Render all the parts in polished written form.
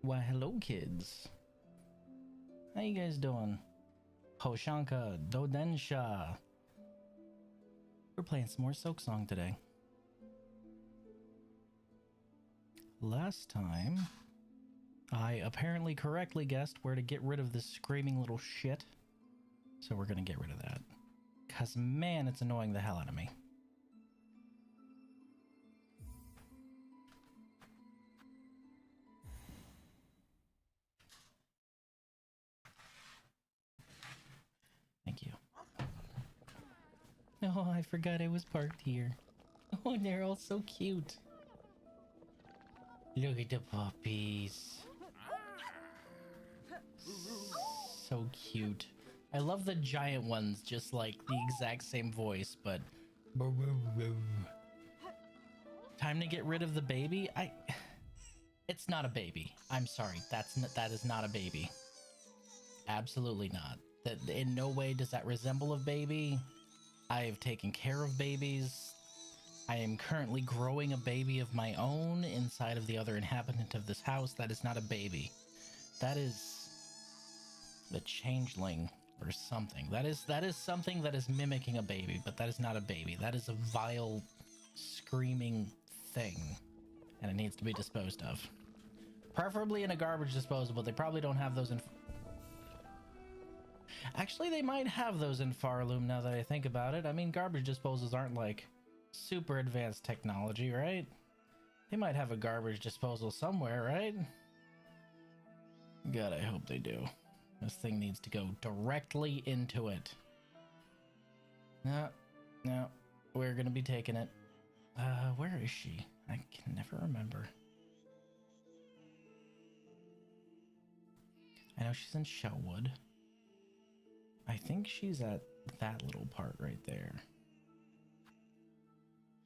Why, hello, kids. How you guys doing? Hoshanka, Dodensha. We're playing some more Silksong today. Last time, I apparently correctly guessed where to get rid of this screaming little shit. So we're gonna get rid of that. Cause man, it's annoying the hell out of me. Thank you. Oh, I forgot I was parked here. Oh, they're all so cute. Look at the puppies. So cute. I love the giant ones, just like the exact same voice, but... Time to get rid of the baby? It's not a baby. I'm sorry. That is not a baby. Absolutely not. That in no way does that resemble a baby. I have taken care of babies. I am currently growing a baby of my own inside of the other inhabitant of this house. That is not a baby. That is the changeling or something. That is something that is mimicking a baby, but that is not a baby. That is a vile, screaming thing, and it needs to be disposed of. Preferably in a garbage disposal, but they probably don't have those in... Actually, they might have those in Farloom now that I think about it. I mean, garbage disposals aren't like super advanced technology, right? They might have a garbage disposal somewhere, right? God, I hope they do. This thing needs to go directly into it. No, we're gonna be taking it. Where is she? I can never remember. I know she's in Shellwood. I think she's at that little part right there.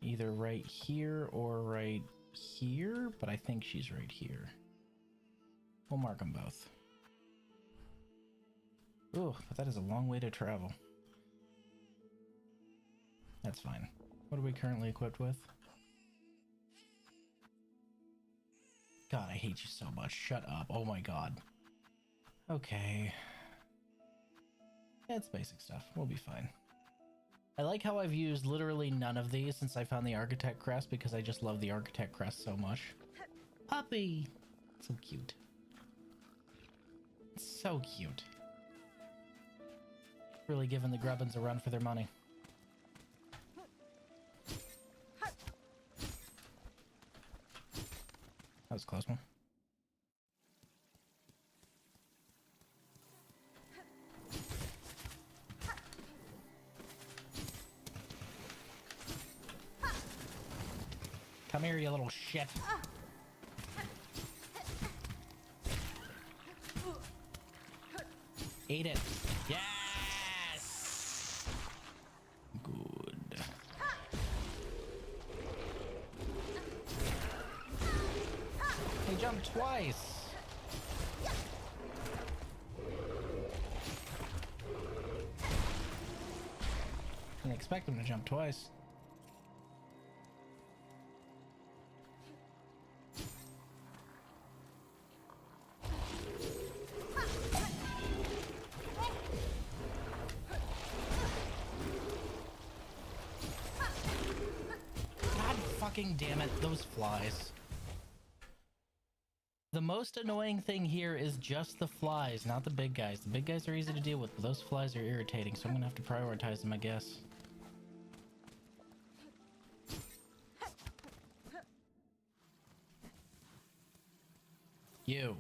Either right here or right here, but I think she's right here. We'll mark them both. Ooh, but that is a long way to travel. That's fine. What are we currently equipped with? God, I hate you so much. Shut up. Oh my god. Okay. Yeah, it's basic stuff. We'll be fine. I like how I've used literally none of these since I found the Architect Crest because I just love the Architect Crest so much. Puppy! So cute. So cute. Really giving the Grubbins a run for their money. That was a close one. Come here, you little shit. Eat it. Yes! Good. He jumped twice. Didn't expect him to jump twice. Damn it, those flies. The most annoying thing here is just the flies, not the big guys. The big guys are easy to deal with, but those flies are irritating, so I'm gonna have to prioritize them, I guess. You.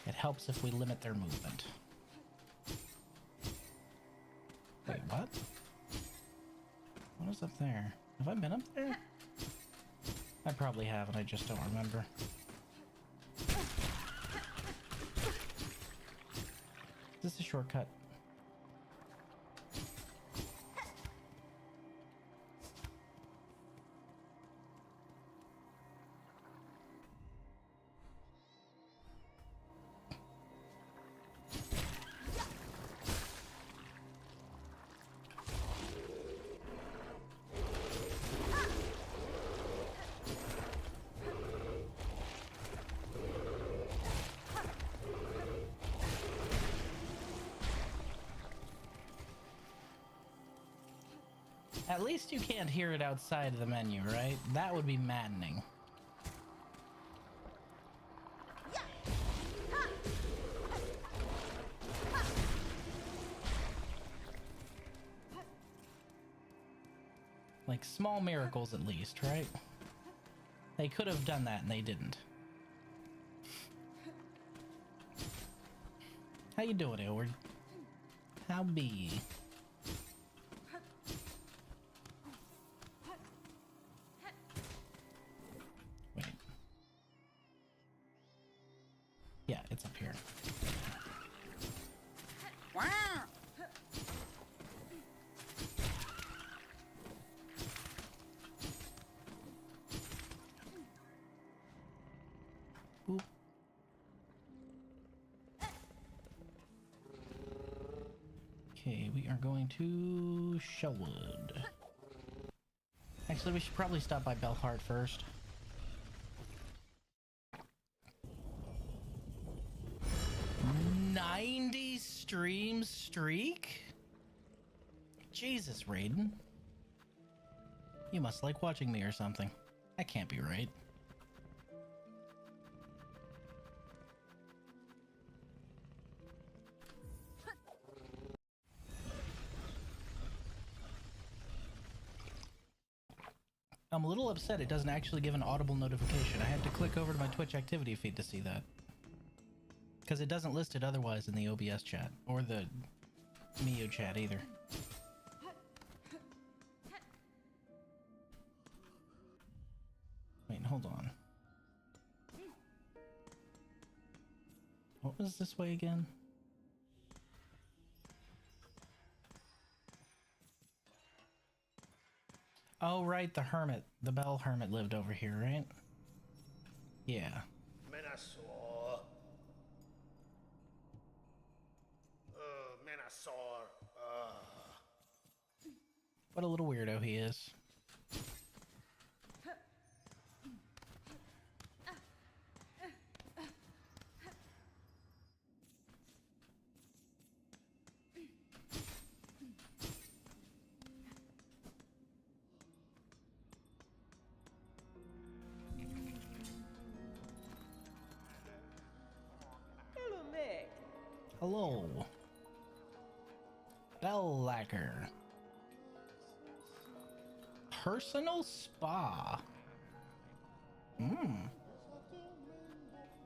It helps if we limit their movement. Wait, what? What is up there? Have I been up there? I probably have, and I just don't remember. Is this a shortcut? At least you can't hear it outside of the menu, right? That would be maddening. Like, small miracles at least, right? They could have done that and they didn't. How you doing, Edward? How be? Wait. Yeah, it's up here. Wow. Boop. Okay, we are going to Shellwood. Actually, we should probably stop by Belhart first. "90 stream streak? Jesus, Raiden. You must like watching me or something. That can't be right." I'm a little upset it doesn't actually give an audible notification. I had to click over to my Twitch activity feed to see that. Because it doesn't list it otherwise in the OBS chat, or the Mio chat either. Wait, hold on. What was this way again? Oh, right, the hermit. The Bell Hermit lived over here, right? Yeah. Menasor. Menasor. What a little weirdo he is. Hello. Bell Lacquer. Personal spa.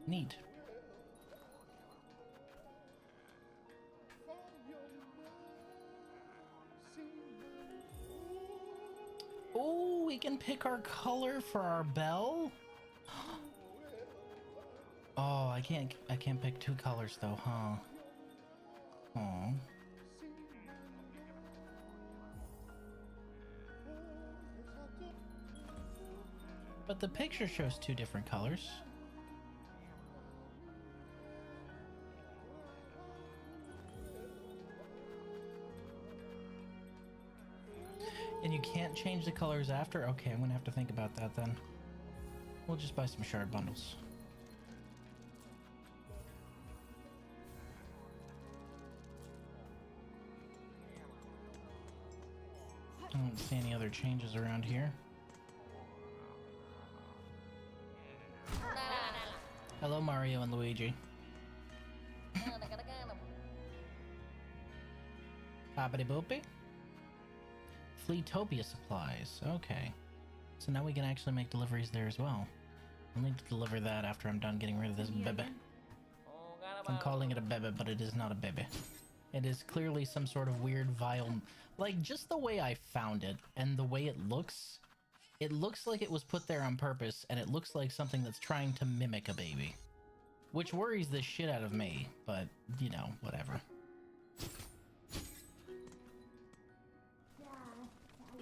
Neat. Oh, we can pick our color for our bell. Oh, I can't pick two colors though, huh? Oh. But the picture shows two different colors. And you can't change the colors after? Okay, I'm gonna have to think about that then. We'll just buy some shard bundles. I don't see any other changes around here. Hello, Mario and Luigi. Boppity boopy. Fleetopia supplies. Okay. So now we can actually make deliveries there as well. I'll need to deliver that after I'm done getting rid of this bebe. I'm calling it a bebe, but it is not a bebe. It is clearly some sort of weird, vile... Like, just the way I found it, and the way it looks like it was put there on purpose, and it looks like something that's trying to mimic a baby. Which worries the shit out of me, but, you know, whatever.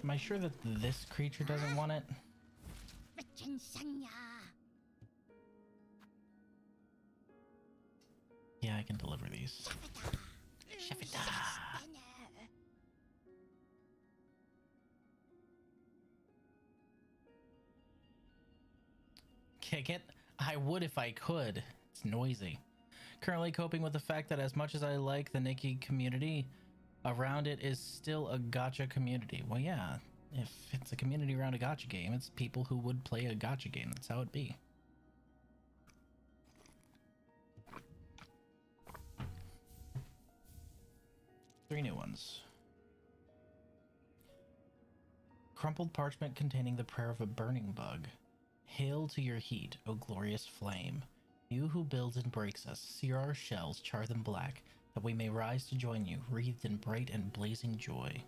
Am I sure that this creature doesn't want it? Yeah, I can deliver these. Kick it? I would if I could. It's noisy. Currently coping with the fact that as much as I like the Nikki community, around it is still a gacha community. Well, yeah. If it's a community around a gacha game, it's people who would play a gacha game. That's how it be. Three new ones. Crumpled parchment containing the prayer of a burning bug. Hail to your heat, O glorious flame. You who builds and breaks us, sear our shells, char them black, that we may rise to join you, wreathed in bright and blazing joy.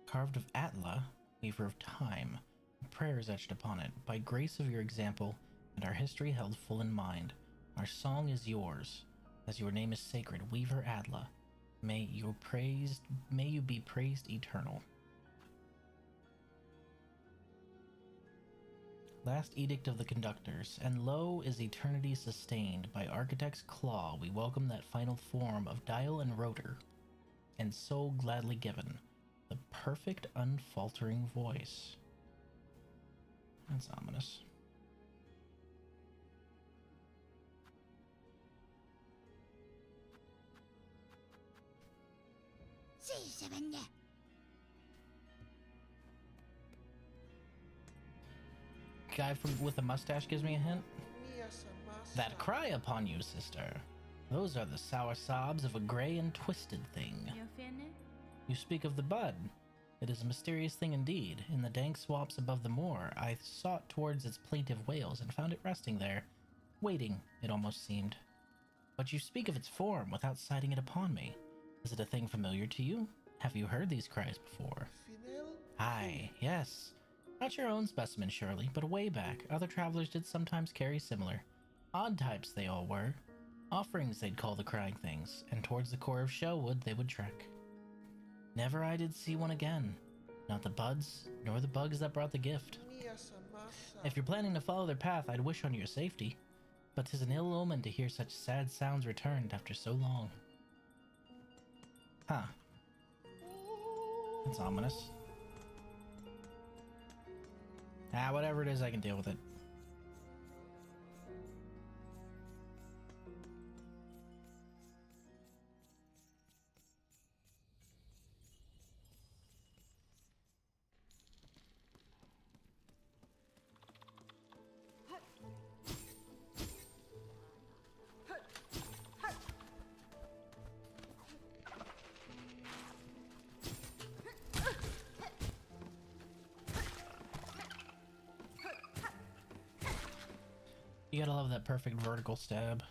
Carved of Atla, weaver of time, prayers etched upon it, by grace of your example, and our history held full in mind. Our song is yours, as your name is sacred, weaver Atla. May you be praised eternal. Last edict of the conductors, and lo is eternity sustained. By architect's claw we welcome that final form of dial and rotor, and so gladly given, the perfect unfaltering voice. That's ominous. Guy with a mustache gives me a hint. That cry upon you, sister. Those are the sour sobs of a gray and twisted thing. You speak of the bud. It is a mysterious thing indeed. In the dank swamps above the moor, I sought towards its plaintive wails and found it resting there, waiting, it almost seemed. But you speak of its form without citing it upon me. Is it a thing familiar to you? Have you heard these cries before? Aye, yes. Not your own specimen, surely, but way back, other travelers did sometimes carry similar. Odd types they all were. Offerings they'd call the crying things, and towards the core of Shellwood they would trek. Never I did see one again. Not the buds, nor the bugs that brought the gift. If you're planning to follow their path, I'd wish on your safety. But 'tis an ill omen to hear such sad sounds returned after so long. Huh. That's ominous. Ah, whatever it is, I can deal with it. You gotta love that perfect vertical stab.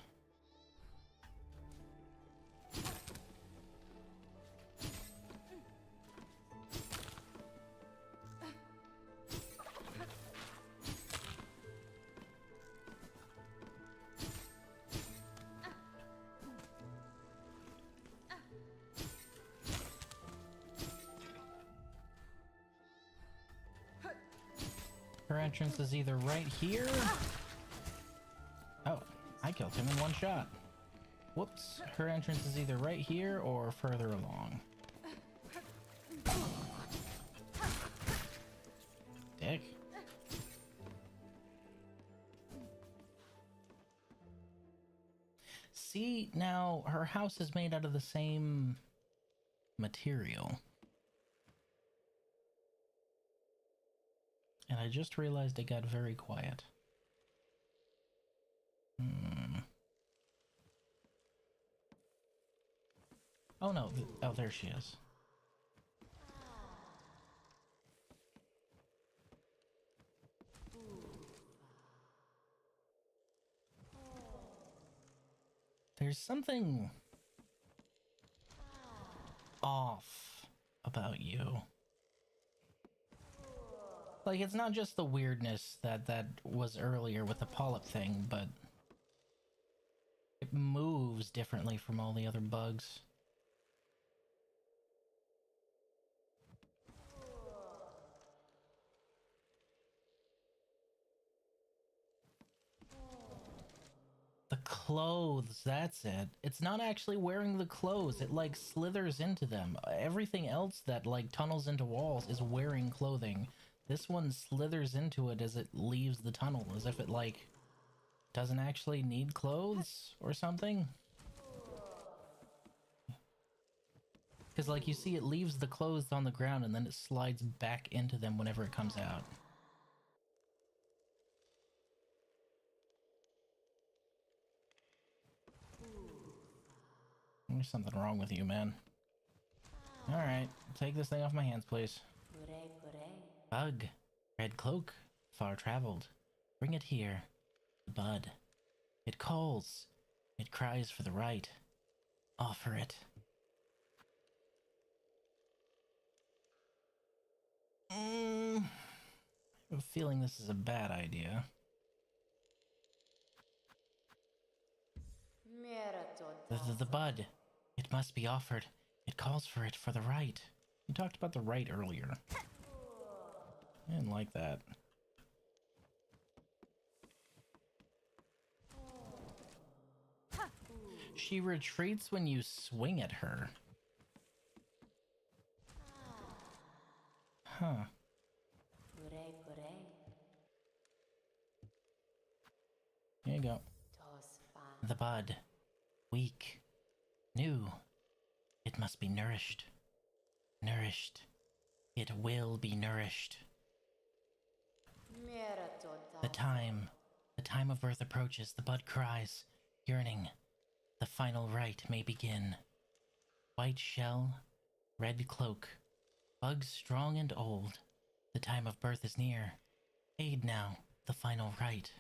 Her entrance is either right here. Oh, I killed him in one shot. Whoops. Her entrance is either right here or further along. Dick. See, now her house is made out of the same material. And I just realized it got very quiet. Oh no, oh there she is. There's something off about you. Like, it's not just the weirdness that was earlier with the polyp thing, but it moves differently from all the other bugs. The clothes, that's it. It's not actually wearing the clothes, it like slithers into them. Everything else that like tunnels into walls is wearing clothing. This one slithers into it as it leaves the tunnel, as if it like doesn't actually need clothes or something. Because, like, you see it leaves the clothes on the ground and then it slides back into them whenever it comes out. There's something wrong with you, man. Alright, take this thing off my hands, please. Bug. Red cloak. Far traveled. Bring it here. The bud. It calls. It cries for the right. Offer it. I have a feeling this is a bad idea. This is the bud. It must be offered. It calls for it for the right. You talked about the right earlier. I didn't like that. She retreats when you swing at her. Huh. Here you go. The bud. Weak. New. It must be nourished. Nourished. It will be nourished. The time of birth approaches. The bud cries, yearning. The final rite may begin. White shell, red cloak. Bugs strong and old. The time of birth is near. Aid now, the final rite.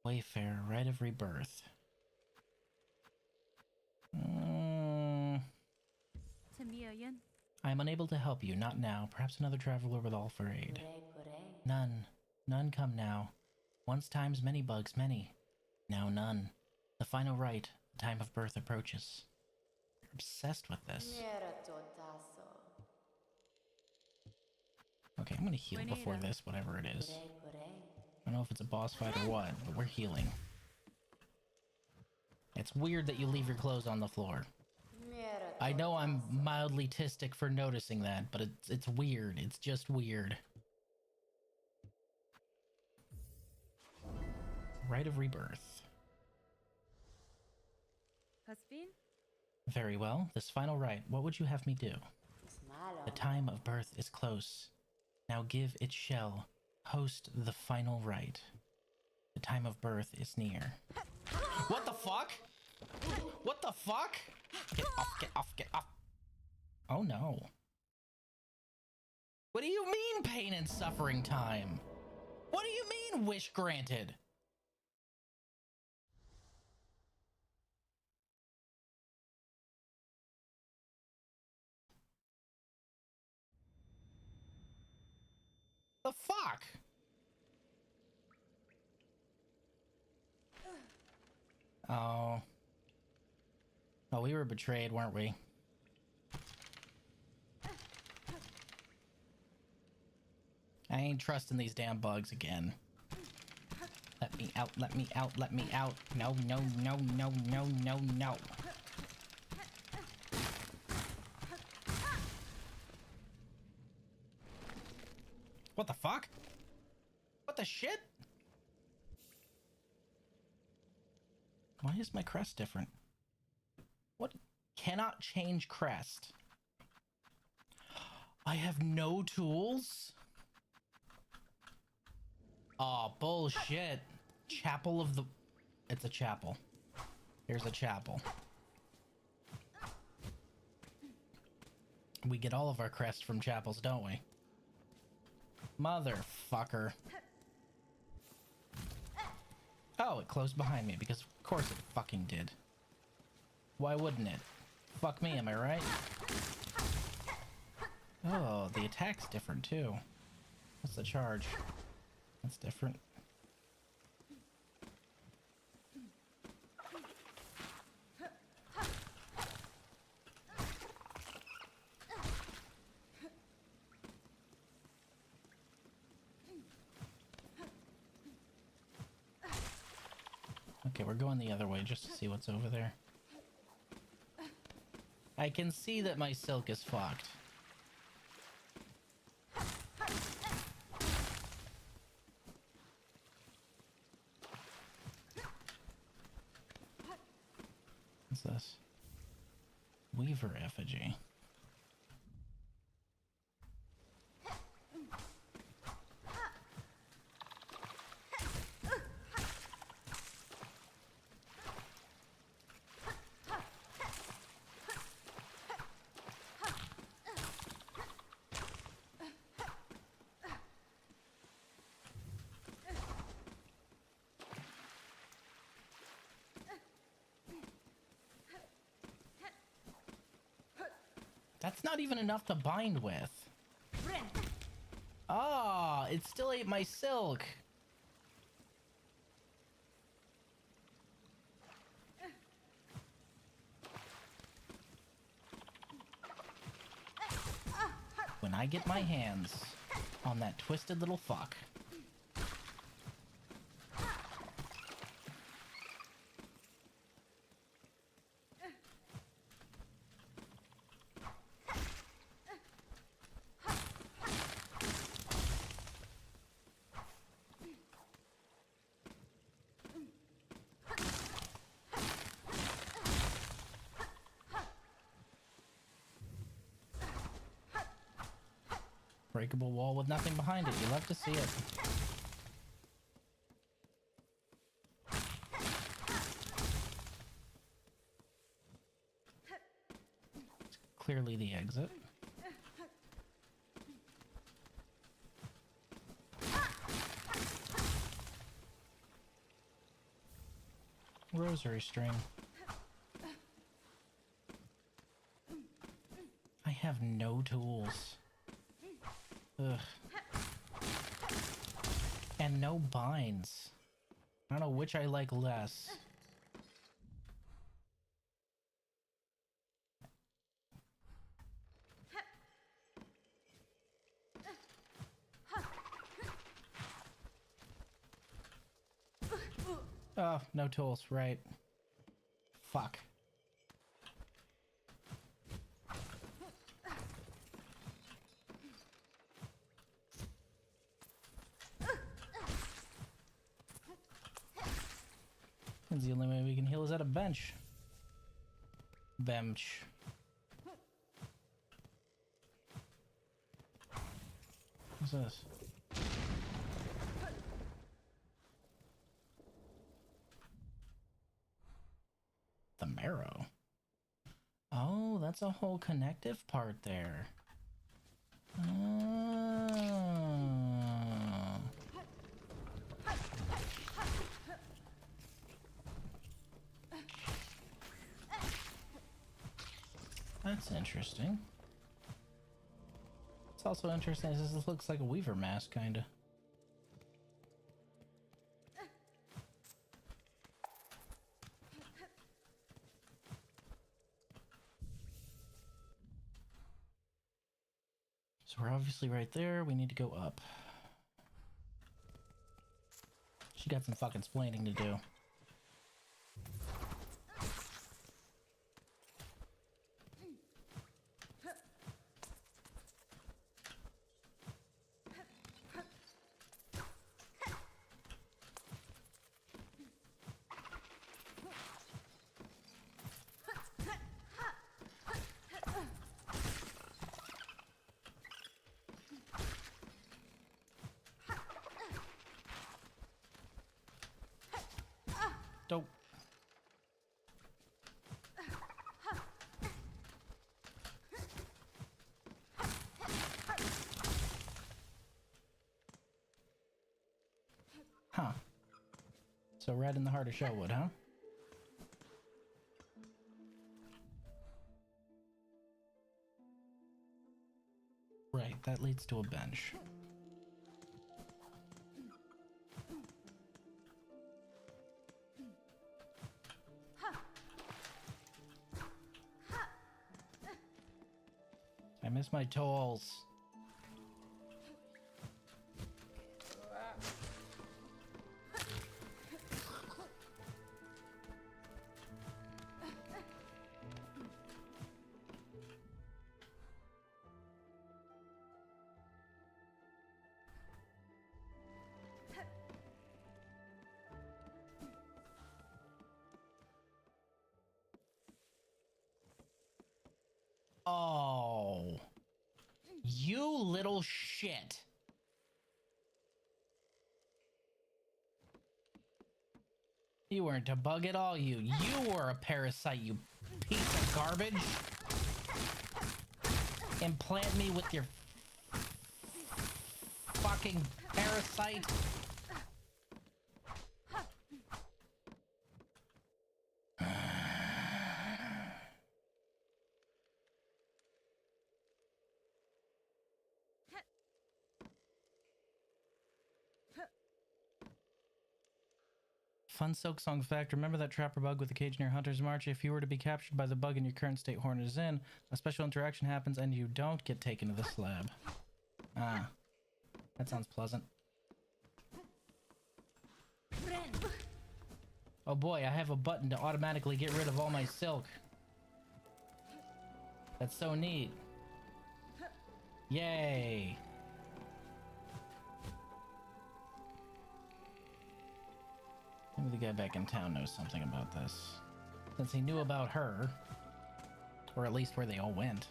Wayfarer, rite of rebirth. I am unable to help you, not now. Perhaps another traveler will offer aid. None come now. Once times many bugs, many. Now none. The final rite, the time of birth approaches. You're obsessed with this. Okay, I'm gonna heal before this, whatever it is. I don't know if it's a boss fight or what, but we're healing. It's weird that you leave your clothes on the floor. I know I'm mildly tistic for noticing that, but it's weird. It's just weird. Rite of rebirth. Very well. This final rite, what would you have me do? The time of birth is close. Now give its shell. Host the final rite. The time of birth is near. What the fuck? What the fuck? Get off, get off, get off. Oh no. What do you mean pain and suffering time? What do you mean wish granted? The fuck? Oh. Oh, we were betrayed, weren't we? I ain't trusting these damn bugs again. Let me out, let me out, let me out. No, no, no, no, no, no, no. What the fuck? What the shit? Why is my crest different? What? Cannot change crest. I have no tools? Aw, bullshit. Chapel of the... It's a chapel. Here's a chapel. We get all of our crests from chapels, don't we? Motherfucker. Oh, it closed behind me, because of course it fucking did. Why wouldn't it? Fuck me, am I right? Oh, the attack's different too. What's the charge? That's different. Okay, we're going the other way just to see what's over there. I can see that my silk is fucked. What's this? Weaver effigy. That's not even enough to bind with. Ah, it still ate my silk. When I get my hands on that twisted little fuck. Breakable wall with nothing behind it. You love to see it. It's clearly the exit. Rosary string. I have no tools. Ugh. And no binds. I don't know which I like less. Oh, no tools, right. Fuck. And the only way we can heal is at a bench. Bench. What's this? The marrow. Oh, that's a whole connective part there. Oh. That's interesting. It's also interesting as this looks like a weaver mask, kinda. So we're obviously right there. We need to go up. She got some fucking splaining to do. Dope. Huh. So right in the heart of Sherwood, huh? Right, that leads to a bench. I miss my tools. Oh. You little shit. You weren't a bug at all, you. You were a parasite, you piece of garbage. Implant me with your fucking parasite. Fun Silksong fact, remember that trapper bug with the cage near Hunter's March? If you were to be captured by the bug in your current state Hornet is in, a special interaction happens and you don't get taken to the slab. Ah, that sounds pleasant. Oh boy, I have a button to automatically get rid of all my silk. That's so neat. Yay. Maybe the guy back in town knows something about this. Since he knew about her. Or at least where they all went.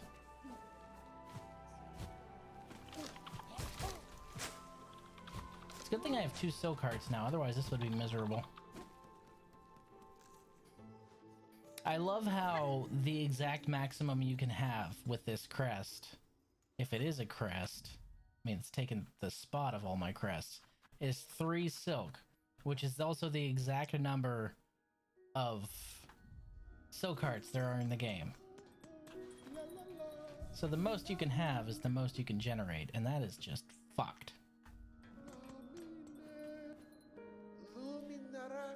It's a good thing I have 2 silk hearts now, otherwise this would be miserable. I love how the exact maximum you can have with this crest, if it is a crest, I mean it's taken the spot of all my crests, is 3 silk. Which is also the exact number of silk hearts there are in the game. So the most you can have is the most you can generate, and that is just fucked.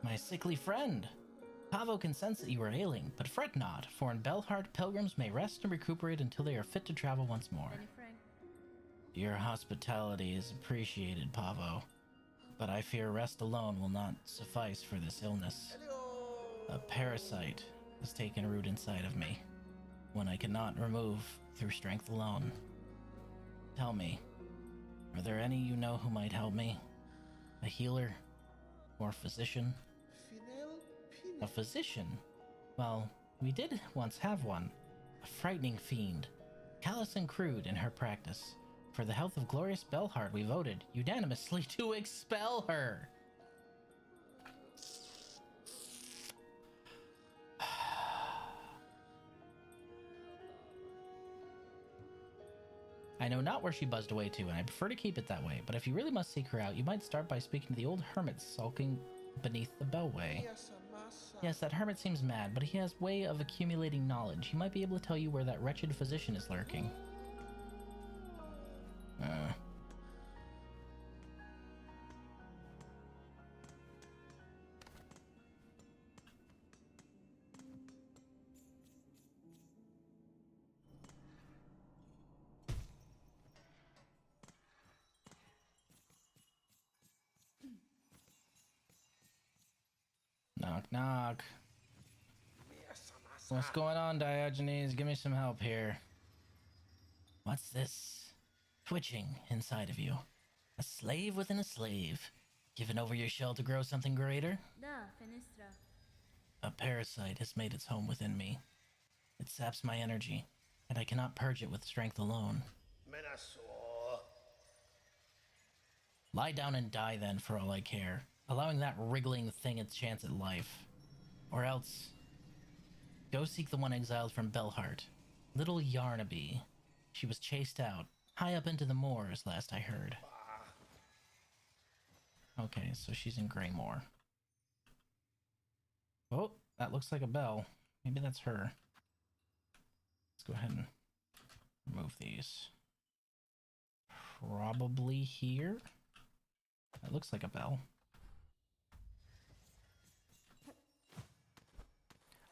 My sickly friend! Pavo can sense that you are ailing, but fret not, for in Belhart pilgrims may rest and recuperate until they are fit to travel once more. Your hospitality is appreciated, Pavo. But I fear rest alone will not suffice for this illness. A parasite has taken root inside of me, one I cannot remove through strength alone. Tell me, are there any you know who might help me? A healer? Or a physician? A physician? Well, we did once have one. A frightening fiend, callous and crude in her practice. For the health of glorious Belhart, we voted unanimously to expel her. I know not where she buzzed away to, and I prefer to keep it that way, but if you really must seek her out, you might start by speaking to the old hermit sulking beneath the bellway. Yes, that hermit seems mad, but he has a way of accumulating knowledge. He might be able to tell you where that wretched physician is lurking. Knock, knock. What's going on, Diogenes? Give me some help here. What's this twitching inside of you? A slave within a slave. Given over your shell to grow something greater? A parasite has made its home within me. It saps my energy, and I cannot purge it with strength alone. Lie down and die then, for all I care, allowing that wriggling thing its chance at life. Or else, go seek the one exiled from Belhart, little Yarnaby. She was chased out, high up into the moors, last I heard. Okay, so she's in Greymoor. Oh, that looks like a bell. Maybe that's her. Let's go ahead and remove these. Probably here. That looks like a bell.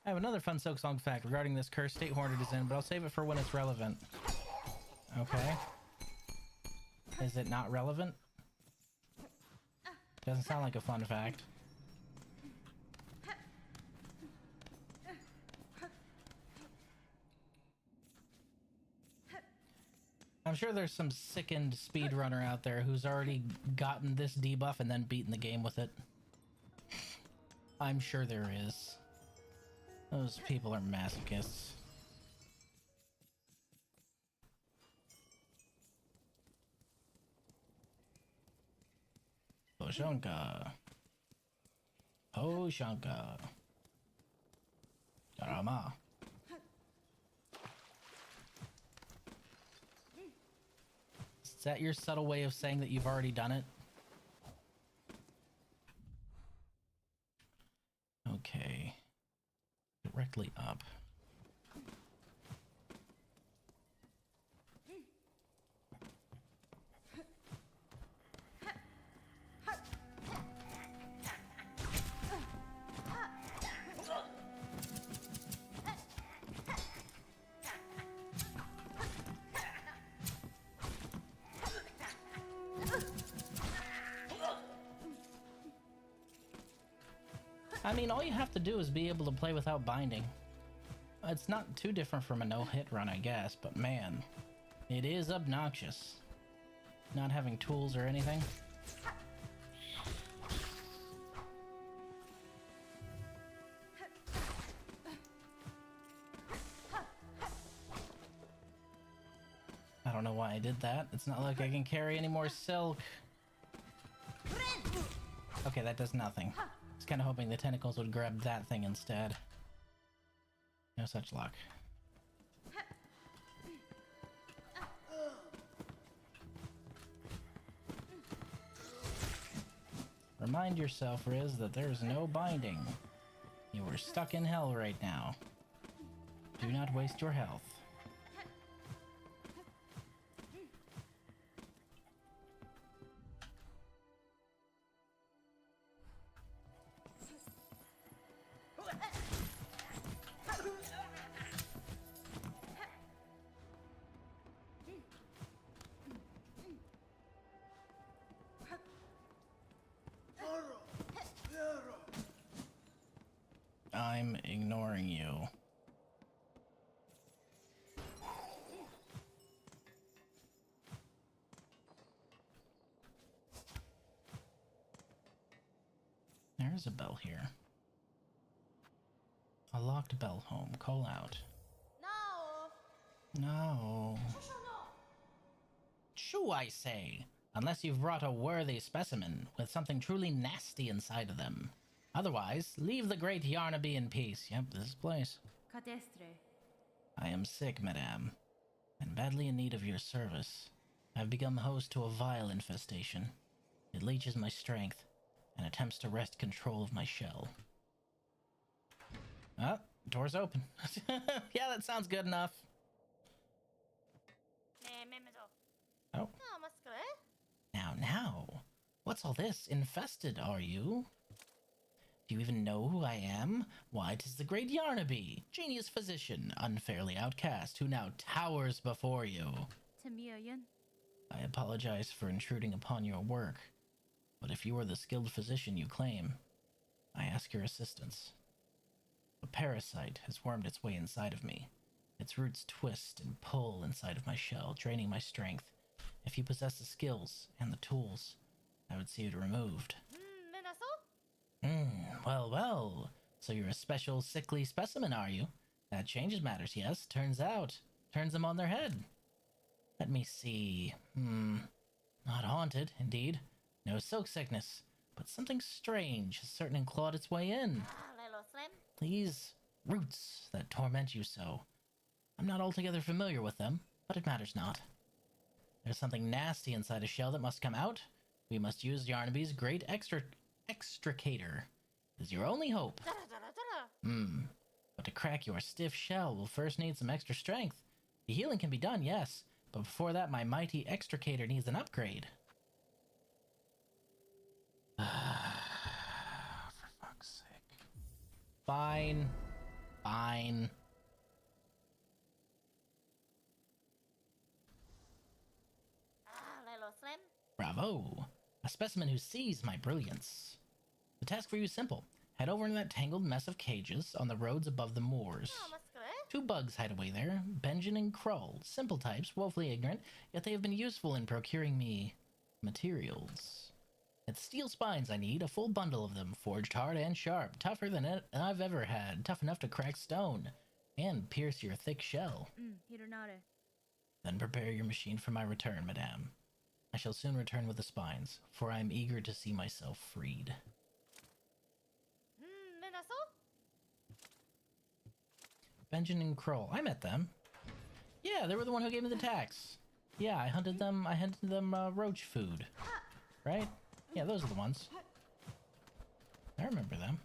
I have another fun Silksong fact regarding this cursed state Hornet is in, but I'll save it for when it's relevant. Okay. Is it not relevant? Doesn't sound like a fun fact. I'm sure there's some sickened speedrunner out there who's already gotten this debuff and then beaten the game with it. I'm sure there is. Those people are masochists. Shonka. Oh, Shonka. Karama. Is that your subtle way of saying that you've already done it? Okay. Directly up. I mean, all you have to do is be able to play without binding. It's not too different from a no-hit run, I guess, but man, it is obnoxious. Not having tools or anything. I don't know why I did that. It's not like I can carry any more silk. Okay, that does nothing. I was kind of hoping the tentacles would grab that thing instead. No such luck. Remind yourself, Riz, that there's no binding. You are stuck in hell right now. Do not waste your health. I'm ignoring you. There's a bell here. A locked bell home. Call out. No. No. Shoo, I say. Unless you've brought a worthy specimen with something truly nasty inside of them. Otherwise, leave the great Yarnaby in peace. Yep, this place. I am sick, madame, and badly in need of your service. I've become host to a vile infestation. It leeches my strength and attempts to wrest control of my shell. Oh, door's open. Yeah, that sounds good enough. Oh. Now. What's all this? Infested, are you? Do you even know who I am? Why, 'tis the great Yarnaby, genius physician, unfairly outcast, who now towers before you. I apologize for intruding upon your work, but if you are the skilled physician you claim, I ask your assistance. A parasite has wormed its way inside of me. Its roots twist and pull inside of my shell, draining my strength. If you possess the skills and the tools, I would see it removed. Well. So you're a special sickly specimen, are you? That changes matters, yes. Turns them on their head. Let me see. Not haunted, indeed. No silk sickness. But something strange has certainly clawed its way in. These roots that torment you so. I'm not altogether familiar with them, but it matters not. There's something nasty inside a shell that must come out. We must use Yarnaby's great extricator. It is your only hope. But to crack your stiff shell, we'll first need some extra strength. The healing can be done, yes, but before that, my mighty extricator needs an upgrade. For fuck's sake. Fine. Bravo! A specimen who sees my brilliance. The task for you is simple. Head over into that tangled mess of cages on the roads above the moors. 2 bugs hide away there, Benjamin and Krull. Simple types, woefully ignorant, yet they have been useful in procuring me materials. It's steel spines I need, a full bundle of them, forged hard and sharp, tougher than I've ever had, tough enough to crack stone, and pierce your thick shell. Then prepare your machine for my return, madame. I shall soon return with the spines, for I am eager to see myself freed. Benjamin and Kroll. I met them. Yeah, they were the one who gave me the tax. Yeah, I hunted them roach food. Right? Yeah, those are the ones. I remember them.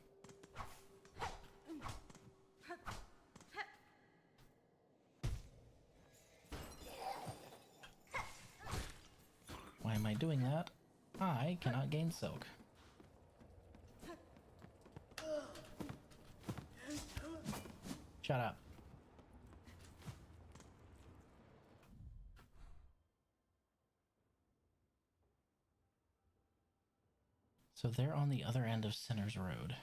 Why am I doing that? I cannot gain silk. Shut up. So they're on the other end of Sinner's Road.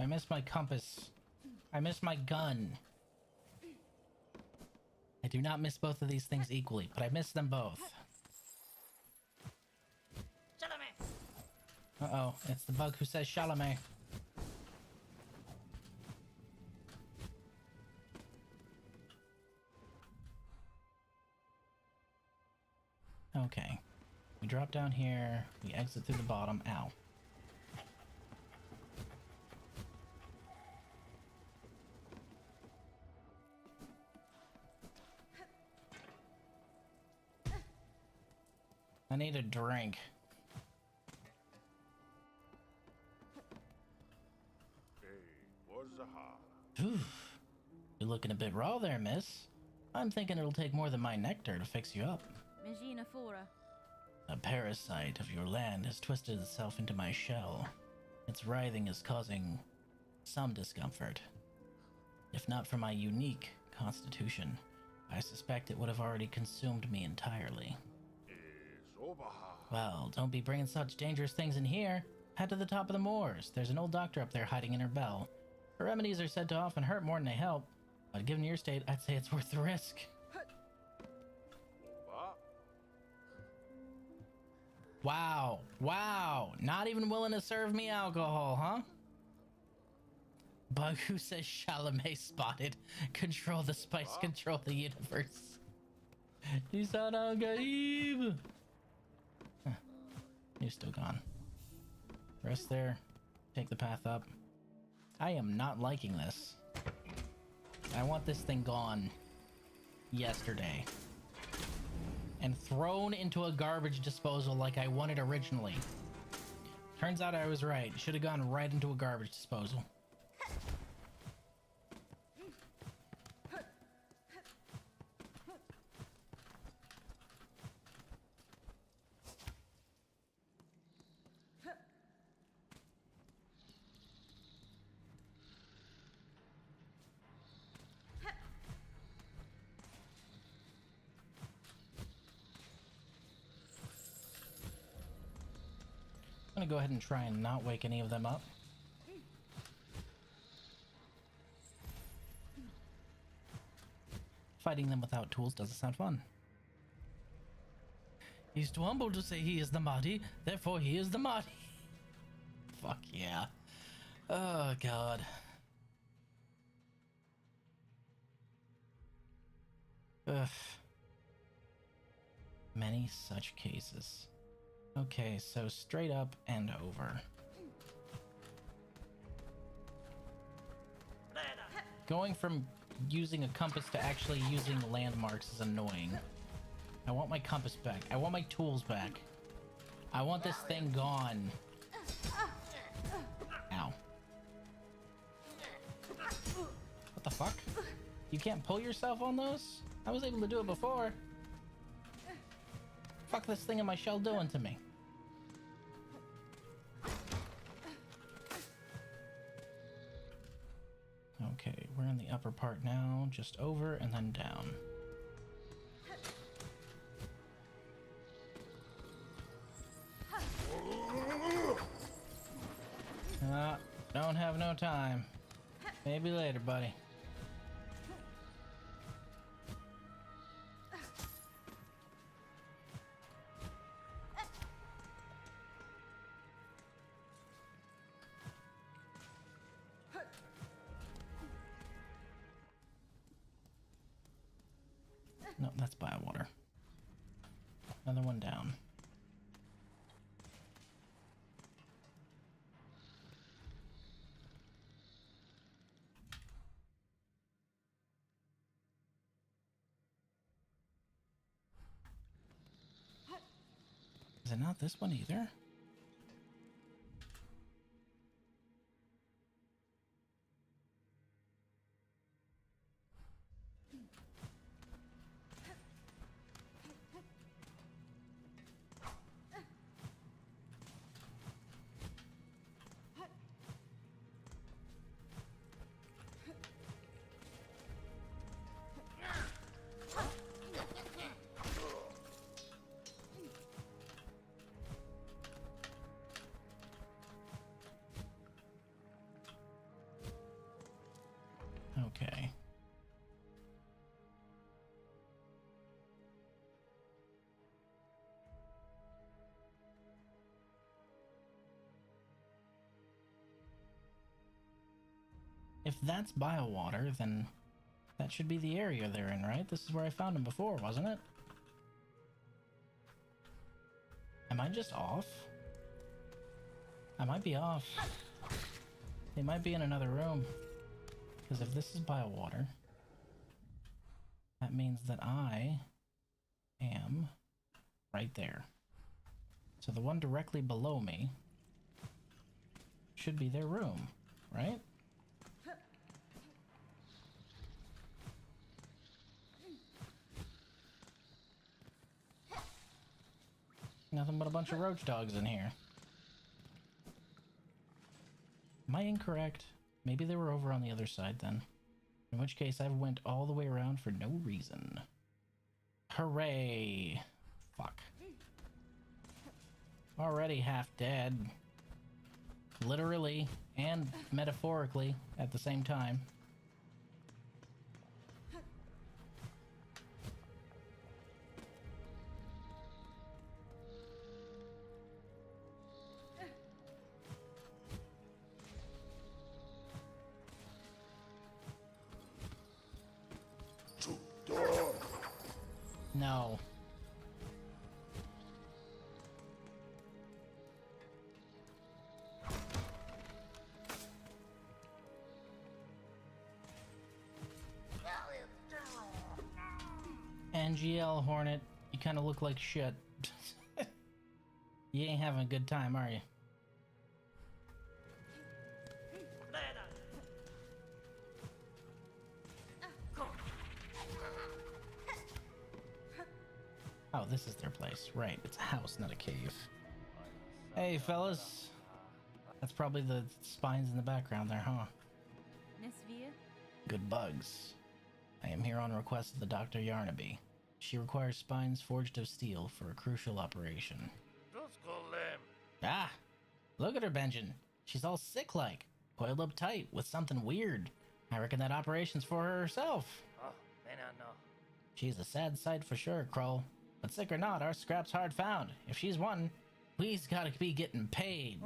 I miss my compass. I miss my gun. I do not miss both of these things equally, but I miss them both. Uh-oh, it's the bug who says Chalamet. Okay. We drop down here, we exit through the bottom. Ow. I need a drink. Oof. You're looking a bit raw there, miss. I'm thinking it'll take more than my nectar to fix you up. A parasite of your land has twisted itself into my shell. Its writhing is causing some discomfort. If not for my unique constitution, I suspect it would have already consumed me entirely. Well, don't be bringing such dangerous things in here. Head to the top of the moors. There's an old doctor up there hiding in her bell. Her remedies are said to often hurt more than they help, but given your state, I'd say it's worth the risk. Wow. Wow. Not even willing to serve me alcohol, huh? Bug who says Chalamet spotted. Control the spice, control the universe. Nisan al-Gaib. Huh. You're still gone. Rest there. Take the path up. I am not liking this. I want this thing gone yesterday. And thrown into a garbage disposal like I wanted originally. Turns out I was right. Should have gone right into a garbage disposal. I'm gonna go ahead and try and not wake any of them up. Fighting them without tools doesn't sound fun. He's too humble to say he is the Mahdi, therefore he is the Mahdi. Fuck yeah. Oh god. Ugh. Many such cases. Okay, so straight up and over. Going from using a compass to actually using landmarks is annoying. I want my compass back. I want my tools back. I want this thing gone. Ow. What the fuck? You can't pull yourself on those? I was able to do it before. Fuck this thing in my shell doing to me? Okay, we're in the upper part now, just over and then down. Don't have no time. Maybe later, buddy. No, that's biowater. Another one down. Is it not this one either? Okay. If that's biowater, then that should be the area they're in, right? This is where I found them before, wasn't it? Am I just off? I might be off. They might be in another room. Because if this is biowater, that means that I am right there. So the one directly below me should be their room, right? Nothing but a bunch of roach dogs in here. Am I incorrect? Maybe they were over on the other side then. In which case I went all the way around for no reason. Hooray! Fuck. Already half dead. Literally and metaphorically at the same time. No. NGL Hornet, you kind of look like shit. You ain't having a good time, are you? Oh, this is their place. Right, it's a house, not a cave. Hey, fellas. That's probably the spines in the background there, huh? Good bugs. I am here on request of the Dr. Yarnaby. She requires spines forged of steel for a crucial operation. Ah! Look at her, Benjamin. She's all sick-like, coiled up tight with something weird. I reckon that operation's for her herself. She's a sad sight for sure, Krull. But sick or not, our scrap's hard found. If she's one, we's gotta be getting paid.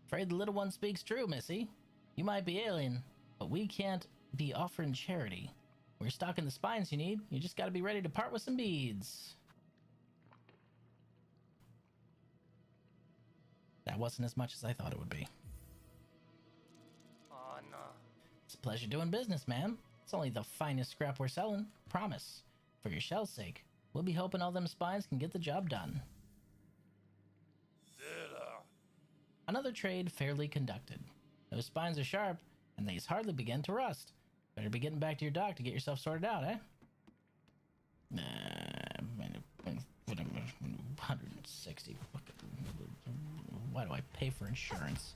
Afraid the little one speaks true, Missy. You might be alien, but we can't be offering charity. We're stocking the spines you need. You just gotta be ready to part with some beads. That wasn't as much as I thought it would be. Oh, no. It's a pleasure doing business, man. It's only the finest scrap we're selling. Promise. For your shell's sake. We'll be hoping all them spines can get the job done. Another trade fairly conducted. Those spines are sharp, and they's hardly begin to rust. Better be getting back to your dock to get yourself sorted out, eh? 160. Why do I pay for insurance?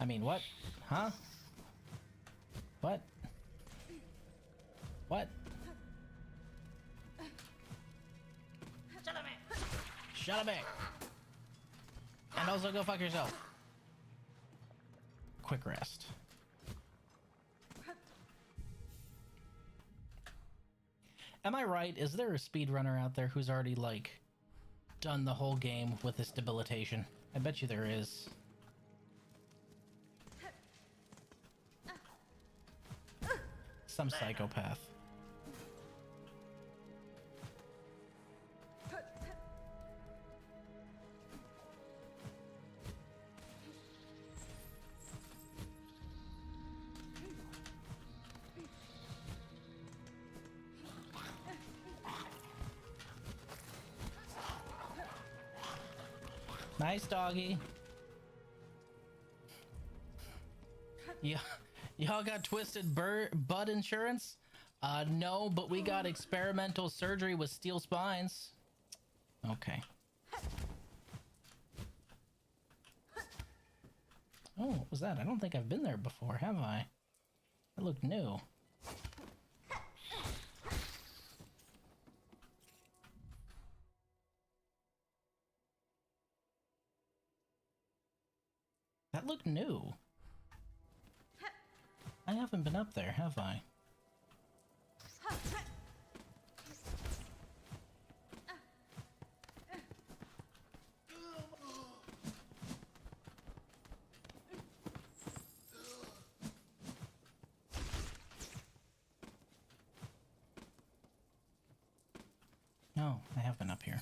I mean, what? Huh? What? What? Shut up, Mick. And also go fuck yourself. Quick rest. Am I right? Is there a speedrunner out there who's already, like, done the whole game with this debilitation? I bet you there is. Some psychopath. Nice doggy. Yeah, y'all got twisted butt insurance? No, but we got experimental surgery with steel spines. Okay. Oh, what was that? I don't think I've been there before, have I? That looked new. That looked new. I haven't been up there, have I? No, I have been up here.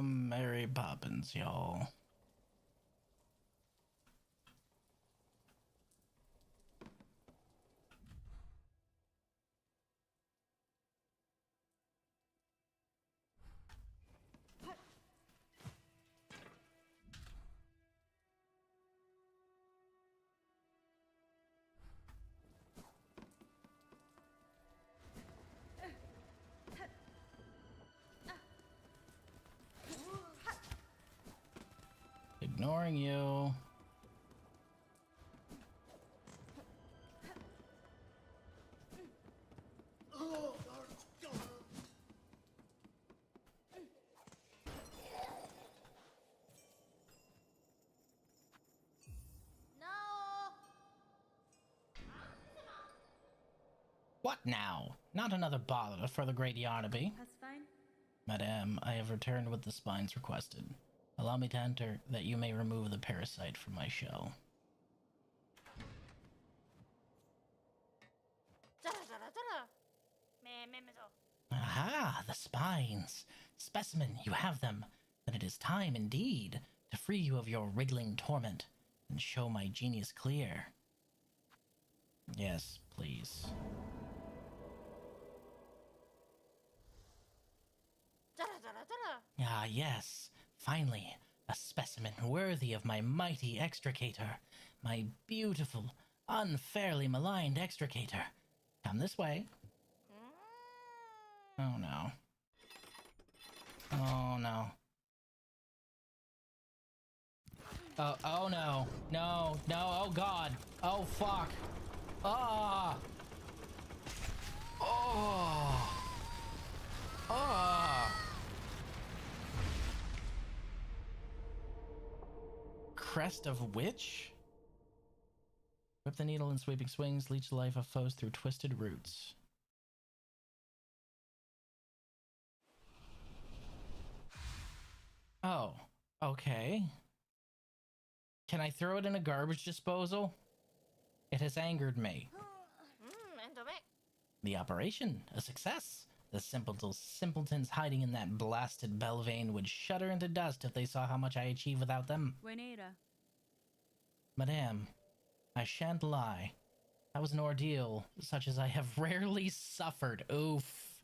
Mary Poppins, y'all. Ignoring you. What now? Not another bother for the great Yarnaby. That's fine. Madame, I have returned with the spines requested. Allow me to enter, that you may remove the parasite from my shell. Aha, the spines! Specimen, you have them. Then it is time, indeed, to free you of your wriggling torment and show my genius clear. Yes, please. Ah, yes. Finally, a specimen worthy of my mighty extricator. My beautiful, unfairly maligned extricator. Come this way. Oh no. Oh no. Oh no. No, no, oh god. Oh fuck. Ah. Oh. Oh. Crest of Witch? Whip the needle in sweeping swings, leech the life of foes through twisted roots. Oh, okay. Can I throw it in a garbage disposal? It has angered me. The operation, a success. The simpletons hiding in that blasted Belvane would shudder into dust if they saw how much I achieve without them. Buenera. Madame, I shan't lie. That was an ordeal such as I have rarely suffered. Oof.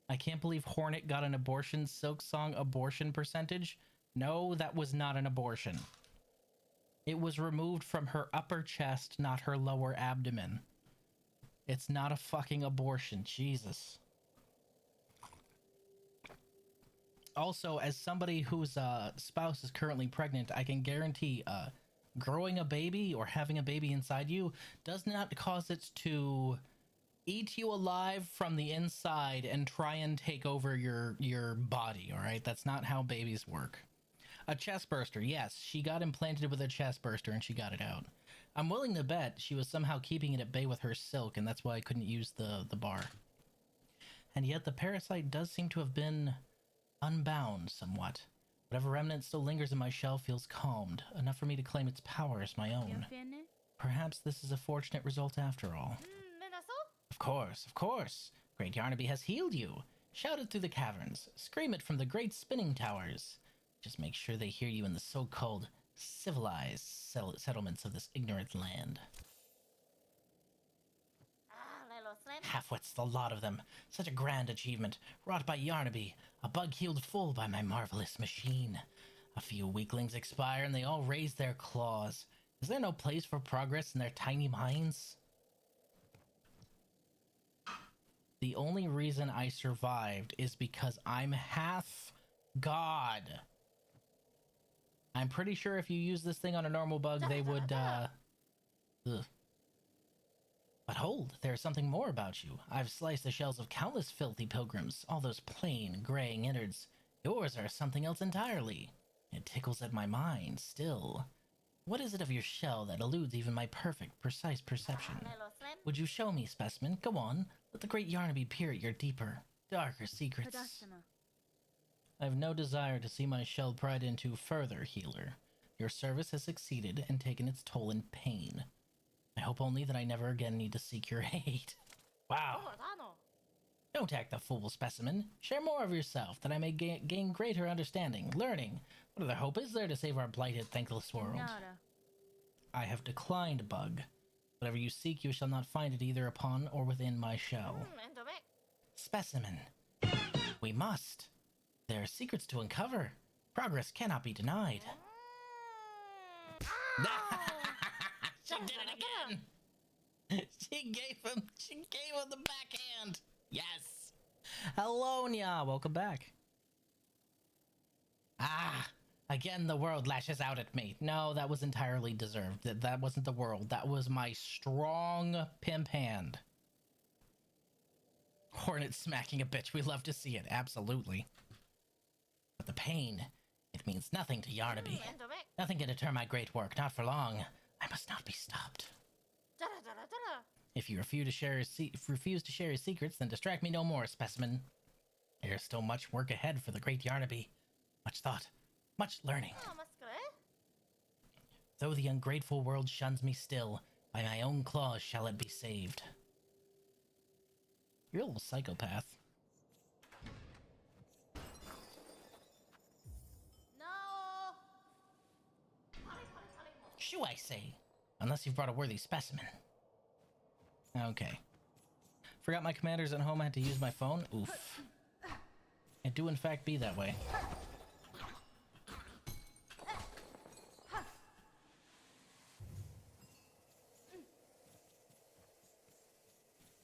I can't believe Hornet got an abortion. Silksong abortion percentage? No, that was not an abortion. It was removed from her upper chest, not her lower abdomen. It's not a fucking abortion. Jesus. Also, as somebody whose spouse is currently pregnant, I can guarantee growing a baby or having a baby inside you does not cause it to eat you alive from the inside and try and take over your body. All right, that's not how babies work. A chest burster, yes, she got implanted with a chest burster and she got it out. I'm willing to bet she was somehow keeping it at bay with her silk, and that's why I couldn't use the bar. And yet the parasite does seem to have been unbound somewhat. Whatever remnant still lingers in my shell feels calmed, enough for me to claim its power as my own. Perhaps this is a fortunate result after all. Of course, of course. Great Yarnaby has healed you. Shout it through the caverns. Scream it from the great spinning towers. Just make sure they hear you in the so-called civilized settlements of this ignorant land. Half-wits, the lot of them. Such a grand achievement, wrought by Yarnaby, a bug healed full by my marvelous machine. A few weaklings expire and they all raise their claws. Is there no place for progress in their tiny minds? The only reason I survived is because I'm half god. I'm pretty sure if you use this thing on a normal bug, they would, Ugh. But hold, there's something more about you. I've sliced the shells of countless filthy pilgrims, all those plain, graying innards. Yours are something else entirely. It tickles at my mind, still. What is it of your shell that eludes even my perfect, precise perception? Would you show me, specimen? Go on. Let the great Yarnaby peer at your deeper, darker secrets. I have no desire to see my shell pried into further, healer. Your service has succeeded and taken its toll in pain. I hope only that I never again need to seek your aid. Wow. Don't act the fool, specimen. Share more of yourself, that I may gain greater understanding, learning. What other hope is there to save our blighted, thankless world? I have declined, bug. Whatever you seek, you shall not find it either upon or within my shell. Specimen. We must. There are secrets to uncover. Progress cannot be denied. She did it again! She gave him the backhand! Yes! Hello, Nya, welcome back. Ah! Again, the world lashes out at me. No, that was entirely deserved. That wasn't the world. That was my strong pimp hand. Hornet smacking a bitch. We love to see it. Absolutely. But the pain, it means nothing to Yarnaby. Nothing can deter my great work. Not for long. I must not be stopped. If you refuse to share his secrets, then distract me no more, specimen. There is still much work ahead for the great Yarnaby. Much thought. Much learning. Though the ungrateful world shuns me still, by my own claws shall it be saved. You're a little psychopath. No. Shoo, I say. Unless you've brought a worthy specimen. Okay. Forgot my commanders at home. I had to use my phone. Oof. It do in fact be that way.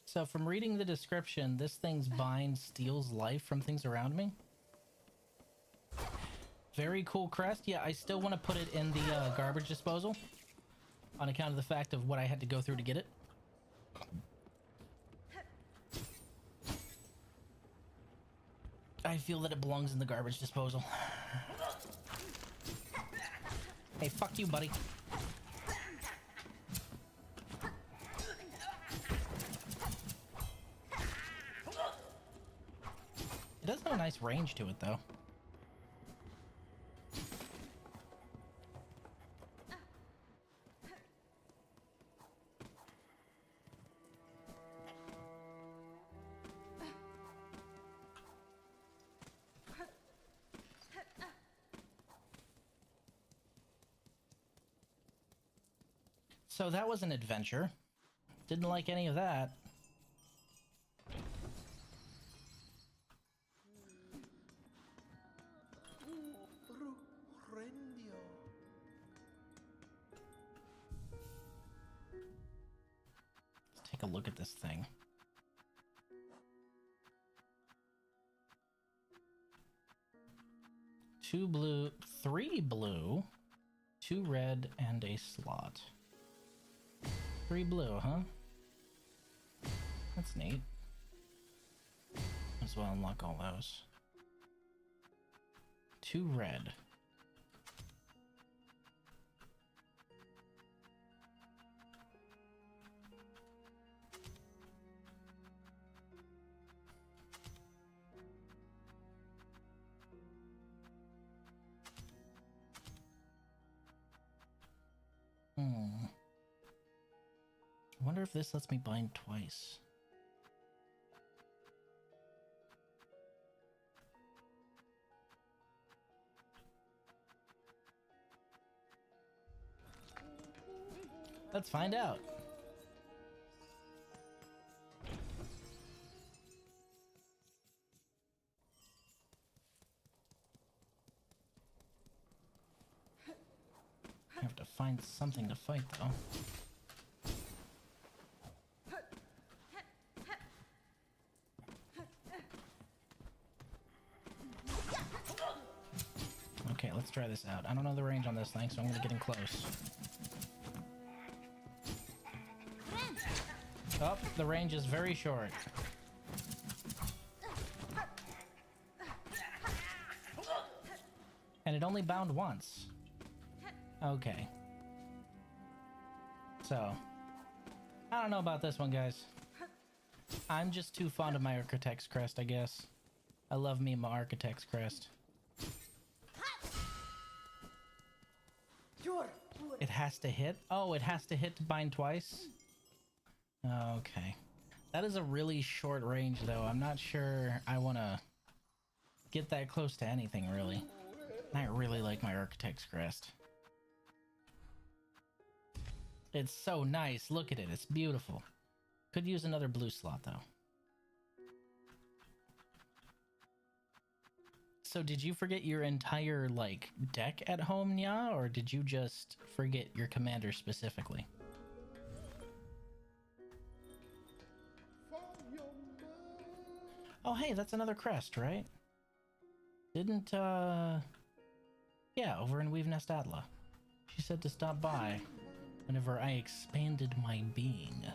So from reading the description, this thing's bind steals life from things around me. Very cool crest. Yeah, I still want to put it in the garbage disposal on account of the fact of what I had to go through to get it. I feel that it belongs in the garbage disposal. Hey, fuck you, buddy. It does have a nice range to it, though. So that was an adventure. Didn't like any of that. Let's take a look at this thing. 2 blue, 3 blue, 2 red, and a slot. 3 blue, huh? That's neat. As well unlock all those. 2 red. I wonder if this lets me bind twice. Let's find out. I have to find something to fight, though. Okay, let's try this out. I don't know the range on this thing, so I'm gonna get in close. Oh, the range is very short. And it only bound once. Okay. So, I don't know about this one, guys. I'm just too fond of my Architect's Crest, I guess. I love me my Architect's Crest. It has to hit? Oh, it has to hit to bind twice? Okay. That is a really short range, though. I'm not sure I want to get that close to anything, really. I really like my Architect's Crest. It's so nice. Look at it. It's beautiful. Could use another blue slot, though. So did you forget your entire, like, deck at home, Nya? Or did you just forget your commander specifically? Oh, hey, that's another crest, right? Didn't, yeah, over in Weave Nest Atla. She said to stop by whenever I expanded my being.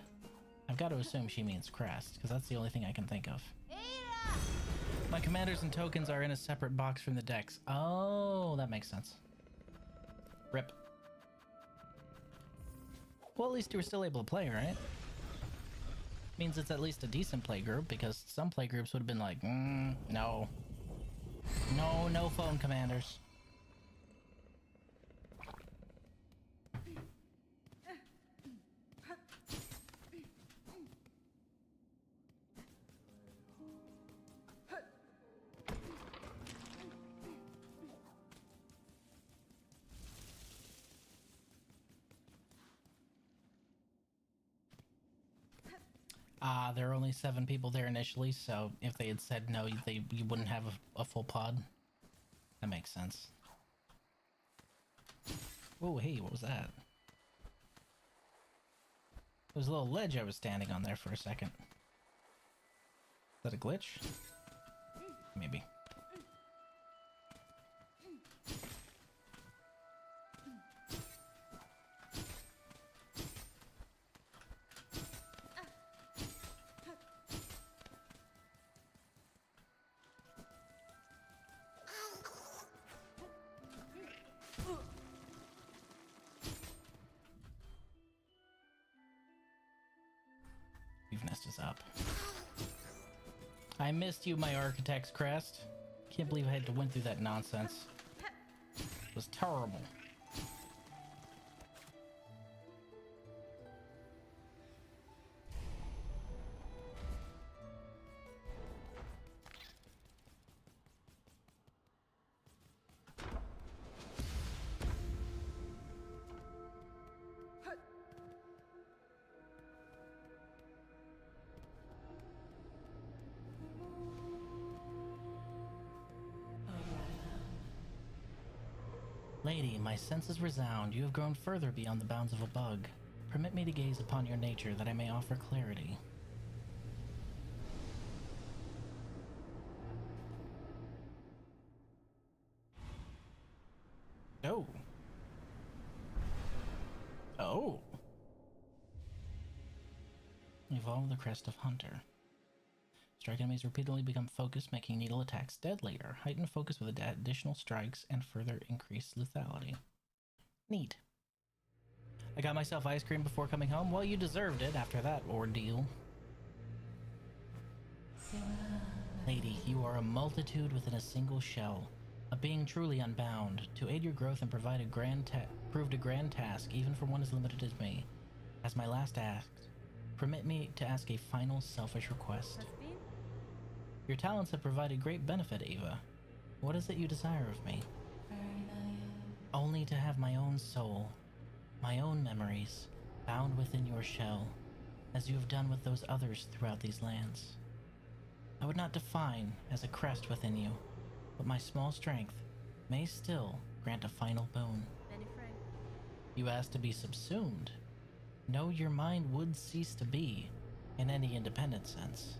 I've got to assume she means crest, because that's the only thing I can think of. My commanders and tokens are in a separate box from the decks. Oh, that makes sense. Rip. Well, at least you were still able to play, right? Means it's at least a decent play group, because some play groups would have been like, no. No phone commanders. There are only 7 people there initially, so if they had said no, you wouldn't have a full pod. That makes sense. Oh, hey, what was that? There was a little ledge I was standing on there for a second. Is that a glitch? Maybe. Nest is up. I missed you, my Architect's Crest. Can't believe I had to went through that nonsense. It was terrible. Lady, my senses resound. You have grown further beyond the bounds of a bug. Permit me to gaze upon your nature, that I may offer clarity. Evolve the Crest of Hunter. Strike enemies repeatedly become focused, making needle attacks deadlier. Heighten focus with additional strikes and further increase lethality. Neat. I got myself ice cream before coming home. Well, you deserved it after that ordeal. Lady, you are a multitude within a single shell. A being truly unbound. To aid your growth and provide proved a grand task, even for one as limited as me. As my last act, permit me to ask a final selfish request. Your talents have provided great benefit, Ava. What is it you desire of me? Only to have my own soul, my own memories, bound within your shell, as you have done with those others throughout these lands. I would not define as a crest within you, but my small strength may still grant a final boon. You ask to be subsumed. No, your mind would cease to be, in any independent sense.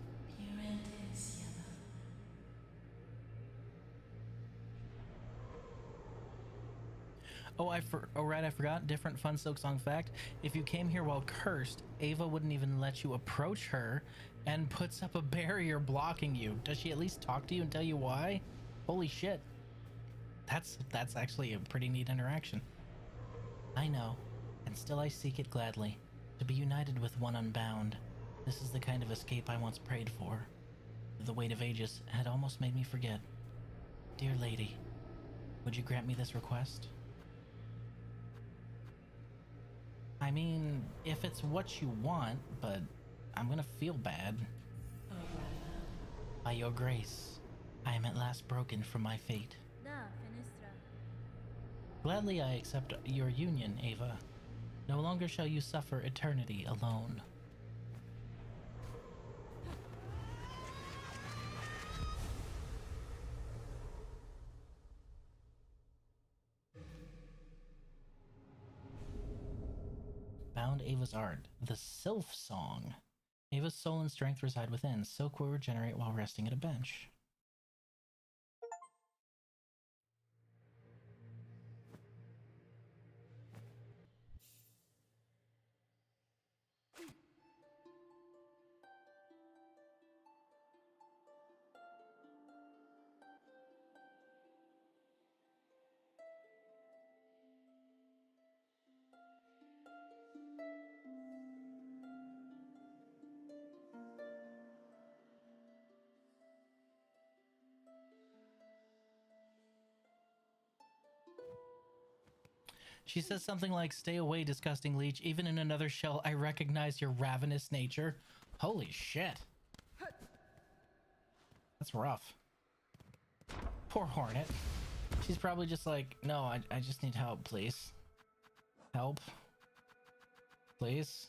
Oh, I forgot. Different fun Silksong fact. If you came here while cursed, Ava wouldn't even let you approach her and puts up a barrier blocking you. Does she at least talk to you and tell you why? Holy shit. That's actually a pretty neat interaction. I know, and still I seek it gladly. To be united with one unbound. This is the kind of escape I once prayed for. The weight of ages had almost made me forget. Dear lady, would you grant me this request? I mean, if it's what you want, but I'm gonna feel bad. By your grace, I am at last broken from my fate. Gladly I accept your union, Ava. No longer shall you suffer eternity alone. Bound Ava's art, the Silksong. Ava's soul and strength reside within. Silk will regenerate while resting at a bench. She says something like, "Stay away, disgusting leech. Even in another shell, I recognize your ravenous nature." Holy shit. That's rough. Poor Hornet. She's probably just like, no, I just need help, please. Help. Please.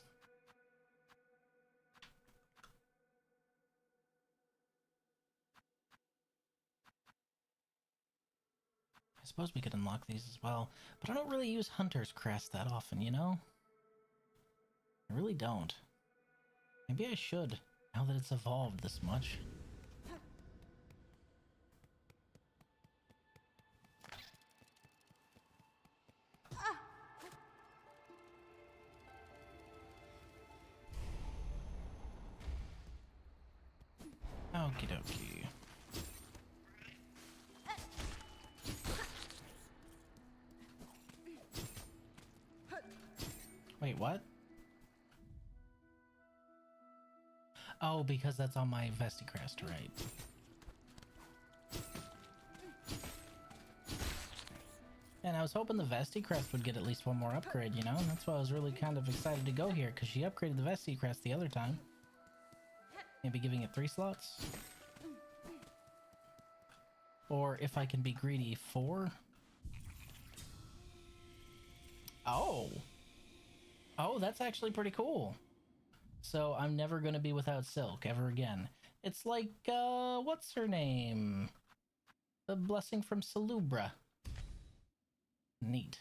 I suppose we could unlock these as well, but I don't really use Hunter's Crest that often, you know? I really don't. Maybe I should, now that it's evolved this much. Okie dokie. Wait, what? Oh, because that's on my Vesticrest, right? And I was hoping the Vesticrest would get at least one more upgrade, you know? And that's why I was really kind of excited to go here, because she upgraded the Vesticrest the other time. Maybe giving it 3 slots? Or if I can be greedy, 4? Oh! Oh, that's actually pretty cool. So I'm never going to be without Silk ever again. It's like, what's her name? The blessing from Salubra. Neat.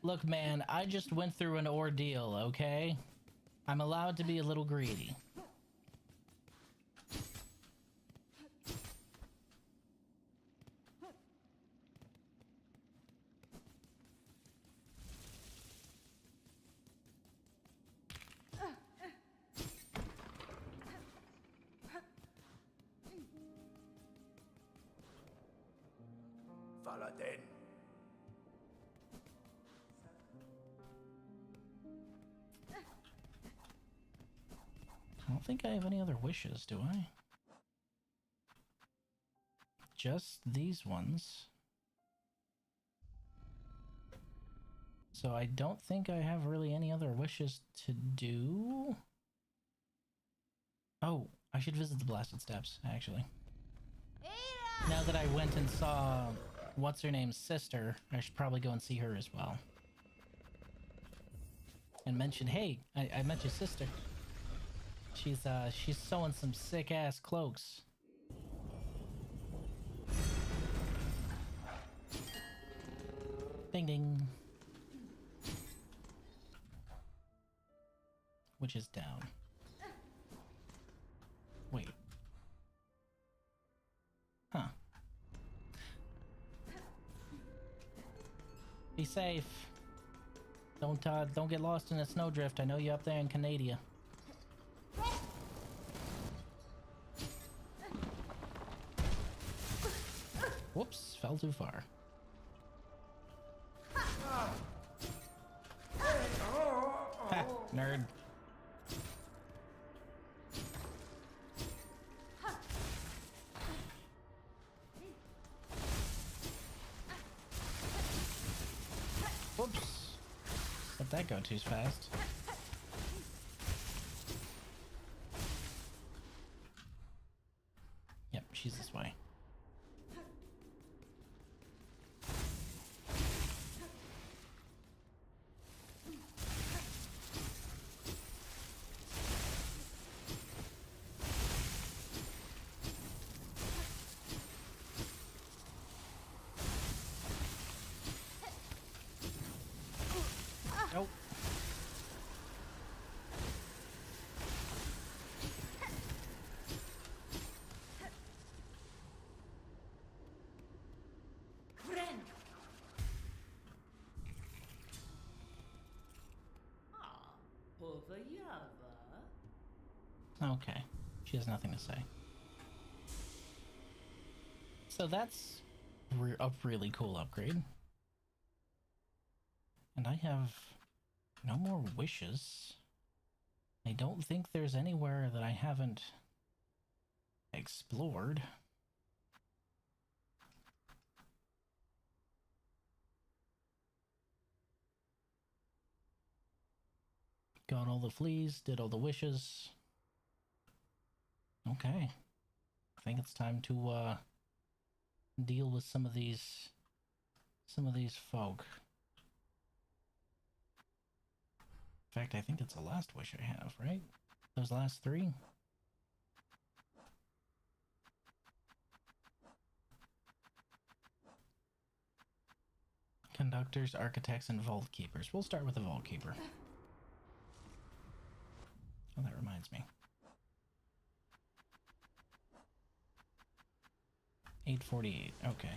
Look, man, I just went through an ordeal, okay? I'm allowed to be a little greedy. paladin. I don't think I have any other wishes, do I? Just these ones. So I don't think I have really any other wishes to do. Oh, I should visit the Blasted Steps, actually. Now that I went and saw what's-her-name's sister, I should probably go and see her as well. And mention, hey, I met your sister. She's sewing some sick-ass cloaks. Ding ding. Which is down. Wait. Huh. Be safe. Don't get lost in a snowdrift. I know you're up there in Canada. Whoops, fell too far. Ha, nerd. Whoops. Let that go too fast. Yep, she's this way. Nope. Okay, she has nothing to say. So that's a really cool upgrade. And I have no more wishes. I don't think there's anywhere that I haven't explored. Got all the fleas, did all the wishes. Okay. I think it's time to deal with some of these folk. In fact, I think it's the last wish I have, right? Those last three? Conductors, architects, and vault keepers. We'll start with the vault keeper. Oh, that reminds me. 848, okay.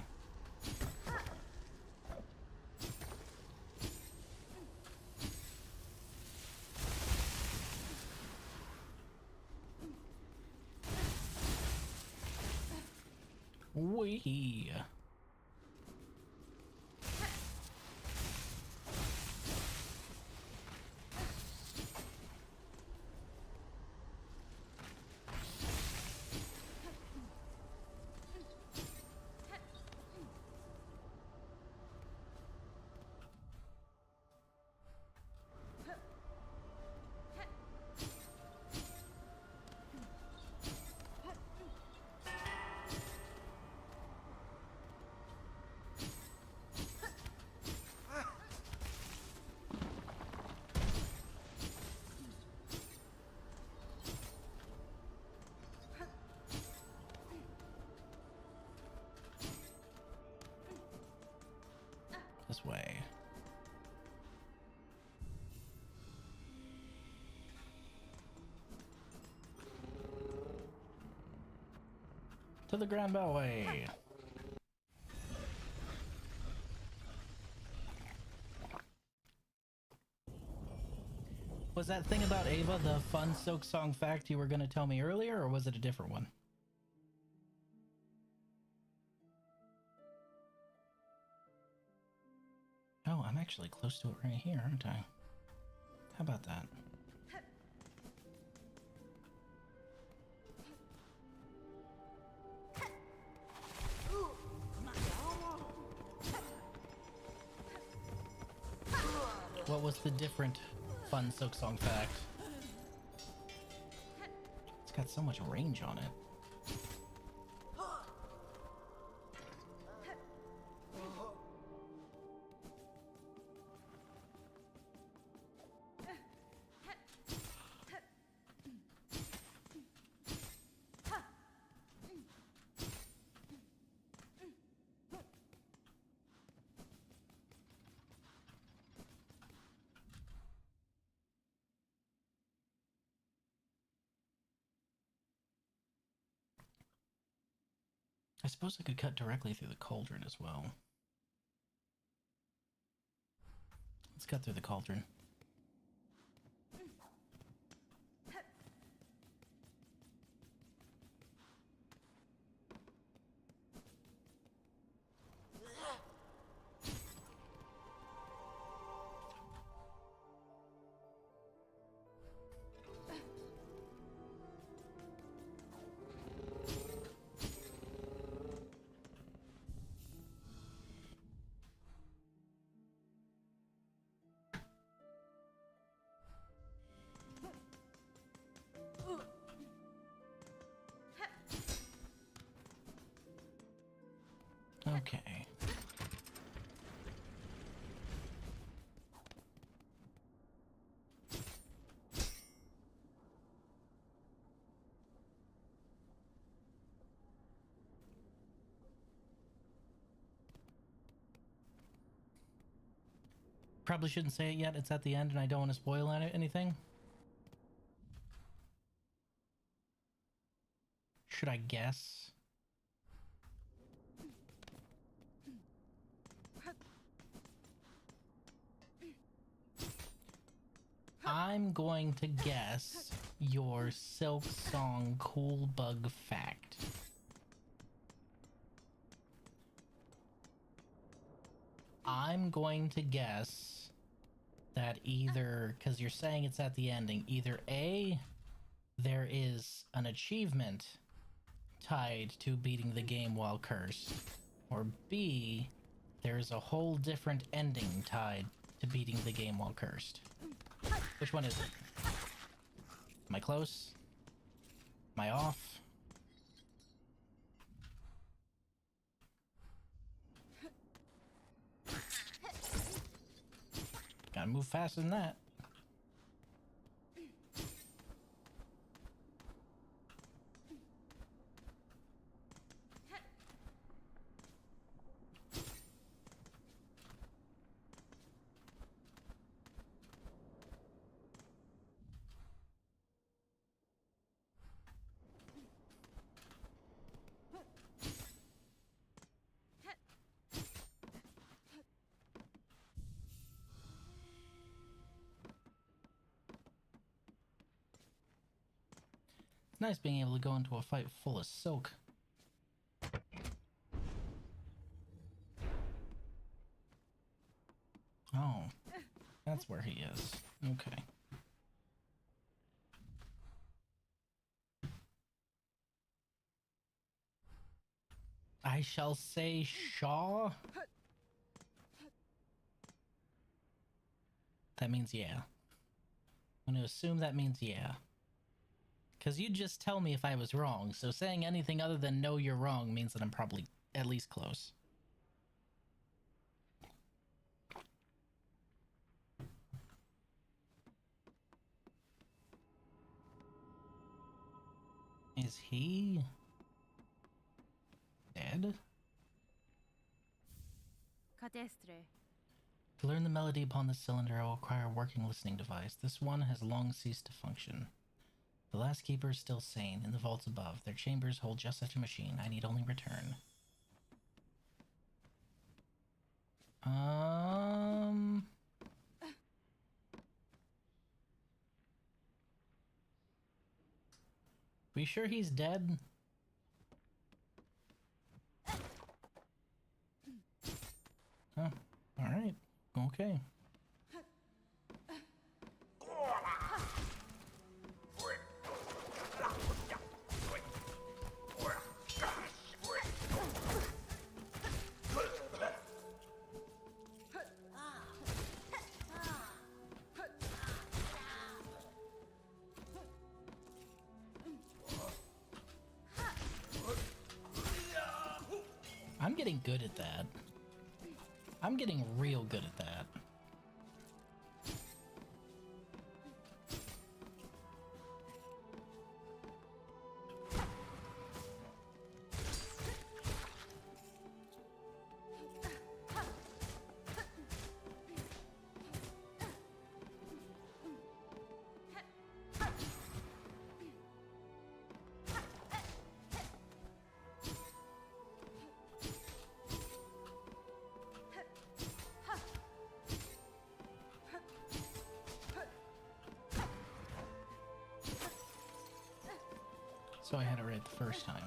Wee. This way. To the Grand Beltway. Was that thing about Ava the fun Silksong fact you were going to tell me earlier, or was it a different one? Oh, I'm actually close to it right here, aren't I? How about that? What was the different fun Silksong fact? It's got so much range on it. I suppose I could cut directly through the cauldron as well. Let's cut through the cauldron. Okay. Probably shouldn't say it yet. It's at the end and I don't want to spoil anything. Should I guess? I'm going to guess your Silksong cool bug fact. I'm going to guess that either, because you're saying it's at the ending, either A, there is an achievement tied to beating the game while cursed, or B, there's a whole different ending tied to beating the game while cursed. Which one is it? Am I close? Am I off? Gotta move faster than that. Nice being able to go into a fight full of silk. Oh, that's where he is. Okay. I shall say Shaw. That means yeah. I'm gonna assume that means yeah. Because you just tell me if I was wrong, so saying anything other than no, you're wrong means that I'm probably at least close. Is he dead? To learn the melody upon the cylinder, I will require a working listening device. This one has long ceased to function. The last keeper is still sane, in the vaults above. Their chambers hold just such a machine. I need only return. We sure he's dead? Oh, alright. Okay. I'm getting good at that. I'm getting real good at that. So I had it right the first time.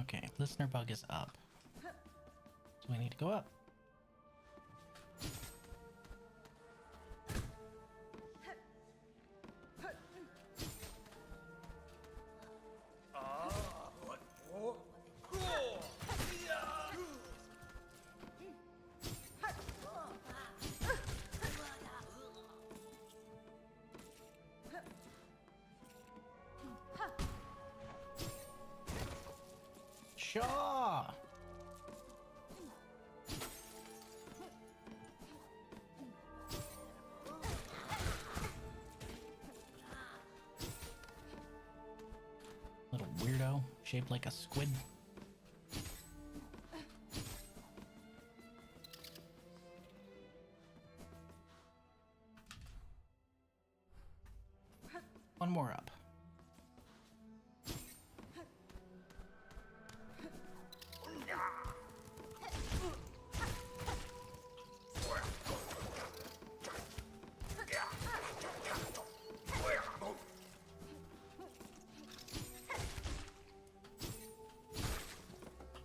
Okay, listener bug is up. So we need to go up. Shaw! Little weirdo, shaped like a squid. One more up.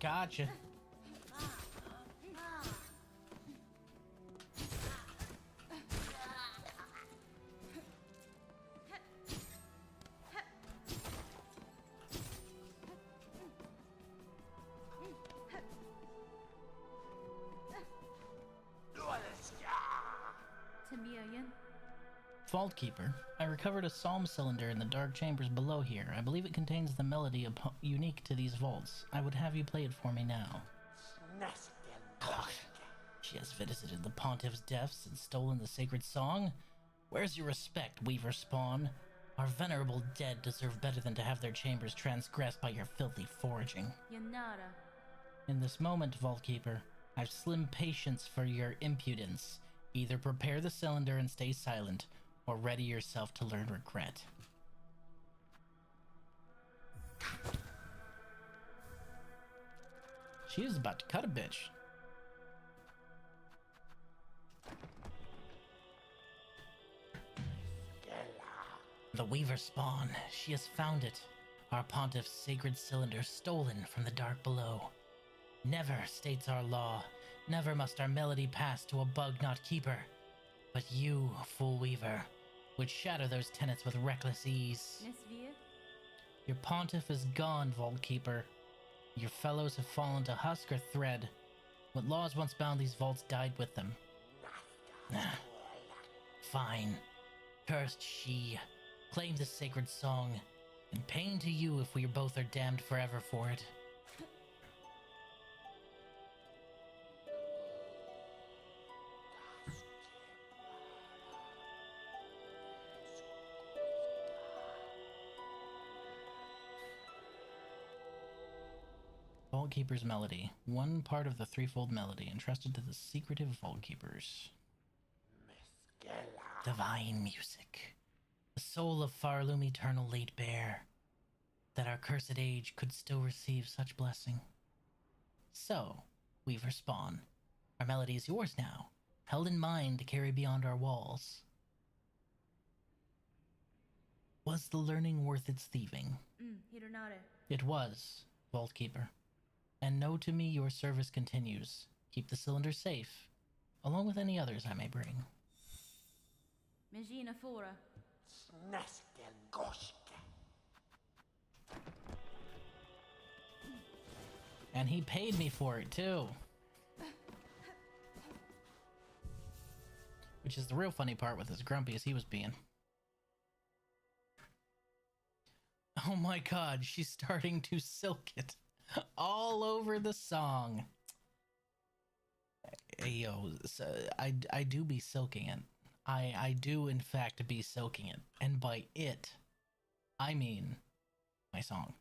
Gotcha. Vault Keeper, I recovered a psalm cylinder in the dark chambers below here. I believe it contains the melody unique to these vaults. I would have you play it for me now. Ugh. She has visited the pontiff's depths and stolen the sacred song? Where's your respect, Weaver Spawn? Our venerable dead deserve better than to have their chambers transgressed by your filthy foraging. Yanara. In this moment, Vault Keeper, I've slim patience for your impudence. Either prepare the cylinder and stay silent, or ready yourself to learn regret. She is about to cut a bitch. The Weaver Spawn, she has found it. Our pontiff's sacred cylinder stolen from the dark below. Never, states our law, never must our melody pass to a bug-not keeper. But you, fool weaver, would shatter those tenets with reckless ease. Your pontiff is gone, Vault Keeper. Your fellows have fallen to husk or thread. What laws once bound these vaults died with them. Fine. Cursed she. Claim the sacred song, and pain to you if we both are damned forever for it. Vault Keeper's Melody. One part of the threefold melody entrusted to the secretive Vault Keepers. Miskela. Divine music. The soul of Farloom eternal laid bare, that our cursed age could still receive such blessing. So, Weaver Spawn, our melody is yours now, held in mind to carry beyond our walls. Was the learning worth its thieving? It was, Vault Keeper. And know to me your service continues. Keep the cylinder safe, along with any others I may bring. Mangina Fora. Snäsken goske. And he paid me for it too. Which is the real funny part with as grumpy as he was being. Oh my god, she's starting to silk it all over the song. Hey, yo, so I do be silking it. I do in fact be silking it. And by it, I mean my song.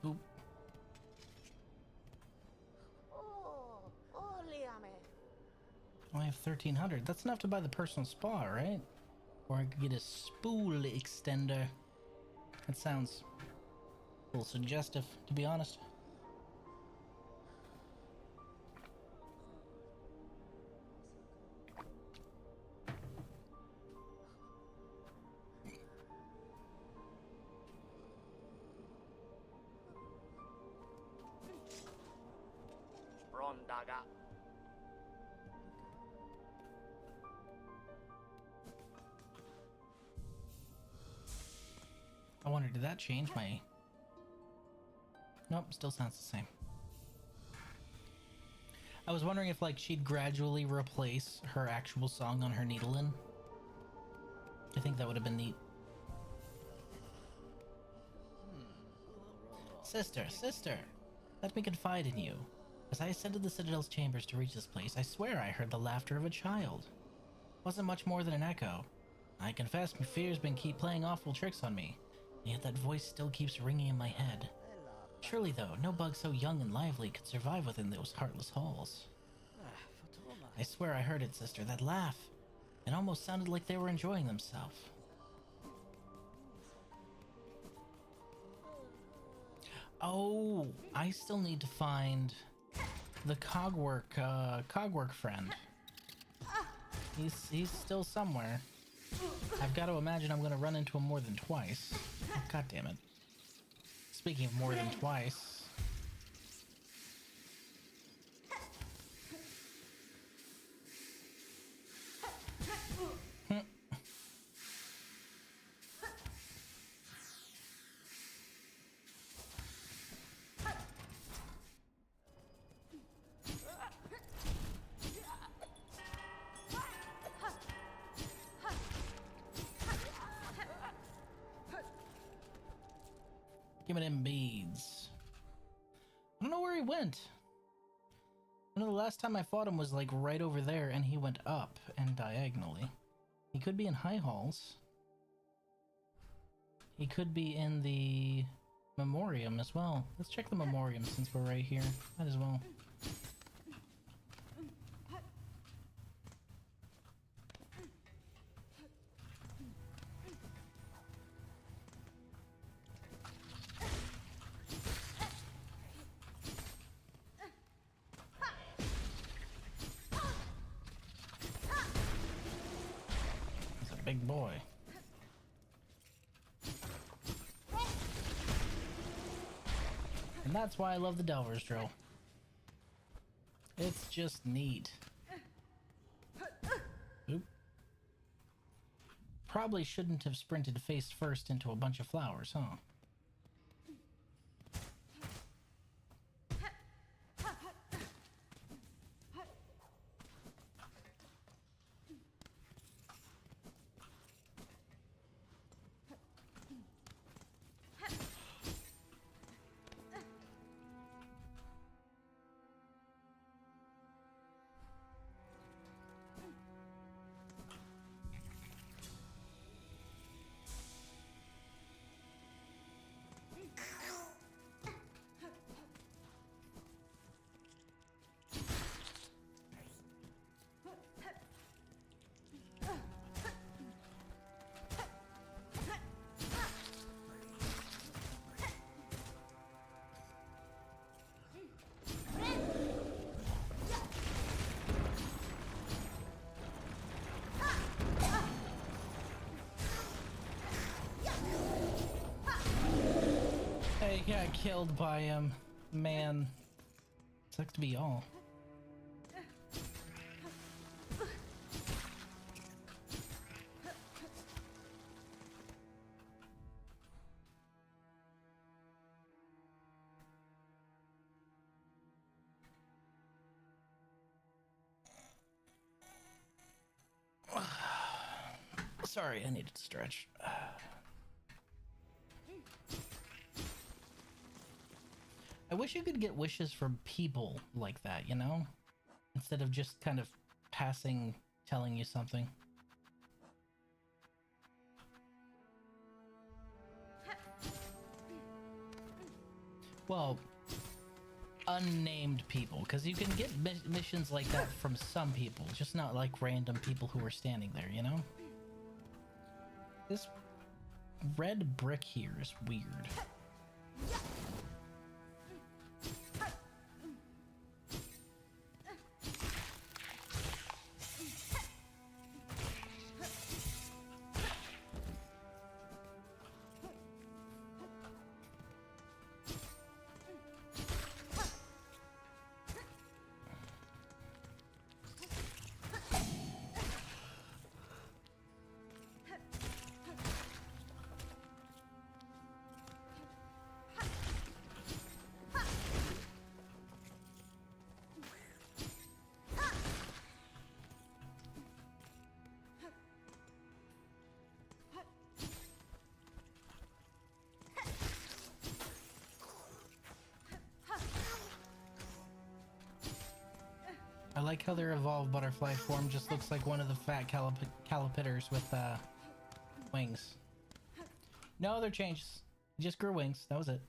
Boop. I have 1,300. That's enough to buy the personal spa, right? Or I could get a spool extender. That sounds a little suggestive, to be honest. Rondaga. I wonder, did that change my... Nope, still sounds the same. I was wondering if, like, she'd gradually replace her actual song on her needle-in. I think that would have been neat. Sister, sister, let me confide in you. As I ascended the Citadel's chambers to reach this place, I swear I heard the laughter of a child. Wasn't much more than an echo. I confess my fears keep playing awful tricks on me, and yet that voice still keeps ringing in my head. Surely, though, no bug so young and lively could survive within those heartless halls. I swear I heard it, sister, that laugh. It almost sounded like they were enjoying themselves. Oh, I still need to find the cogwork friend. He's still somewhere. I've got to imagine I'm gonna run into him more than twice. Oh, God damn it. Speaking of more than twice. Give me them beads. I don't know where he went. I know the last time I fought him was like right over there and he went up and diagonally. He could be in high halls. He could be in the memoriam as well. Let's check the memoriam since we're right here. Might as well. Big boy. And that's why I love the Delver's Drill. It's just neat. Oop. Probably shouldn't have sprinted face first into a bunch of flowers, huh? I got killed by him. Man. Sucks to be y'all. Sorry, I needed to stretch. I wish you could get wishes from people like that, you know? Instead of just kind of passing, telling you something. Well, unnamed people, because you can get missions like that from some people, just not like random people who are standing there, you know? This red brick here is weird. I like how their evolved butterfly form just looks like one of the fat calipiters with wings. No other changes. It just grew wings. That was it.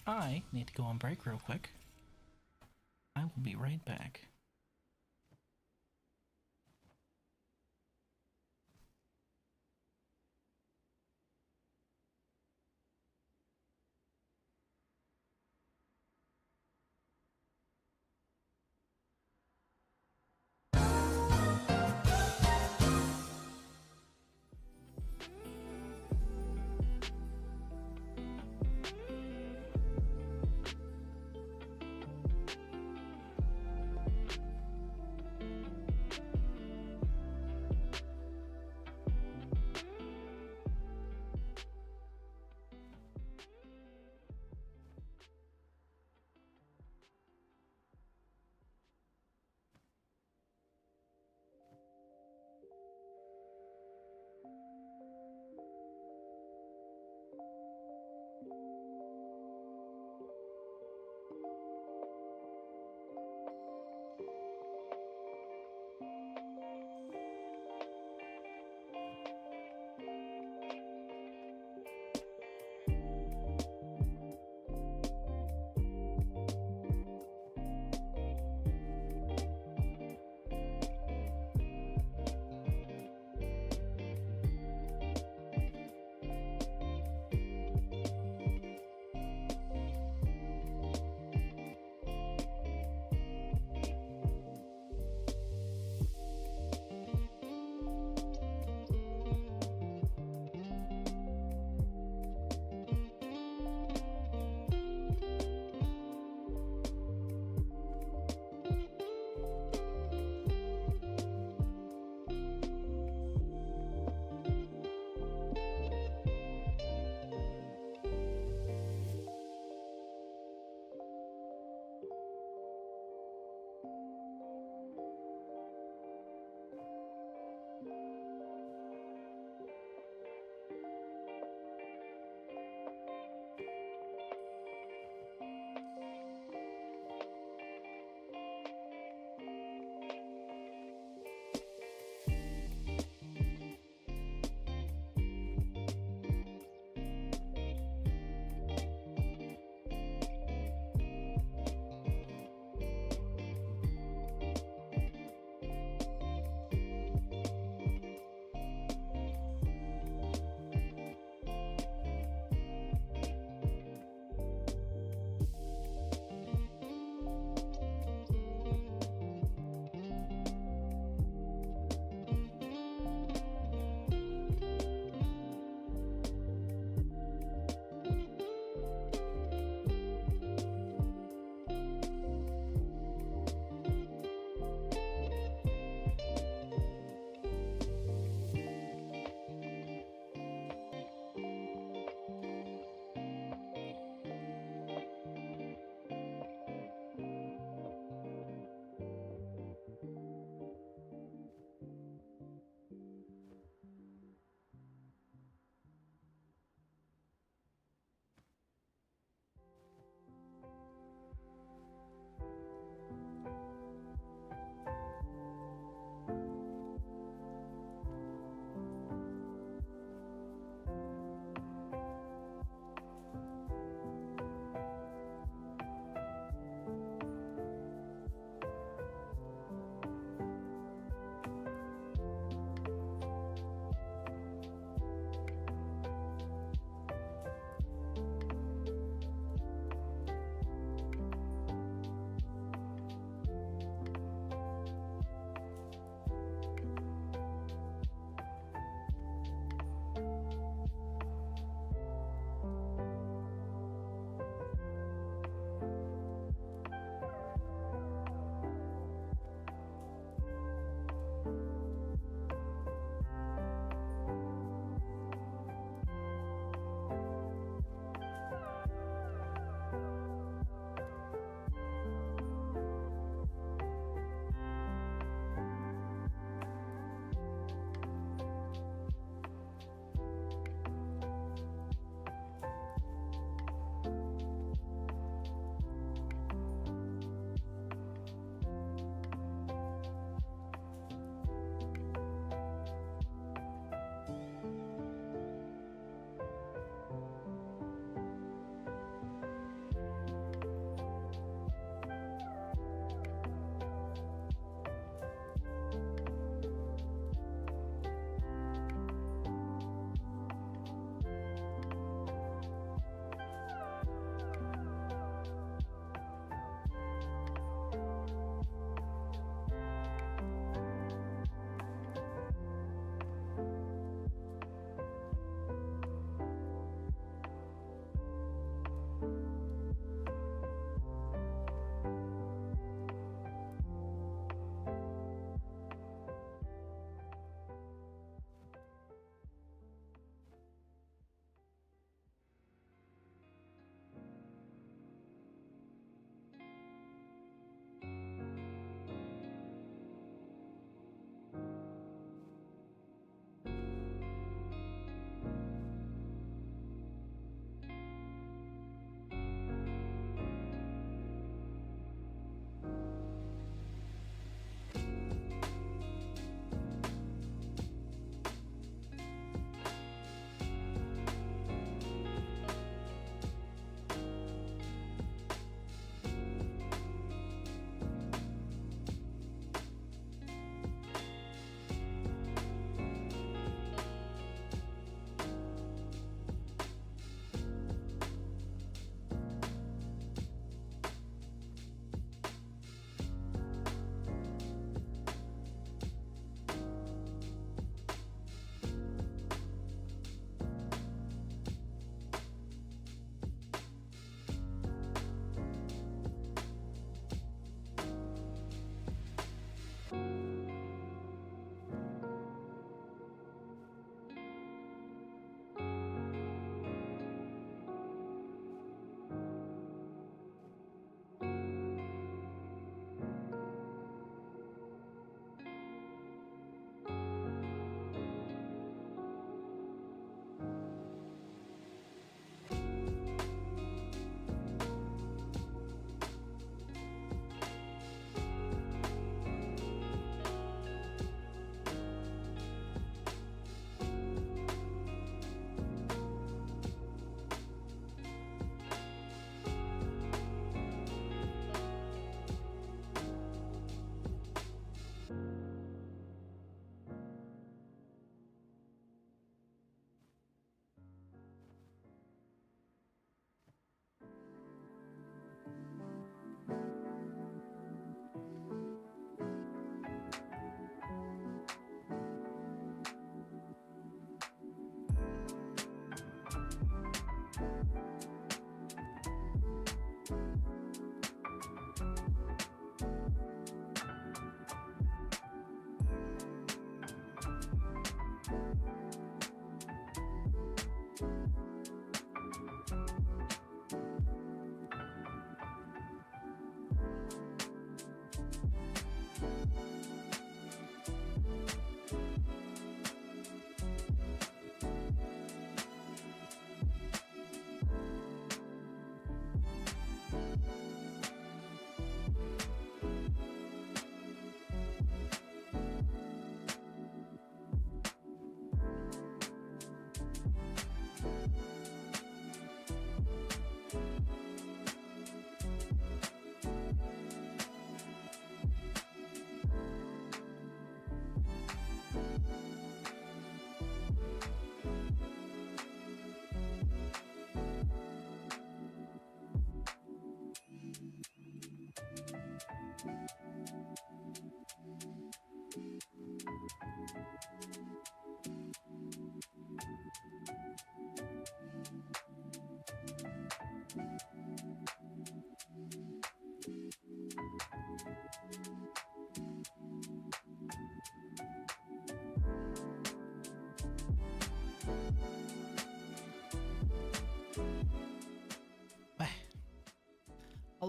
I need to go on break real quick. I will be right back.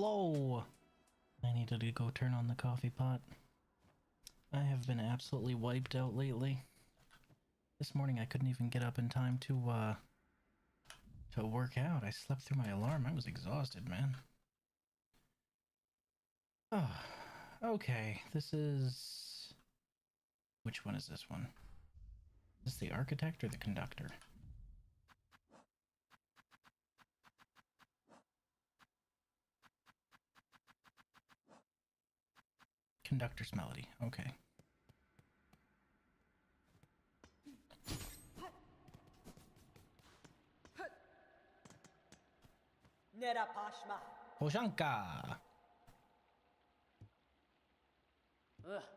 Hello! I needed to go turn on the coffee pot. I have been absolutely wiped out lately. This morning I couldn't even get up in time to work out. I slept through my alarm. I was exhausted, man. Oh, okay. This is... Which one is this one? Is this the architect or the conductor? Conductor's melody. Okay. Nera Pashma. Poshanka!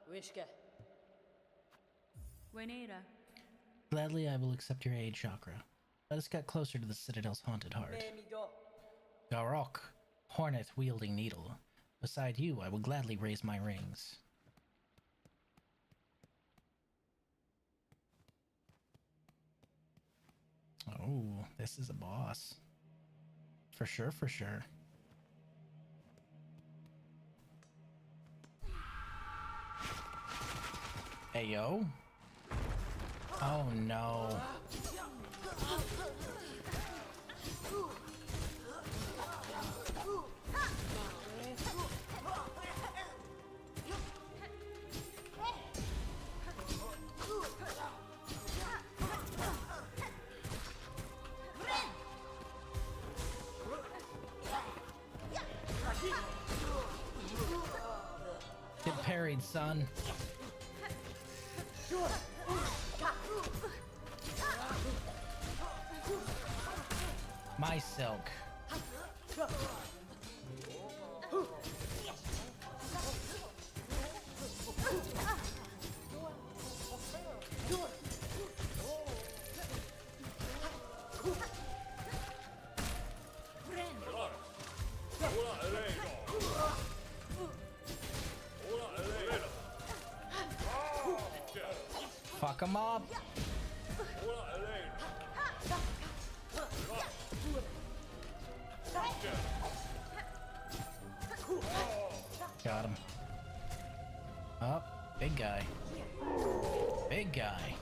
Wishka. Wenera. Gladly I will accept your aid, Chakra. Let us get closer to the Citadel's haunted heart. Memido. Garok, hornet-wielding needle. Beside you, I will gladly raise my rings. Oh, this is a boss. For sure, for sure. Hey, yo. Oh, no. Get parried, son. My silk. Fuck him up. Got him. Up. Big guy. Big guy.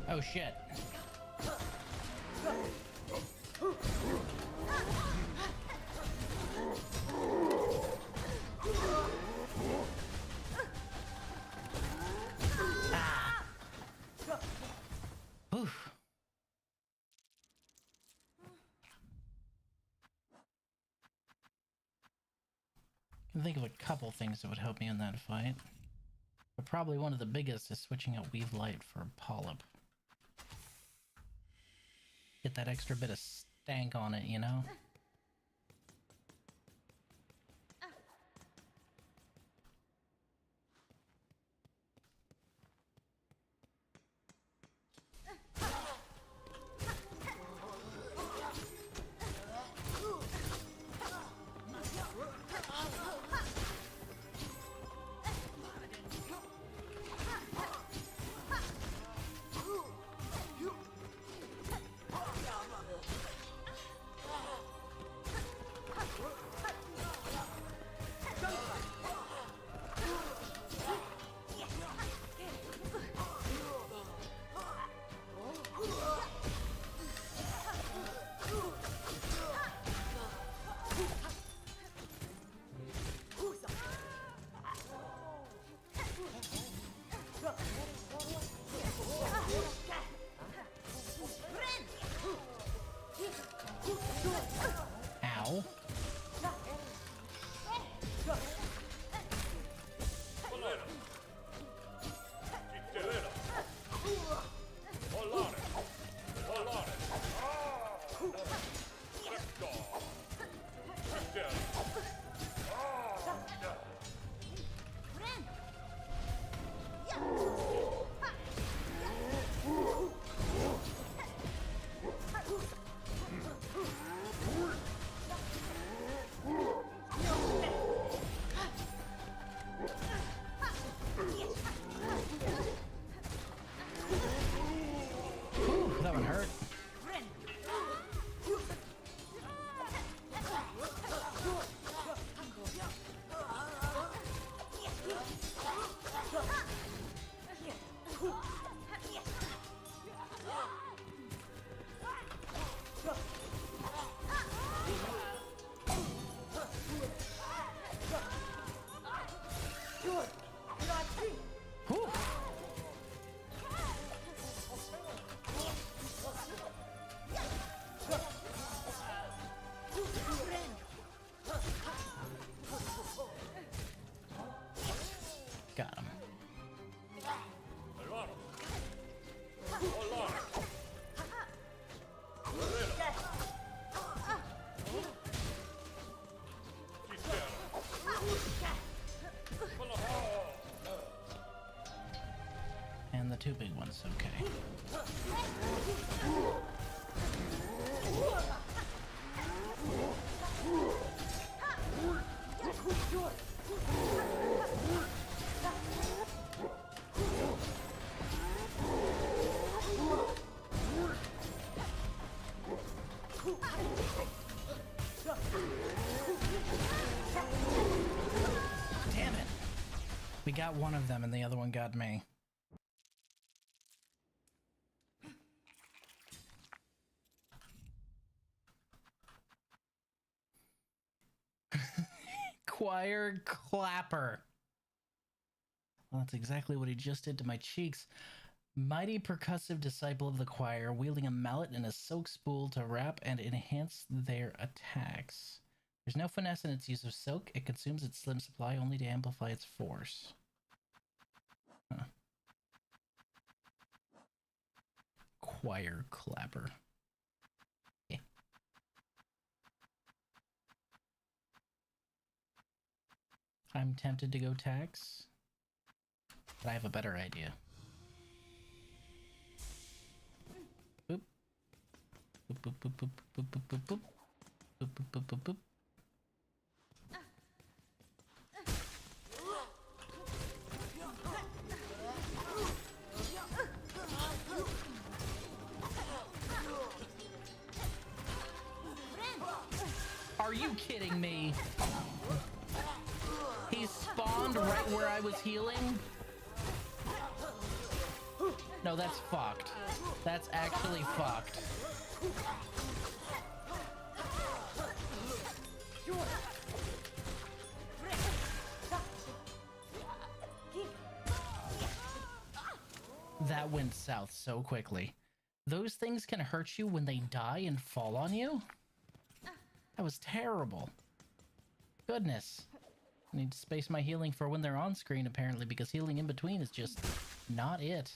Oh shit. Ah. Oof. I can think of a couple things that would help me in that fight. But probably one of the biggest is switching out Weave Light for Polyp. Get that extra bit of stank on it, you know? one hurt. Whew. Got him. And the two big ones, okay. Damn it. We got one of them and the other one got me. Choir clapper. Well, that's exactly what he just did to my cheeks. Mighty percussive disciple of the choir, wielding a mallet and a silk spool to wrap and enhance their attacks. There's no finesse in its use of silk. It consumes its slim supply only to amplify its force. Huh. Choir clapper. Yeah. I'm tempted to go tax, but I have a better idea. Boop. Boop, boop, boop, boop, boop, boop, boop, boop. Boop, boop, boop, boop, boop. Are you kidding me? He spawned right where I was healing? No, that's fucked. That's actually fucked. That went south so quickly. Those things can hurt you when they die and fall on you? That was terrible. Goodness. I need to space my healing for when they're on screen, apparently, because healing in between is just not it.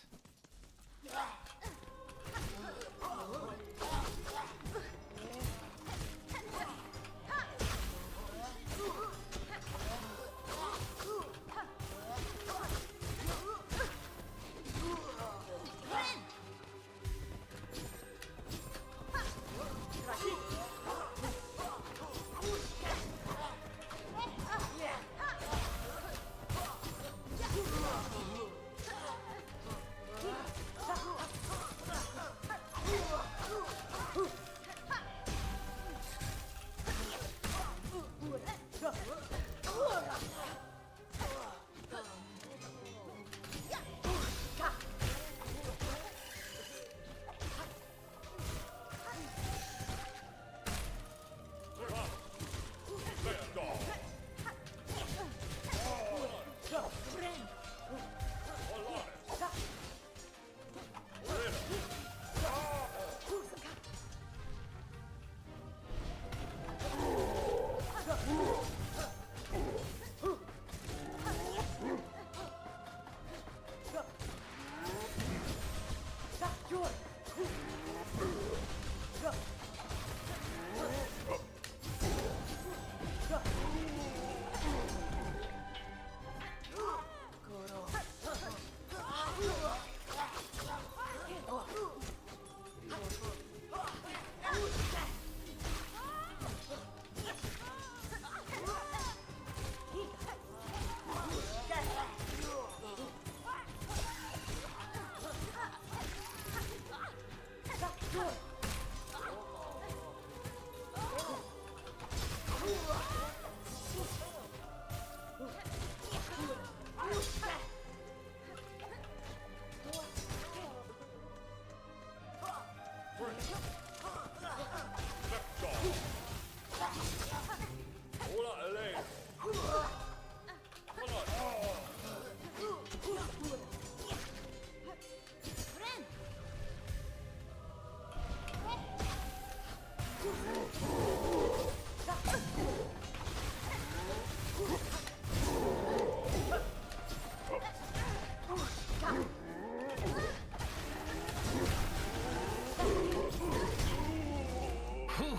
Whew.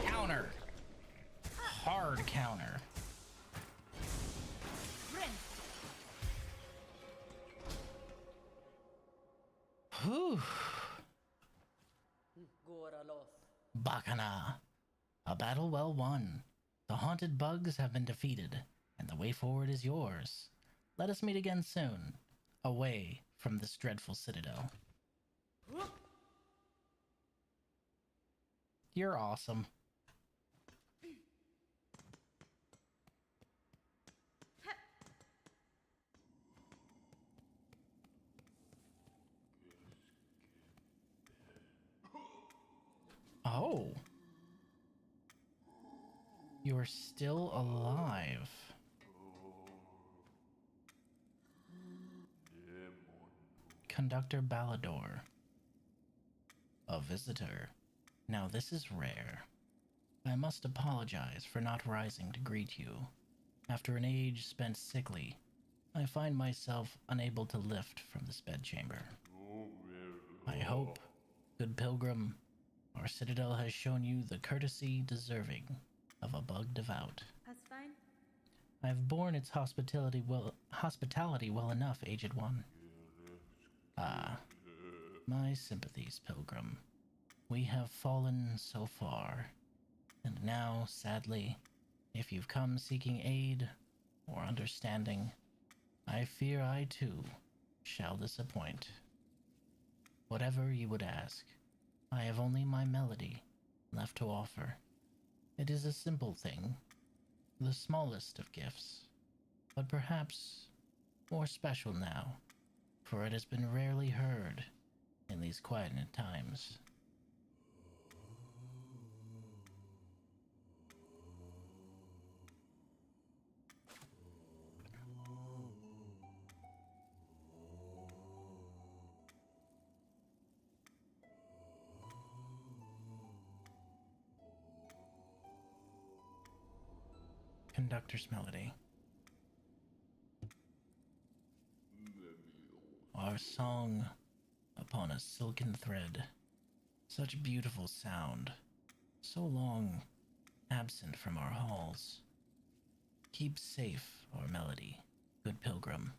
Counter. Hard counter. Whew. Goralos. Bacana. A battle well won. The haunted bugs have been defeated, and the way forward is yours. Let us meet again soon, away from this dreadful citadel. You're awesome. Oh. You're still alive. Conductor Balador. A visitor. Now this is rare. I must apologize for not rising to greet you. After an age spent sickly, I find myself unable to lift from this bedchamber. I hope, good pilgrim, our citadel has shown you the courtesy deserving of a bug devout. That's fine. I've borne its hospitality well enough, aged one. Ah, my sympathies, pilgrim. We have fallen so far, and now, sadly, if you've come seeking aid or understanding, I fear I too shall disappoint. Whatever you would ask, I have only my melody left to offer. It is a simple thing, the smallest of gifts, but perhaps more special now, for it has been rarely heard in these quiet times. Conductor's melody. Our song upon a silken thread. Such beautiful sound. So long absent from our halls. Keep safe our melody, good pilgrim.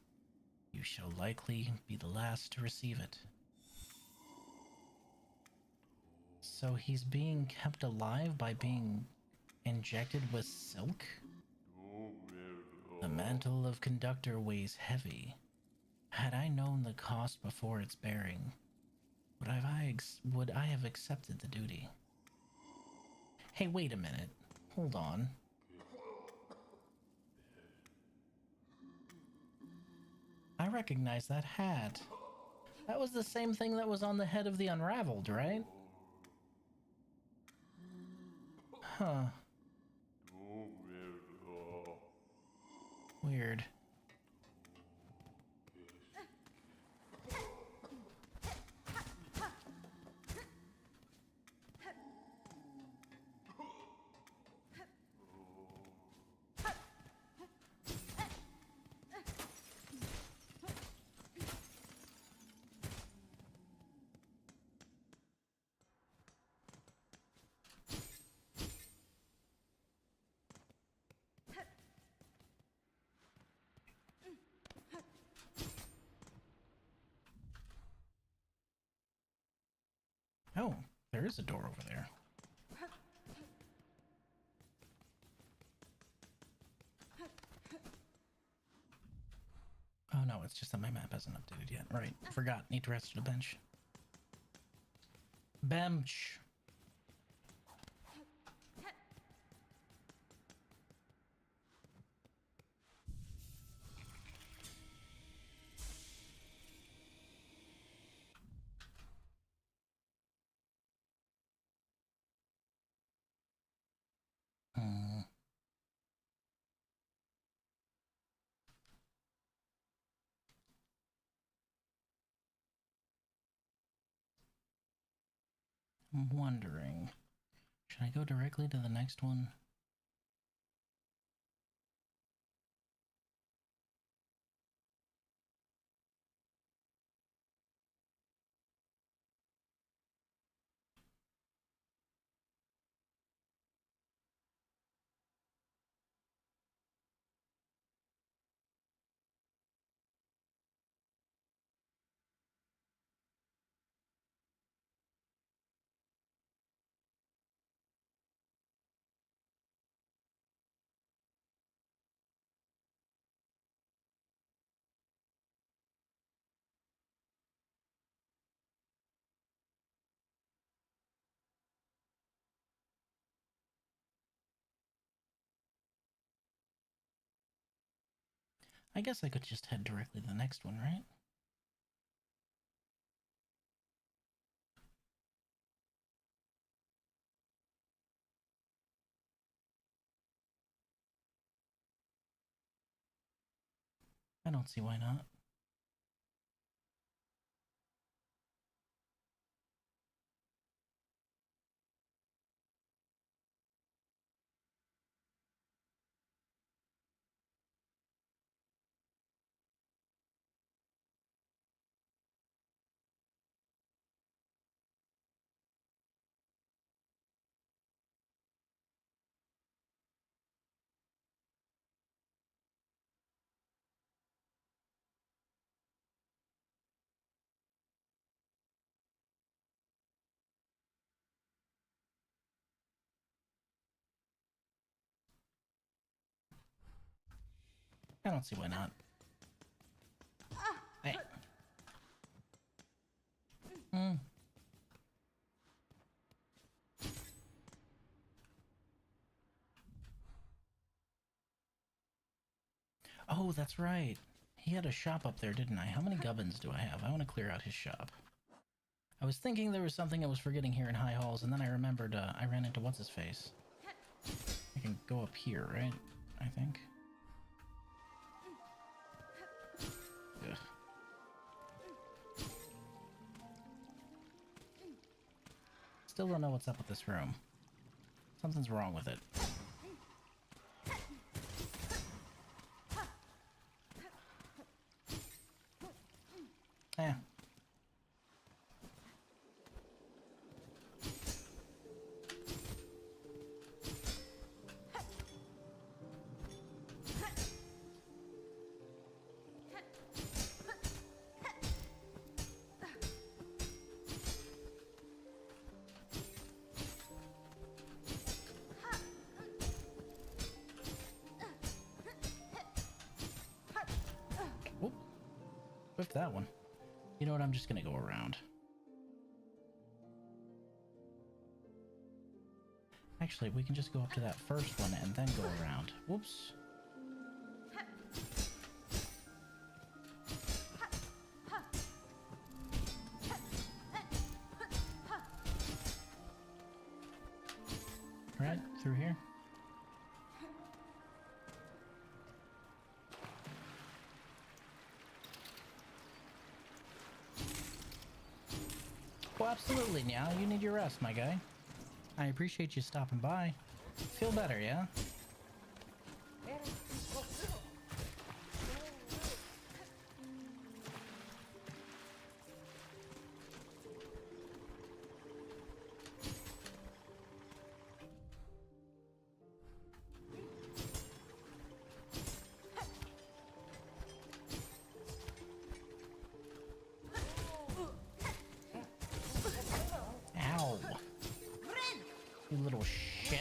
You shall likely be the last to receive it. So he's being kept alive by being injected with silk? The mantle of conductor weighs heavy. Had I known the cost before its bearing, would I have accepted the duty? Hey, wait a minute. Hold on. I recognize that hat. That was the same thing that was on the head of the Unraveled, right? Huh. Weird. Oh, there is a door over there. Oh no, it's just that my map hasn't updated yet. Right, forgot. Need to rest at a bench. Bench. I'm wondering, should I go directly to the next one? I guess I could just head directly to the next one, right? I don't see why not. I don't see why not. Hey. Oh, that's right. He had a shop up there, didn't I? How many gubbins do I have? I want to clear out his shop. I was thinking there was something I was forgetting here in High Halls, and then I remembered I ran into what's-his-face. I can go up here, right? I think. Ugh. Still don't know what's up with this room. Something's wrong with it. Eh. Whoop. Whipped that one. You know what? I'm just gonna go around. Actually, we can just go up to that first one and then go around. Whoops. Right, through here. Well, absolutely, now you need your rest, my guy. I appreciate you stopping by. Feel better, yeah? Ow. You little shit.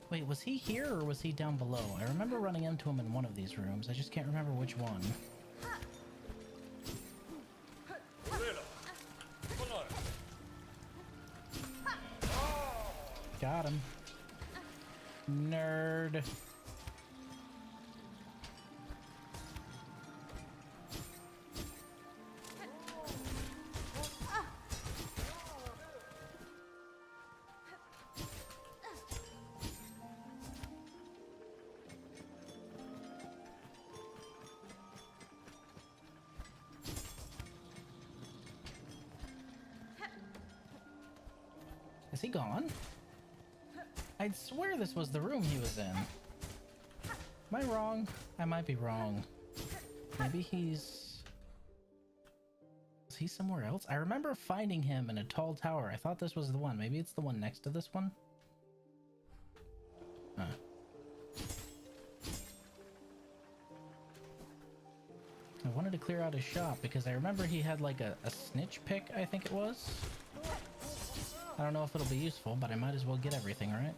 Wait, was he here or was he down below? I remember running into him in one of these rooms. I just can't remember which one. Got him. Nerd. Is he gone? I'd swear this was the room he was in. Am I wrong? I might be wrong. Maybe he's... Is he somewhere else? I remember finding him in a tall tower. I thought this was the one. Maybe it's the one next to this one? Huh. I wanted to clear out his shop because I remember he had like a snitch pick, I think it was. I don't know if it'll be useful, but I might as well get everything, right?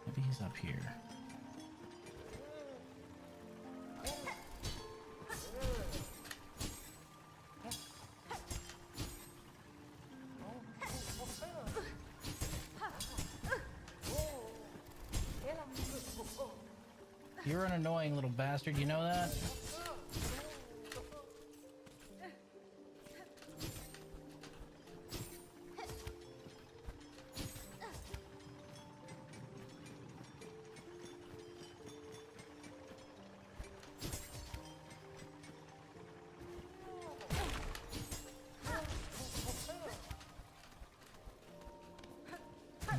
Maybe he's up here. You're an annoying little bastard, you know that?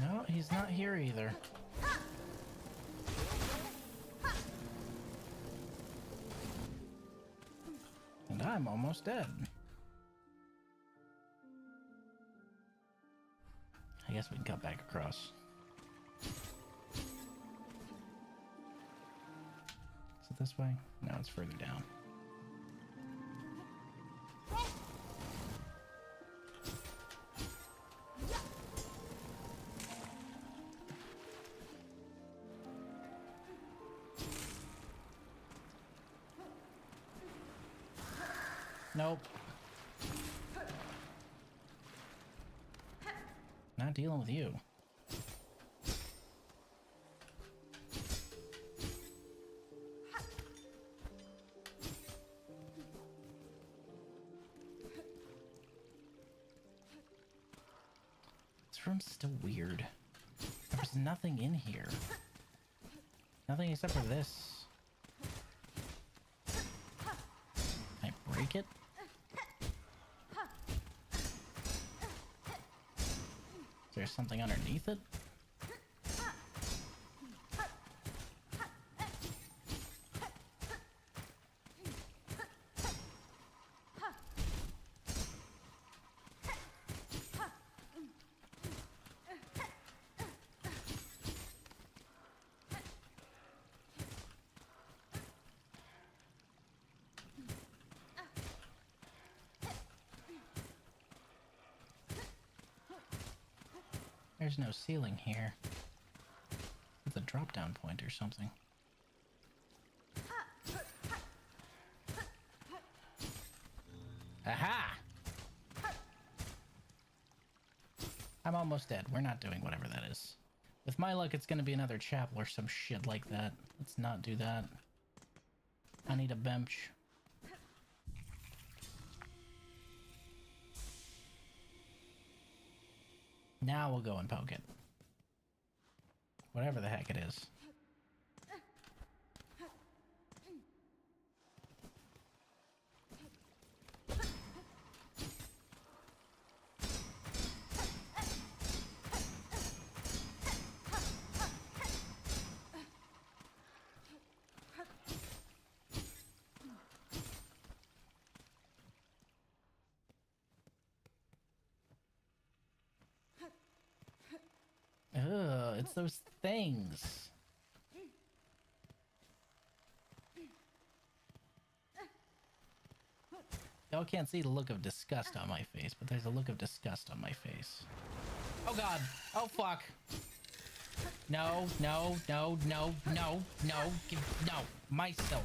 No, he's not here either. And I'm almost dead. I guess we can cut back across. Is it this way? No, it's further down. Nope. Not dealing with you. This room's still weird. There's nothing in here. Nothing except for this. Can I break it? Is there something underneath it? There's no ceiling here. It's a drop-down point or something. Aha! I'm almost dead. We're not doing whatever that is. With my luck, it's gonna be another chapel or some shit like that. Let's not do that. I need a bench. Now we'll go and poke it. Whatever the heck it is. Ugh, it's those things. Y'all can't see the look of disgust on my face, but there's a look of disgust on my face. Oh god! Oh fuck! No, no, no, no, no, no, no, my silk.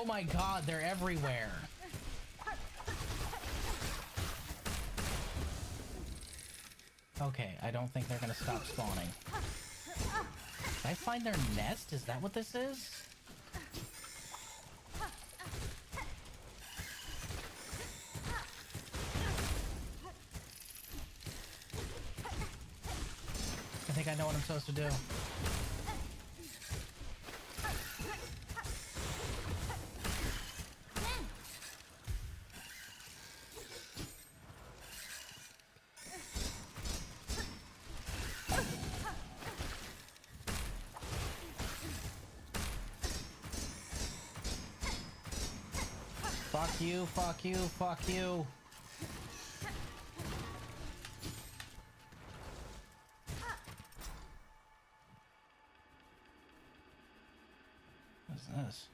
Oh my god, they're everywhere. Okay, I don't think they're gonna stop spawning. Did I find their nest? Is that what this is? I think I know what I'm supposed to do. Fuck you, fuck you, fuck you. What's this?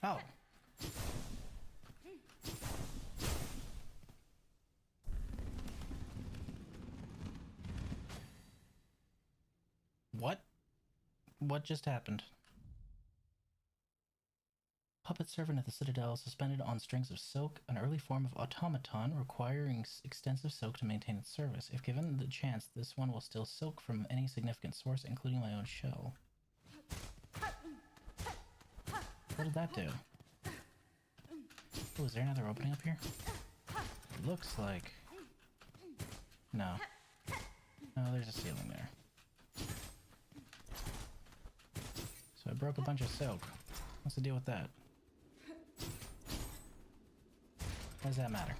Oh. What? What just happened? Puppet servant at the Citadel, suspended on strings of silk, an early form of automaton requiring extensive silk to maintain its service. If given the chance, this one will steal silk from any significant source, including my own shell. What did that do? Oh, is there another opening up here? It looks like... No. No, there's a ceiling there. So I broke a bunch of silk. What's the deal with that? What does that matter?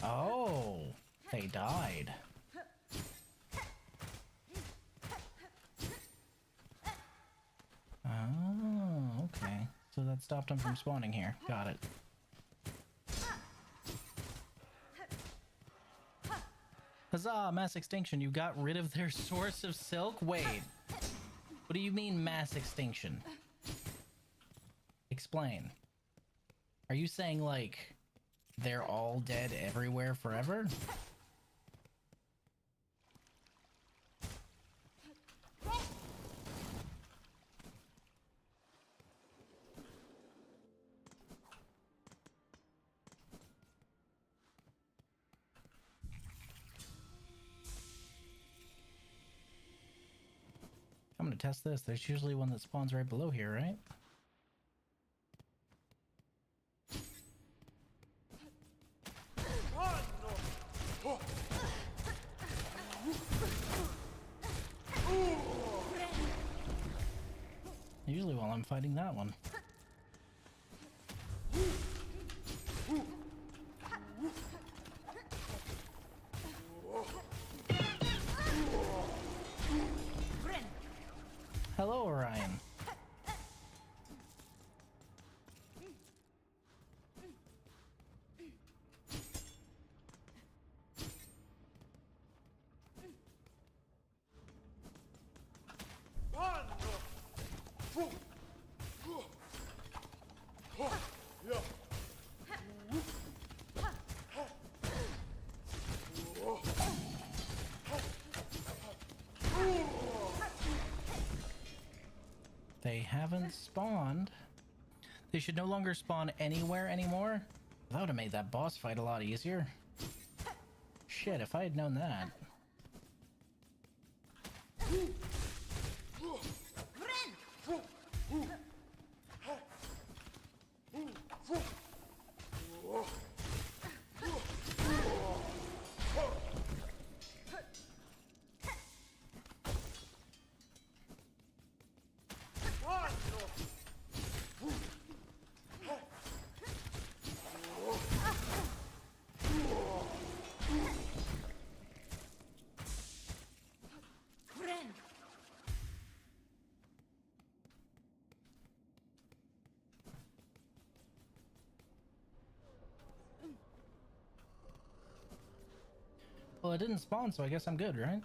Oh, they died. Oh, okay. So that stopped them from spawning here. Got it. Huzzah, mass extinction. You got rid of their source of silk? Wait. What do you mean mass extinction? Explain. Are you saying, like, they're all dead everywhere forever? I'm gonna test this. There's usually one that spawns right below here, right? Usually while I'm fighting that one. Hello, Orion. They haven't spawned. They should no longer spawn anywhere anymore. That would have made that boss fight a lot easier. Shit, if I had known that. Well, it didn't spawn, so I guess I'm good, right?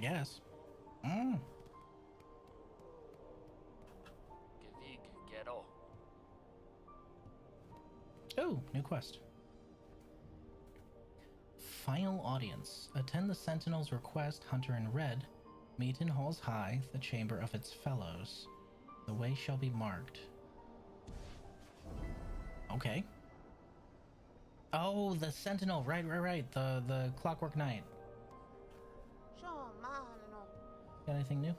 guess. Mm. Oh, new quest. Final audience. Attend the Sentinel's request, Hunter in Red. Meet in Halls High, the chamber of its fellows. The way shall be marked. Okay. Oh, the Sentinel. Right. The Clockwork Knight. Got anything new?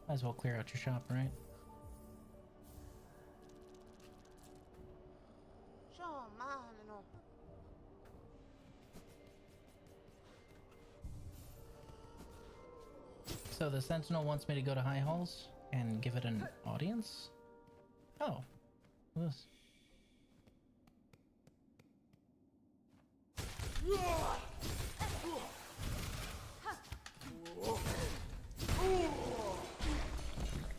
Might as well clear out your shop, right? So the Sentinel wants me to go to High Halls and give it an audience? Oh. This.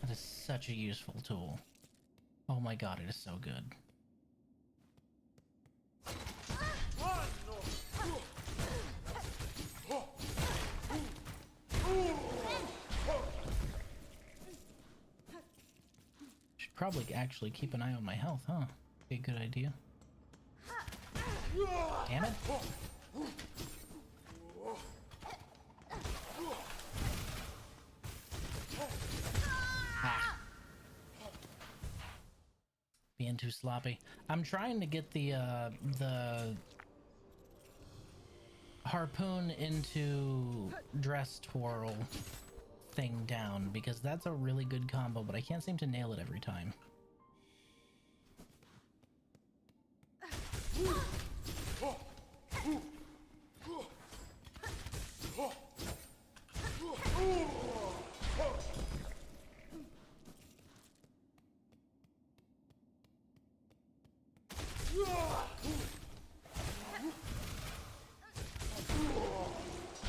That is such a useful tool. Oh my god, it is so good. Should probably actually keep an eye on my health, huh? Be a good idea. Damn it. Ah. Being too sloppy. I'm trying to get the harpoon into dress twirl thing down because that's a really good combo, but I can't seem to nail it every time.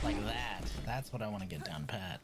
Like that. That's what I want to get down pat.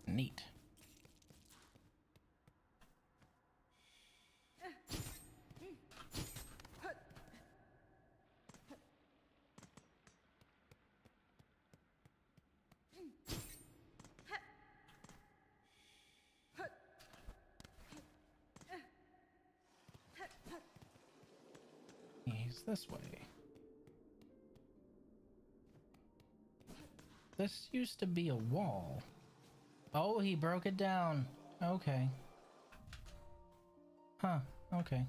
Neat. He's this way. This used to be a wall. Oh, he broke it down. Okay. Huh, okay.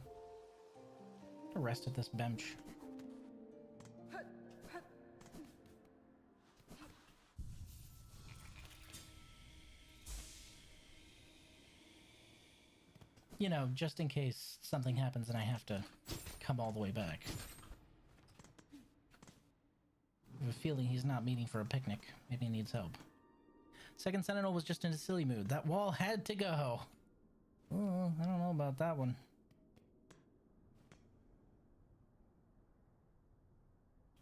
Rest at this bench. You know, just in case something happens and I have to come all the way back. I have a feeling he's not meeting for a picnic. Maybe he needs help. Second Sentinel was just in a silly mood. That wall had to go. Oh, I don't know about that one.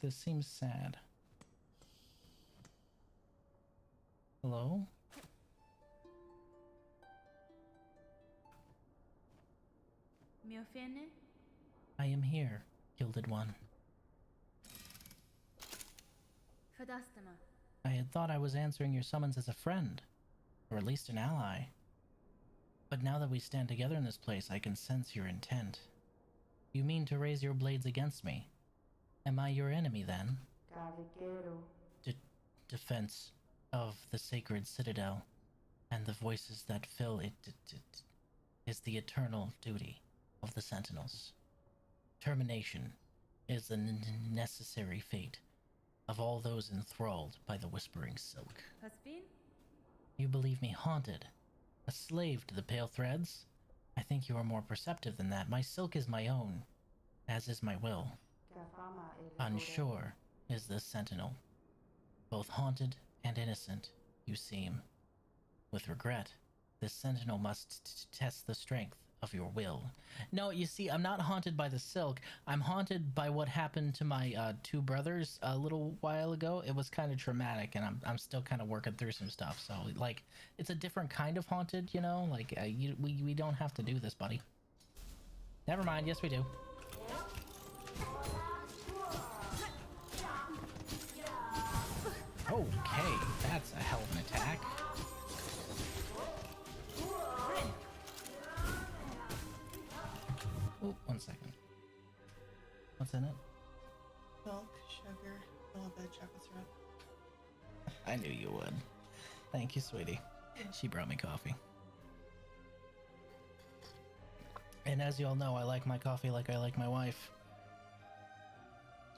This seems sad. Hello? Mio Fene? I am here, Gilded One. Fadastama. I had thought I was answering your summons as a friend, or at least an ally. But now that we stand together in this place, I can sense your intent. You mean to raise your blades against me? Am I your enemy then? Defense of the sacred citadel and the voices that fill it is the eternal duty of the sentinels. Termination is the necessary fate of all those enthralled by the whispering silk. Haspin? You believe me haunted, a slave to the pale threads? I think you are more perceptive than that. My silk is my own, as is my will. Unsure is the sentinel. Both haunted and innocent, you seem. With regret, this sentinel must test the strength of your will. No, you see, I'm not haunted by the silk. I'm haunted by what happened to my two brothers a little while ago. It was kind of traumatic, and I'm still kind of working through some stuff. So, like, it's a different kind of haunted, you know? Like, we don't have to do this, buddy. Never mind. Yes, we do. Okay, that's a hell of an attack. Oh, 1 second. What's in it? Milk, sugar, a little bit of chocolate syrup. I knew you would. Thank you, sweetie. She brought me coffee. And as you all know, I like my coffee like I like my wife.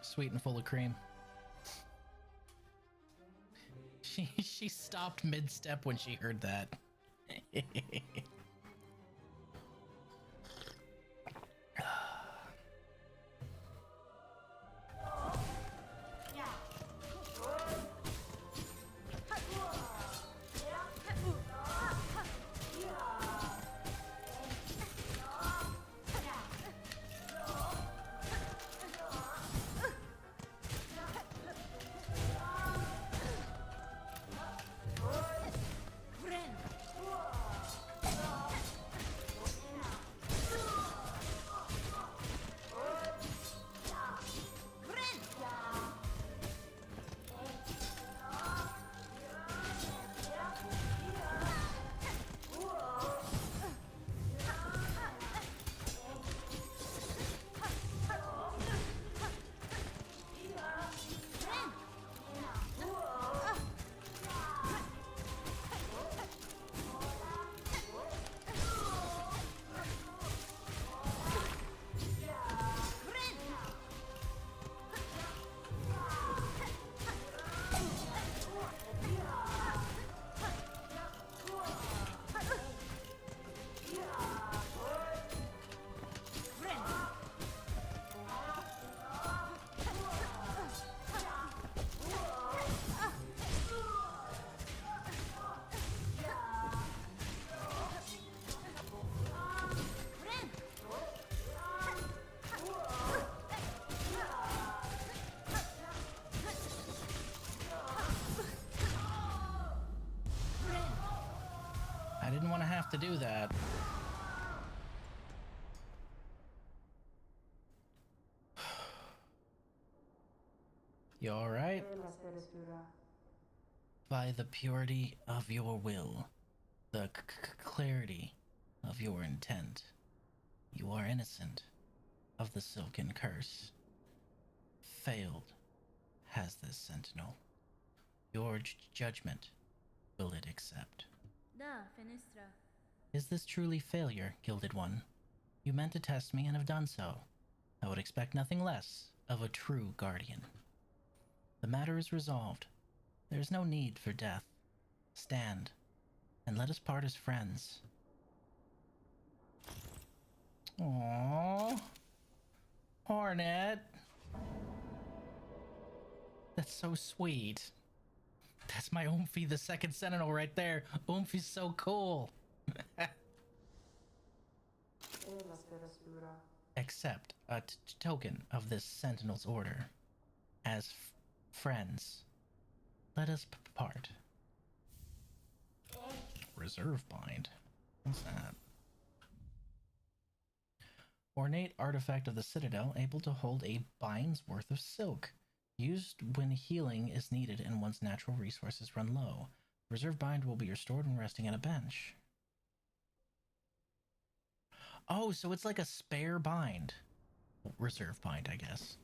Sweet and full of cream. She stopped mid-step when she heard that. I didn't want to have to do that. You alright? By the purity of your will, the clarity of your intent, you are innocent of the silken curse. Failed has this sentinel. Your judgment will it accept? Da, Fenestra. Is this truly failure, Gilded One? You meant to test me and have done so. I would expect nothing less of a true guardian. The matter is resolved. There is no need for death. Stand, and let us part as friends. Aww. Hornet. That's so sweet. That's my Oomphy, the second sentinel right there. Oomphy's so cool. Accept a token of this sentinel's order. As friends, let us part. Reserve bind? What's that? Ornate artifact of the Citadel, able to hold a bind's worth of silk. Used when healing is needed and one's natural resources run low. Reserve bind will be restored when resting at a bench. Oh, so it's like a spare bind. Reserve bind, I guess.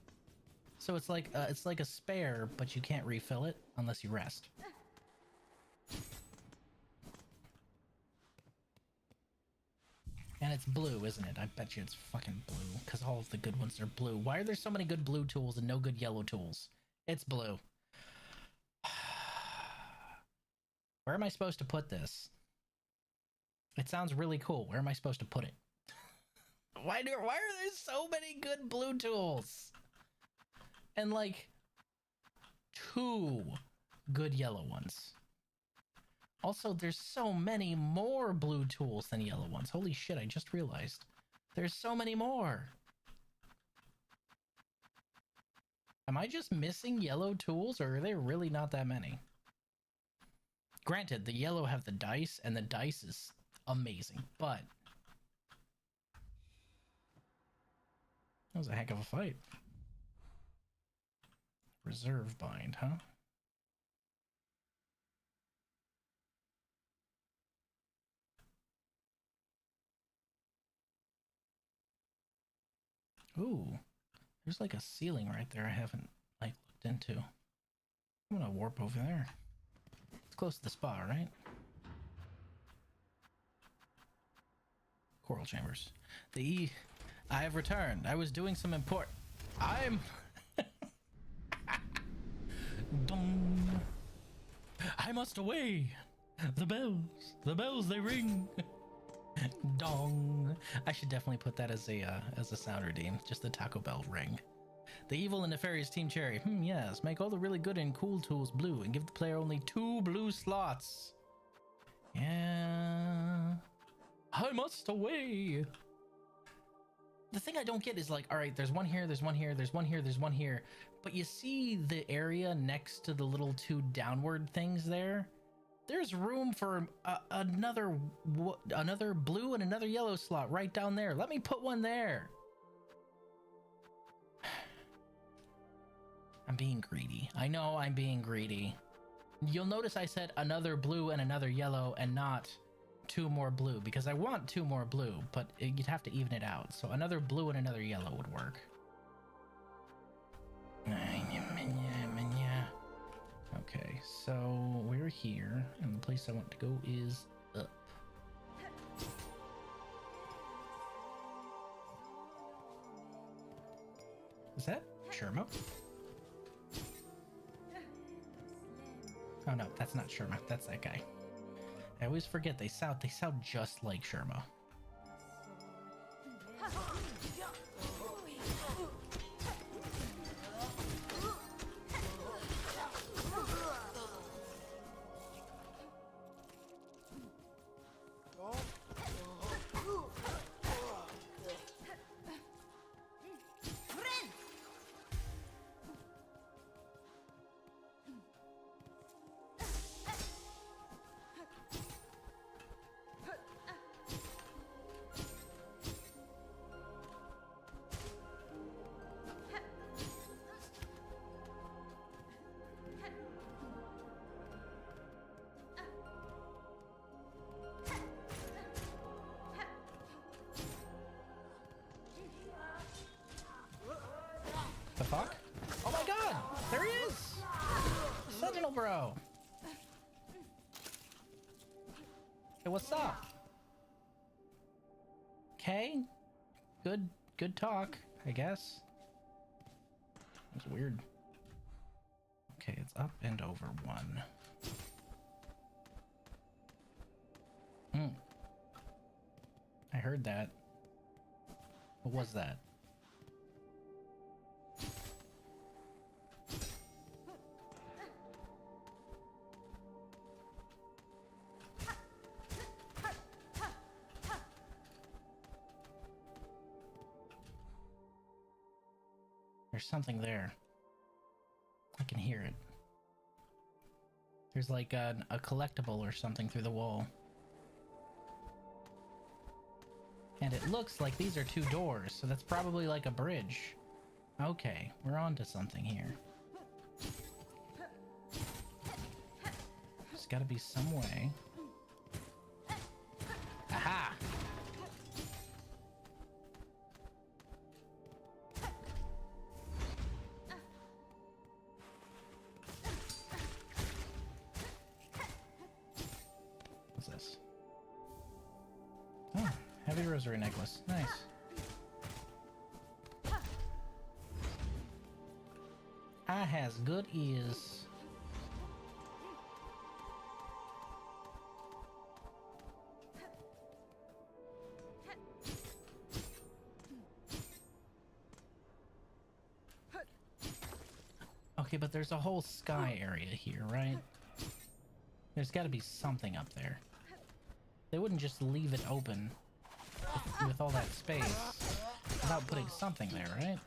So it's like a spare, but you can't refill it unless you rest. And it's blue, isn't it? I bet you it's fucking blue, because all of the good ones are blue. Why are there so many good blue tools and no good yellow tools? It's blue. Where am I supposed to put this? It sounds really cool. Where am I supposed to put it? Why are there so many good blue tools? And like 2 good yellow ones. Also, there's so many more blue tools than yellow ones. Holy shit, I just realized. There's so many more. Am I just missing yellow tools, or are there really not that many? Granted, the yellow have the dice, and the dice is amazing, but... that was a heck of a fight. Reserve bind, huh? Ooh, there's like a ceiling right there I haven't like looked into. I'm gonna warp over there. It's close to the spa, right? Coral chambers. I have returned. I was doing some I'm Dong. I must away. The bells they ring. Dong. I should definitely put that as a sound redeem. Just the Taco Bell ring. The evil and nefarious Team Cherry. Yes. Make all the really good and cool tools blue and give the player only 2 blue slots. Yeah. I must away. The thing I don't get is like, all right, there's one here, there's one here, there's one here, there's one here. But you see the area next to the little 2 downward things there? There's room for another blue and another yellow slot right down there. Let me put one there. I'm being greedy. I know I'm being greedy. You'll notice I said another blue and another yellow and not 2 more blue, because I want 2 more blue, but you'd have to even it out. So another blue and another yellow would work. Okay, so we're here, and the place I want to go is up. Is that Sherma? Oh no, that's not Sherma. That's that guy. I always forget they sound just like Sherma. The fuck? Oh my god! There he is! Sentinel bro! Hey, what's up? Okay. Good talk, I guess. It's weird. Okay, it's up and over 1. I heard that. What was that? There's something there. I can hear it. There's like a collectible or something through the wall. And it looks like these are two doors, so that's probably like a bridge. Okay, we're on to something here. There's gotta be some way. Aha! What's this? Oh, heavy rosary necklace. Nice. I has good ears. Okay, but there's a whole sky area here, right? There's got to be something up there. They wouldn't just leave it open with all that space without putting something there, right?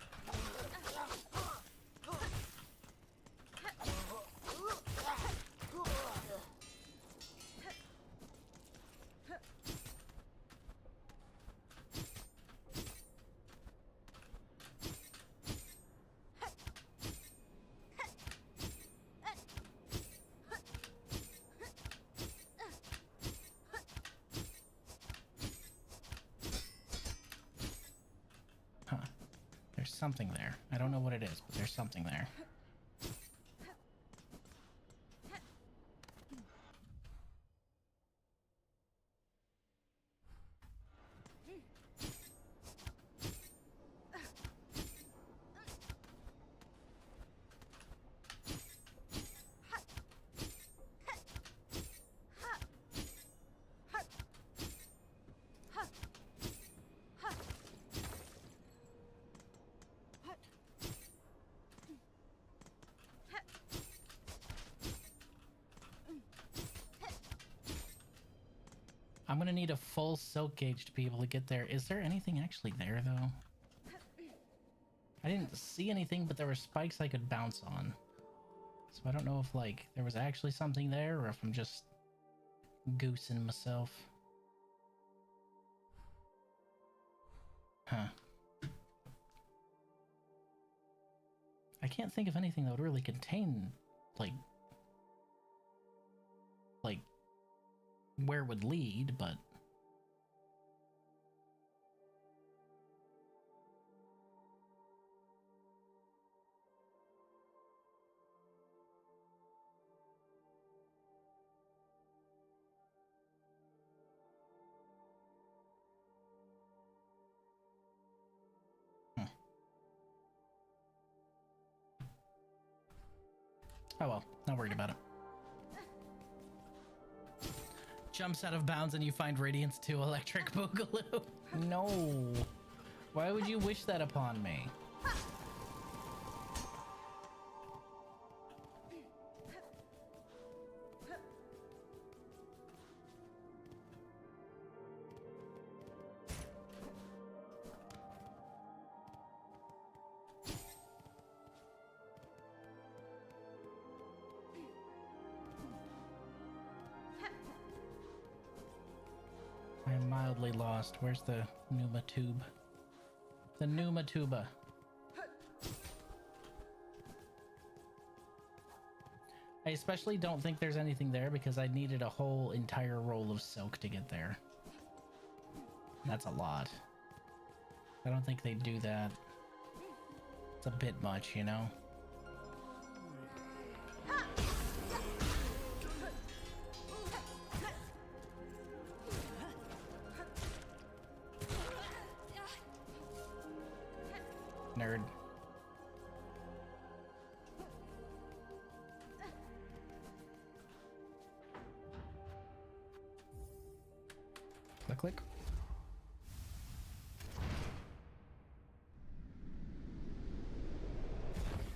Huh. There's something there. I don't know what it is, but there's something there. I'm gonna need a full silk gauge to be able to get there. Is there anything actually there, though? I didn't see anything, but there were spikes I could bounce on. So I don't know if, like, there was actually something there, or if I'm just goosing myself. Huh. I can't think of anything that would really contain, like where it would lead, but oh well, not worried about it. Jumps out of bounds and you find Radiance 2 Electric Boogaloo. No. Why would you wish that upon me? I'm mildly lost. Where's the Numa tube? The Numa tuba. I especially don't think there's anything there because I needed a whole entire roll of silk to get there. That's a lot. I don't think they do that. It's a bit much, you know? Nerd. Click, click.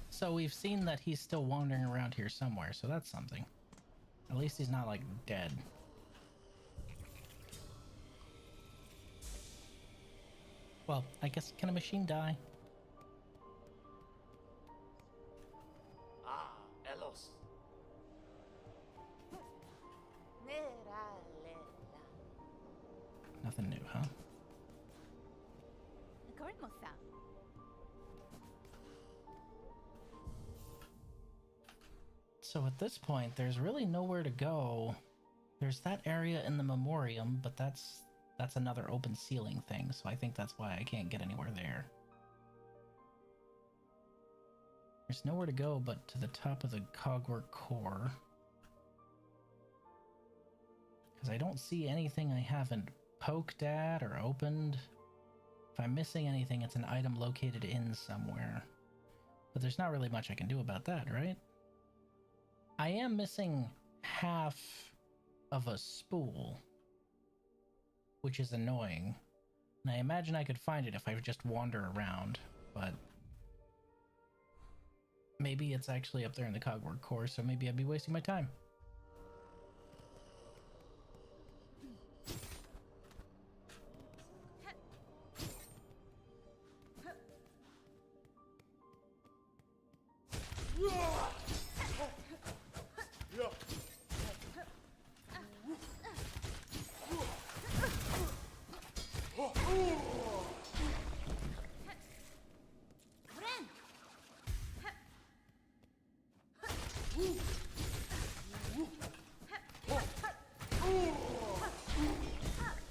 So we've seen that he's still wandering around here somewhere, so that's something. At least he's not, like, dead. Well, I guess, can a machine die? Ah, Elos. Nothing new, huh? So at this point, there's really nowhere to go. There's that area in the memoriam, but that's another open ceiling thing, so I think that's why I can't get anywhere there. There's nowhere to go but to the top of the Cogwork core. Because I don't see anything I haven't poked at or opened. If I'm missing anything, it's an item located in somewhere. But there's not really much I can do about that, right? I am missing half of a spool, which is annoying. And I imagine I could find it if I just wander around, but maybe it's actually up there in the Cogwork core, so maybe I'd be wasting my time.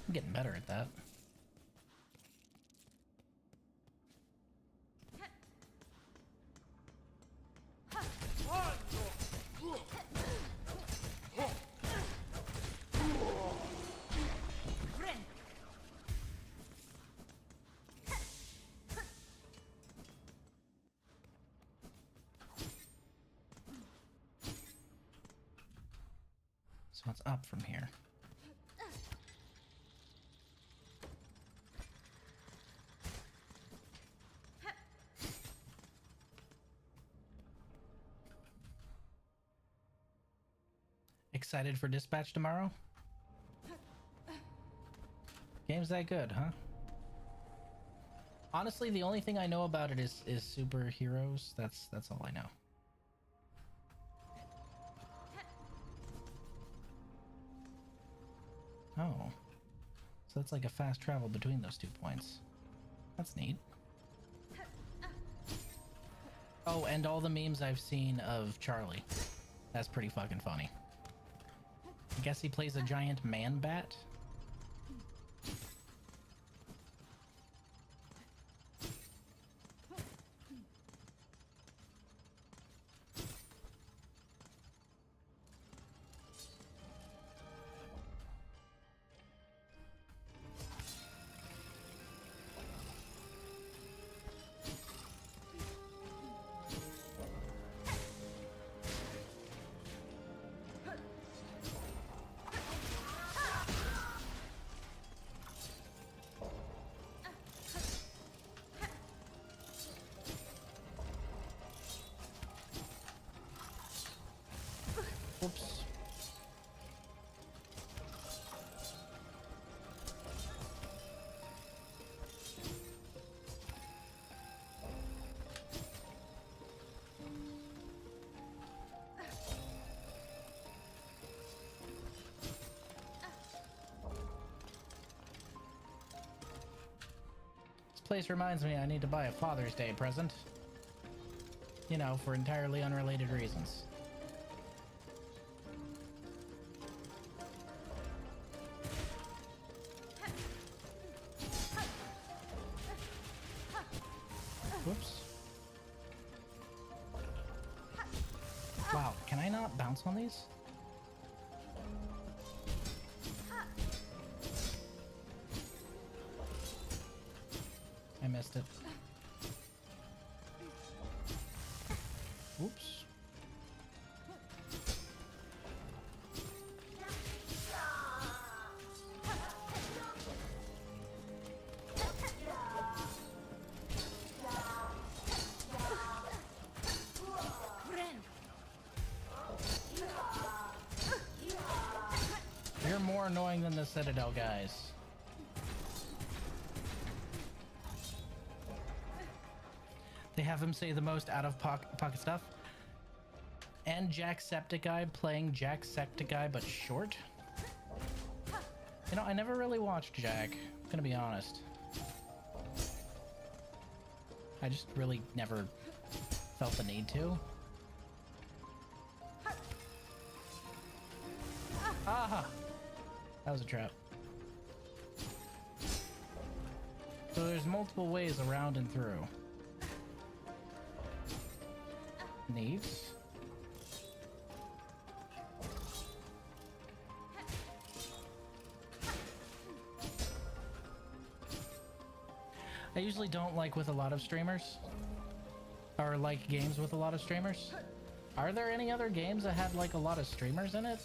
I'm getting better at that. So what's up from here? Excited for dispatch tomorrow? Game's that good, huh? Honestly, the only thing I know about it is superheroes. That's all I know. Oh. So that's like a fast travel between those 2 points. That's neat. Oh, and all the memes I've seen of Charlie. That's pretty fucking funny. I guess he plays a giant man bat? Oops. This place reminds me I need to buy a Father's Day present. You know, for entirely unrelated reasons. Whoops. Wow, can I not bounce on these? I missed it. Oops. You're more annoying than the Citadel guys. They have him say the most out-of-pocket stuff. And Jacksepticeye playing Jacksepticeye but short. You know, I never really watched Jack, I'm gonna be honest. I just really never felt the need to. Aha! That was a trap. So there's multiple ways around and through. Neat. I usually don't like with a lot of streamers, or like games with a lot of streamers. Are there any other games that have like a lot of streamers in it?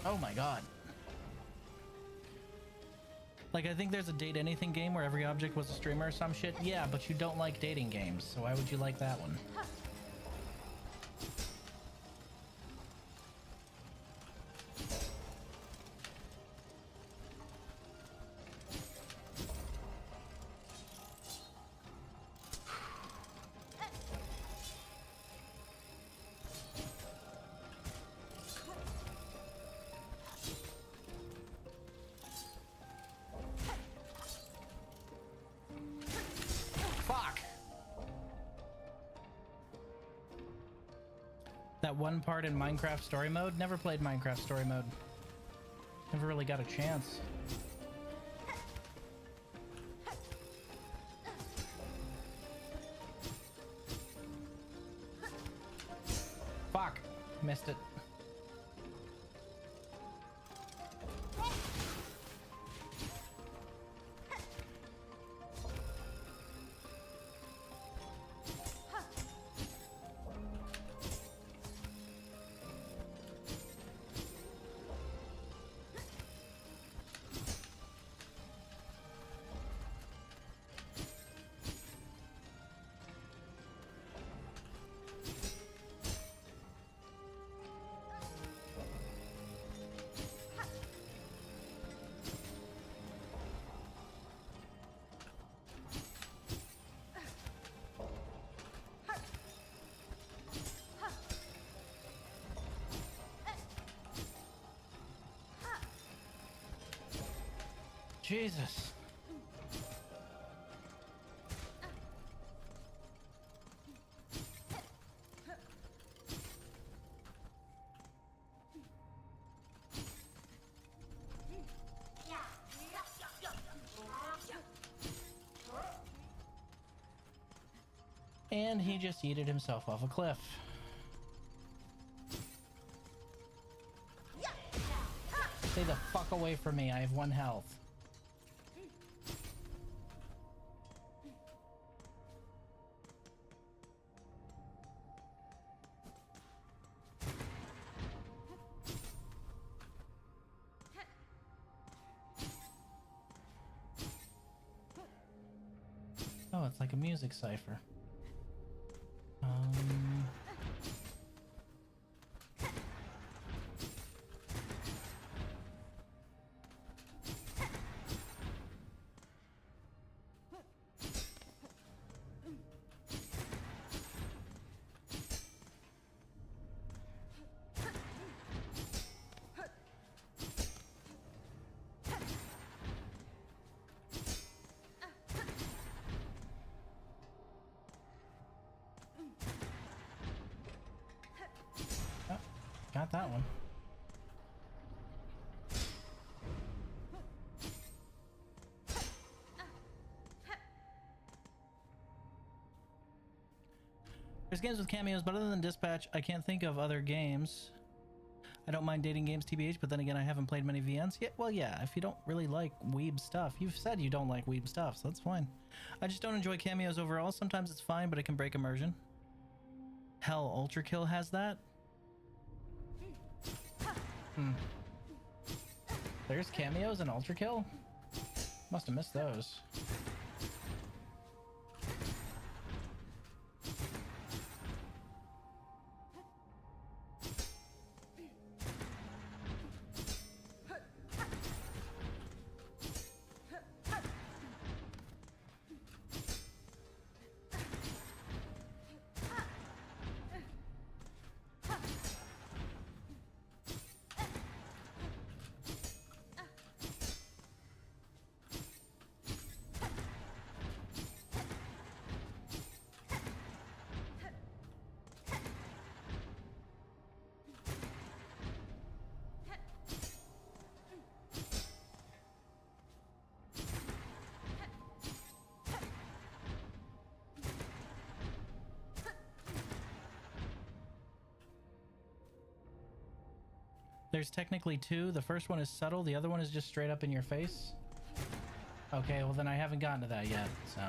Oh my god. Like, I think there's a Date Anything game where every object was a streamer or some shit. Yeah, but you don't like dating games, so why would you like that one? That one part in Minecraft story mode? Never played Minecraft story mode. Never really got a chance. Fuck! Missed it. Jesus. And he just yeeted himself off a cliff. Stay the fuck away from me, I have 1 health. Oh, it's like a music cipher. Got that one. There's games with cameos, but other than Dispatch, I can't think of other games. I don't mind dating games, TBH, but then again, I haven't played many VNs. Yeah, well, yeah, if you don't really like weeb stuff. You've said you don't like weeb stuff, so that's fine. I just don't enjoy cameos overall. Sometimes it's fine, but it can break immersion. Hell, Ultra Kill has that? There's cameos in Ultra Kill? Must have missed those. There's technically two. The first one is subtle. The other one is just straight up in your face. Okay, well then I haven't gotten to that yet, so.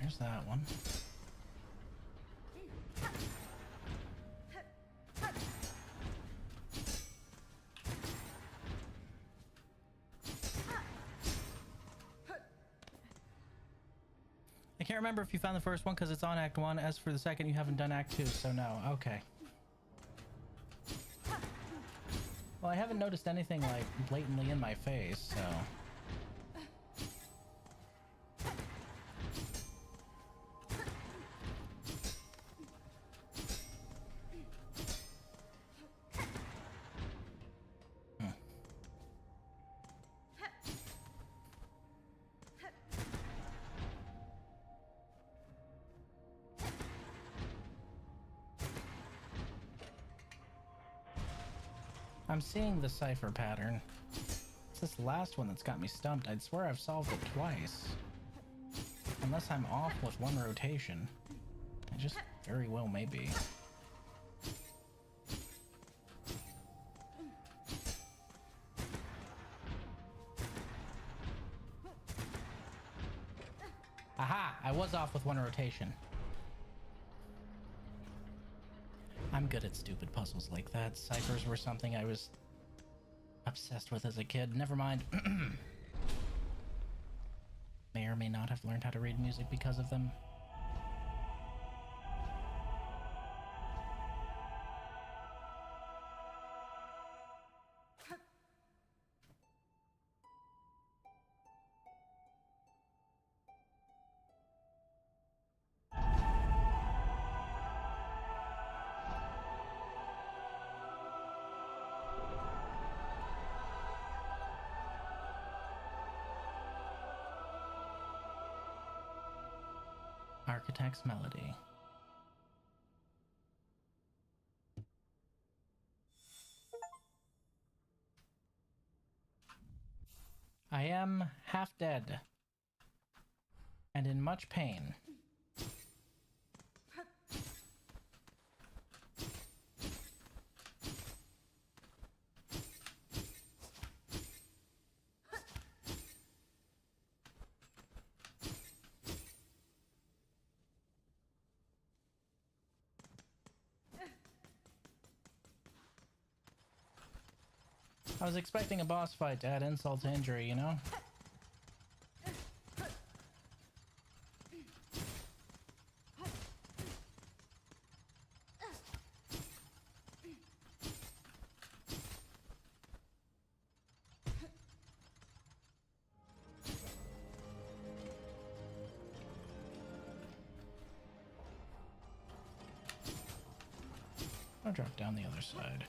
There's that one. I can't remember if you found the first one because it's on Act 1. As for the second, you haven't done Act 2, so no. Okay. Well, I haven't noticed anything, like, blatantly in my face, so... I'm seeing the cipher pattern. It's this last one that's got me stumped. I'd swear I've solved it twice. Unless I'm off with one rotation. I just very well may be. Aha! I was off with one rotation. I'm good at stupid puzzles like that. Ciphers were something I was obsessed with as a kid. Never mind. May or may not have learned how to read music because of them. Architect's Melody. I am half dead and in much pain. I was expecting a boss fight to add insult to injury, you know? I'll drop down the other side.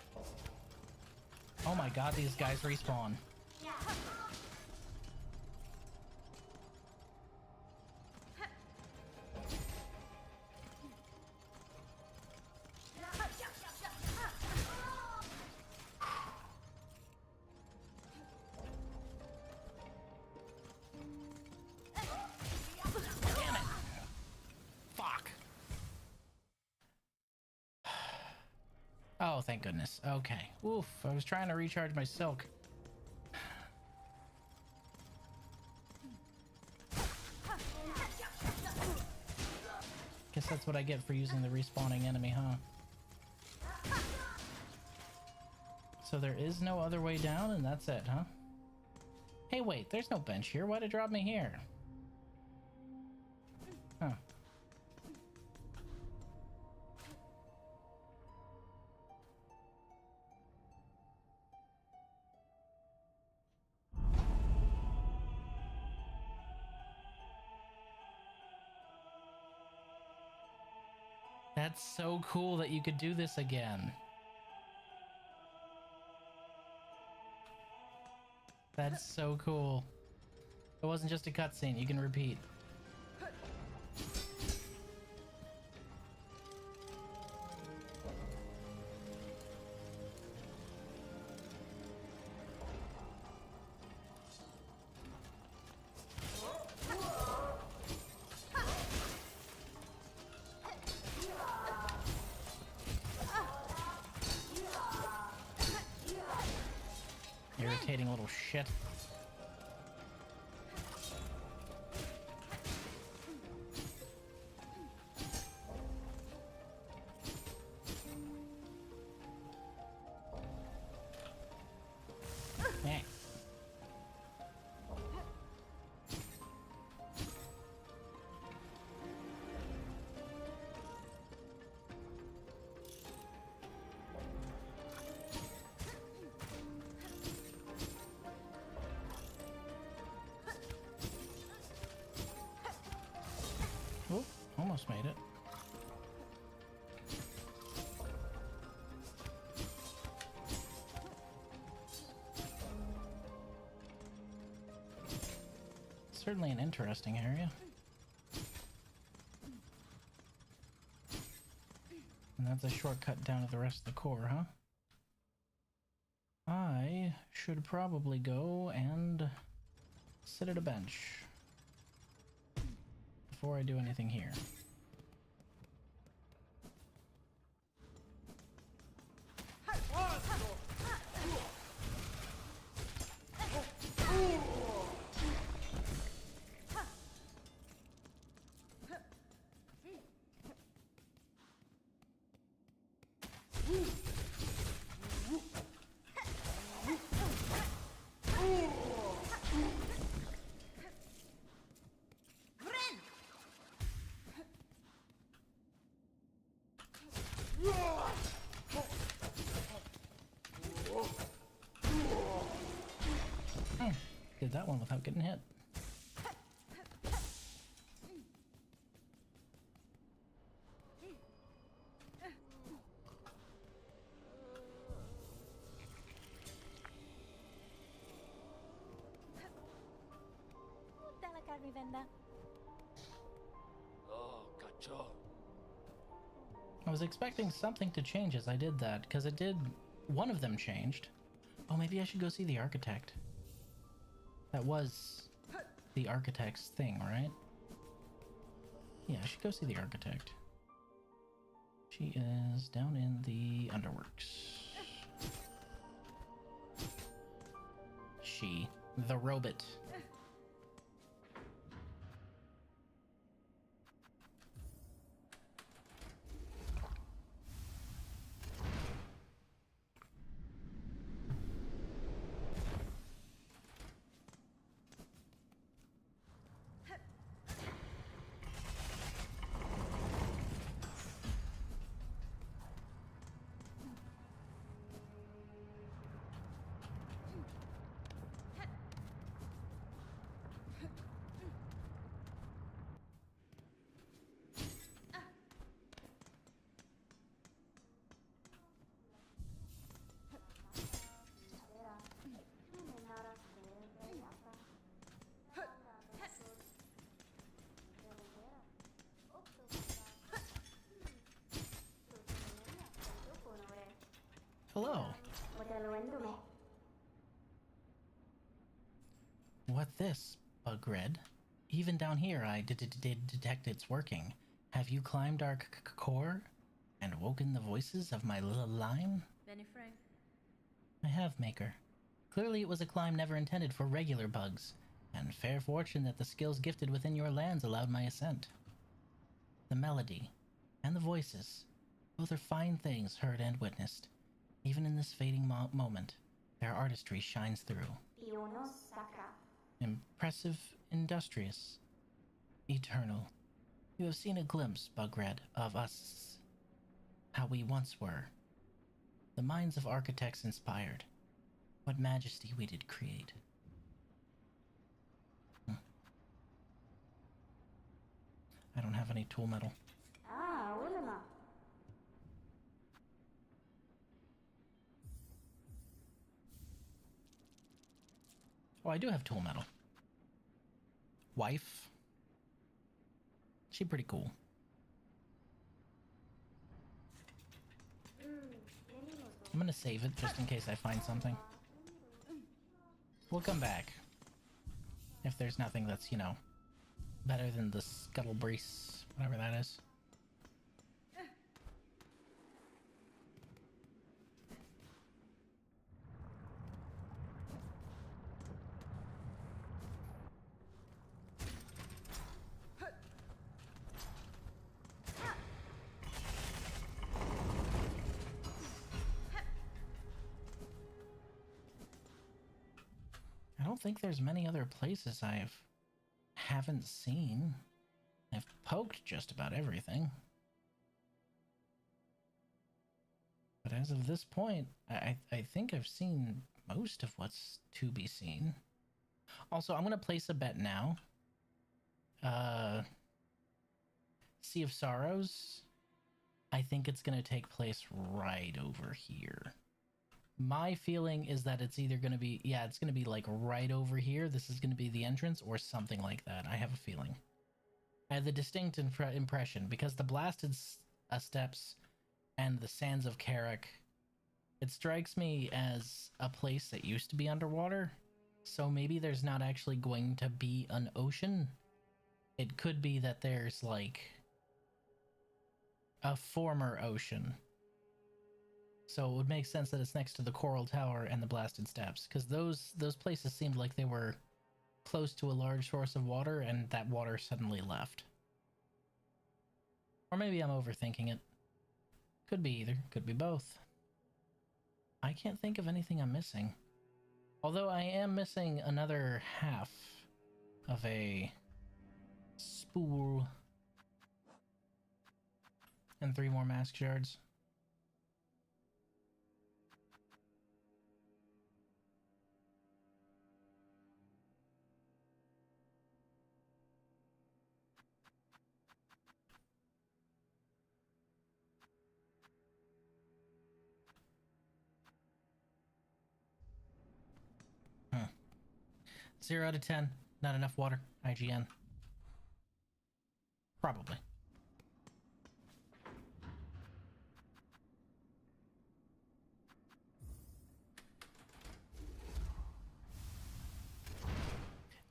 Oh my god, these guys respawn. Damn it! Fuck. Oh, thank goodness. Okay. Oof, I was trying to recharge my silk. Guess that's what I get for using the respawning enemy, huh? So there is no other way down, and that's it, huh? Hey, wait, there's no bench here. Why'd it drop me here? Huh. That's so cool that you could do this again. That's so cool. It wasn't just a cutscene, you can repeat. Irritating little shit. Eh. Oh, almost made it. Certainly an interesting area. And that's a shortcut down to the rest of the core, huh? I should probably go and sit at a bench before I do anything here. Did that one without getting hit. Oh, cacho. I was expecting something to change as I did that, because it did. One of them changed. Oh, maybe I should go see the architect. That was the architect's thing, right? Yeah, I should go see the architect. She is down in the underworks. She, the robot. Hello. What this, Bugred? Even down here I did detect it's working. Have you climbed our core and woken the voices of my little line? Benifrag. I have, Maker. Clearly it was a climb never intended for regular bugs, and fair fortune that the skills gifted within your lands allowed my ascent. The melody and the voices, both are fine things heard and witnessed. Even in this fading moment, their artistry shines through. Impressive, industrious, eternal. You have seen a glimpse, Bugred, of us, how we once were. The minds of architects inspired. What majesty we did create. I don't have any tool metal. Oh, I do have tool metal. Wife. She pretty cool. I'm gonna save it just in case I find something. We'll come back. If there's nothing that's, you know, better than the scuttle brace, whatever that is. I don't think there's many other places haven't seen. I've poked just about everything. But as of this point, I think I've seen most of what's to be seen. Also, I'm gonna place a bet now. Sea of Sorrows, I think it's gonna take place right over here. My feeling is that it's either going to be, yeah, it's going to be like right over here. This is going to be the entrance or something like that. I have a feeling. I have the distinct impression because the Blasted Steps and the Sands of Carrick, it strikes me as a place that used to be underwater. So maybe there's not actually going to be an ocean. It could be that there's like a former ocean. So it would make sense that it's next to the Coral Tower and the Blasted Steps, because those places seemed like they were close to a large source of water, and that water suddenly left. Or maybe I'm overthinking it. Could be either. Could be both. I can't think of anything I'm missing. Although I am missing another half of a spool. And 3 more mask shards. Hmm. 0 out of 10. Not enough water. IGN. Probably.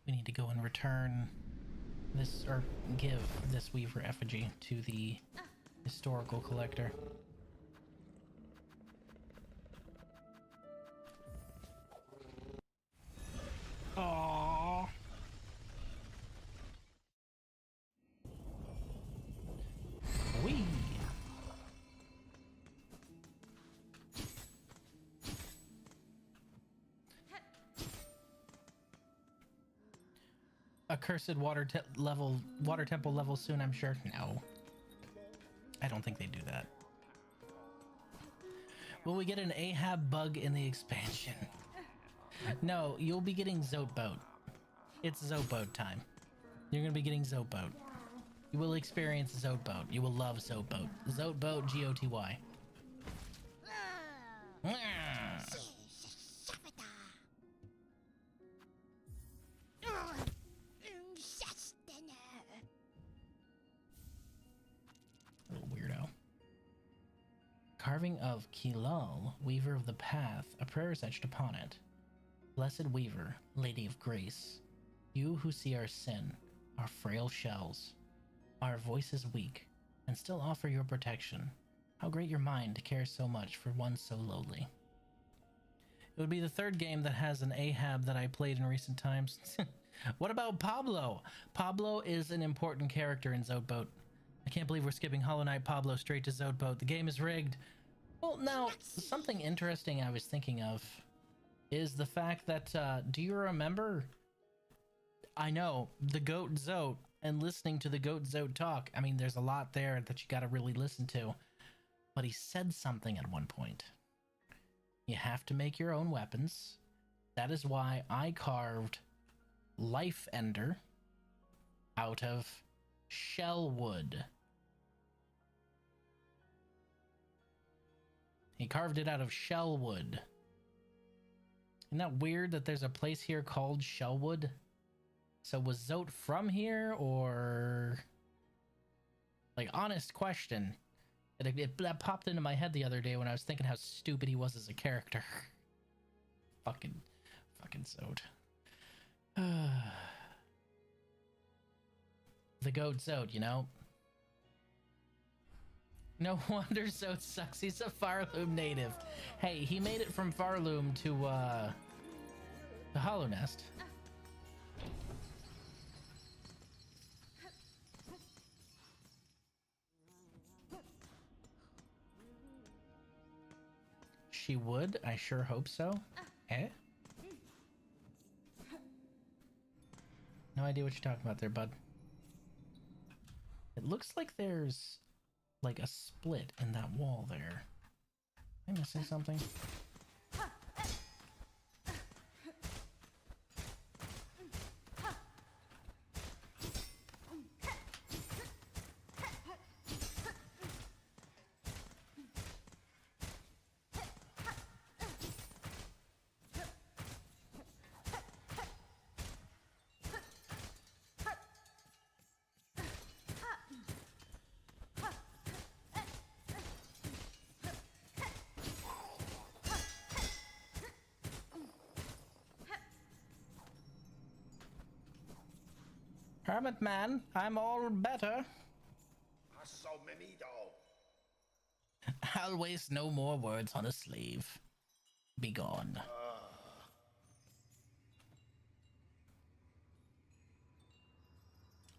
We need to go and return this, or give this Weaver effigy to the historical collector. Aww. Wee. Accursed water temple level soon, I'm sure. No. I don't think they do that. Will we get an Ahab bug in the expansion? No, you'll be getting Zoat Boat. It's Zoat Boat time. You're gonna be getting Zoat Boat. You will experience Zoat Boat. You will love Zoat Boat. Zoat Boat, G-O-T-Y. Little weirdo. Carving of Kilal, Weaver of the Path. A prayer is etched upon it. Blessed Weaver, Lady of Grace, you who see our sin, our frail shells, our voices weak, and still offer your protection. How great your mind cares so much for one so lowly. It would be the 3rd game that has an Ahab that I played in recent times. What about Pablo? Pablo is an important character in Zoat Boat. I can't believe we're skipping Hollow Knight Pablo straight to Zoat Boat. The game is rigged. Well, now, something interesting I was thinking of is the fact that, do you remember? I know, the Goat Zoat, and listening to the Goat Zoat talk. I mean, there's a lot there that you gotta really listen to. But he said something at one point. You have to make your own weapons. That is why I carved Life Ender out of shell wood. He carved it out of shell wood. Isn't that weird that there's a place here called Shellwood? So was Zote from here, or... Like, honest question. That popped into my head the other day when I was thinking how stupid he was as a character. fucking Zote. The goat Zote, you know? No wonder Zote sucks. He's a Farloom native. Hey, he made it from Farloom to the Hollow Nest. She would? I sure hope so. Eh? No idea what you're talking about there, bud. It looks like there's like a split in that wall there. Am I missing something? Hermit man, I'm all better. So many dogs. I'll waste no more words on a slave. Be gone.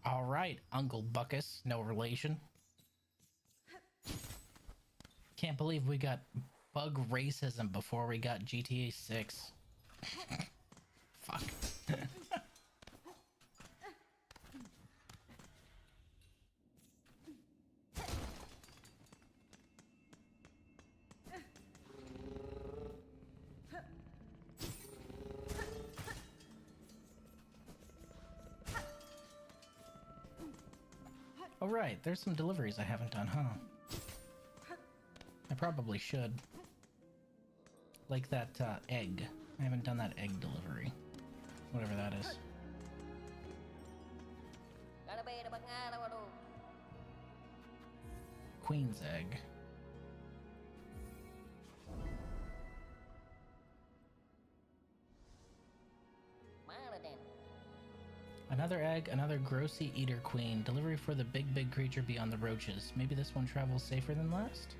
All right, Uncle Buckus, no relation. Can't believe we got bug racism before we got GTA 6. Fuck. Oh right, there's some deliveries I haven't done, huh? I probably should. Like that egg. I haven't done that egg delivery. Whatever that is. Queen's egg. Another egg, another grossy eater queen. Delivery for the big creature beyond the roaches. Maybe this one travels safer than last?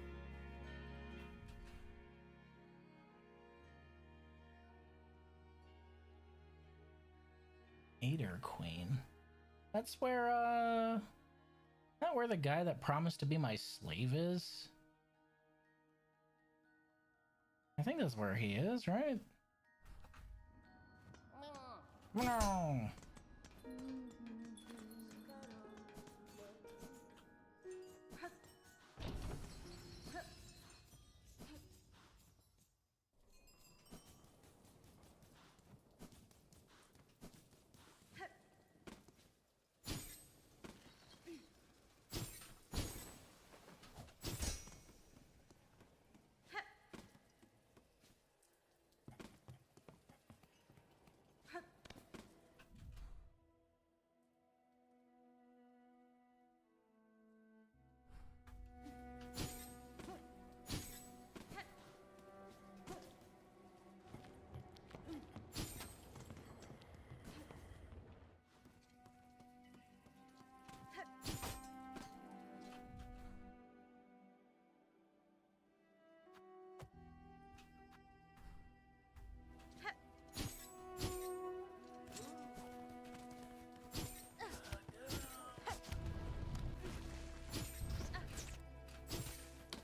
Eater queen. That's where, not where the guy that promised to be my slave is? I think that's where he is, right? No.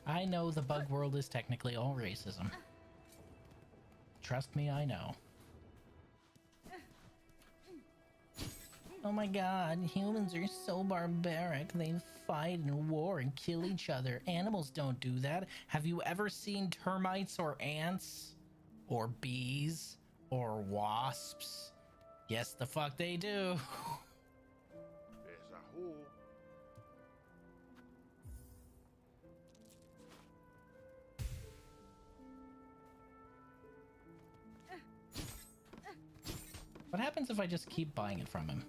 I know the bug world is technically all racism. Trust me, I know. Oh my god, humans are so barbaric. They fight and war and kill each other. Animals don't do that. Have you ever seen termites or ants? Or bees? Or wasps? Yes, the fuck they do. There's a hole. happens if I just keep buying it from him?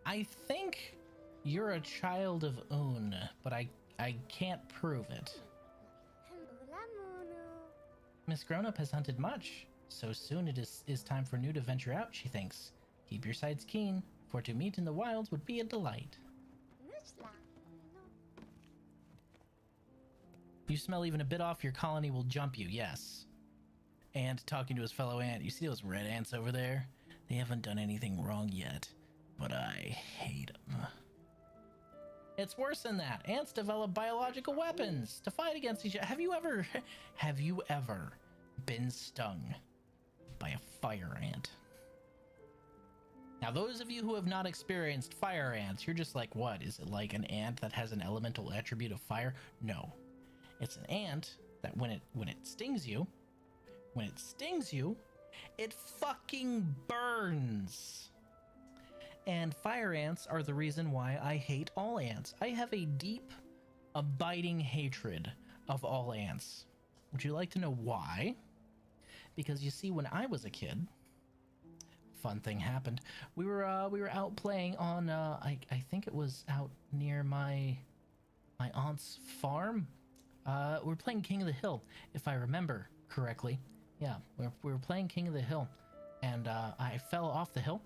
I think you're a child of Un, but I can't prove it. Miss Grownup has hunted much. So soon it is time for new to venture out, she thinks. Keep your sights keen, for to meet in the wilds would be a delight. You smell even a bit off, your colony will jump you, yes. And talking to his fellow ant, you see those red ants over there? They haven't done anything wrong yet, but I hate them. It's worse than that. Ants develop biological weapons to fight against each other. Have you ever been stung by a fire ant? Now, those of you who have not experienced fire ants, you're just like, what? Is it like an ant that has an elemental attribute of fire? No. It's an ant that when it stings you, it fucking burns. And fire ants are the reason why I hate all ants. I have a deep, abiding hatred of all ants. Would you like to know why? Because you see, when I was a kid, fun thing happened. We were out playing on I think it was out near my aunt's farm. We were playing King of the Hill, if I remember correctly. Yeah, we were playing King of the Hill, and I fell off the hill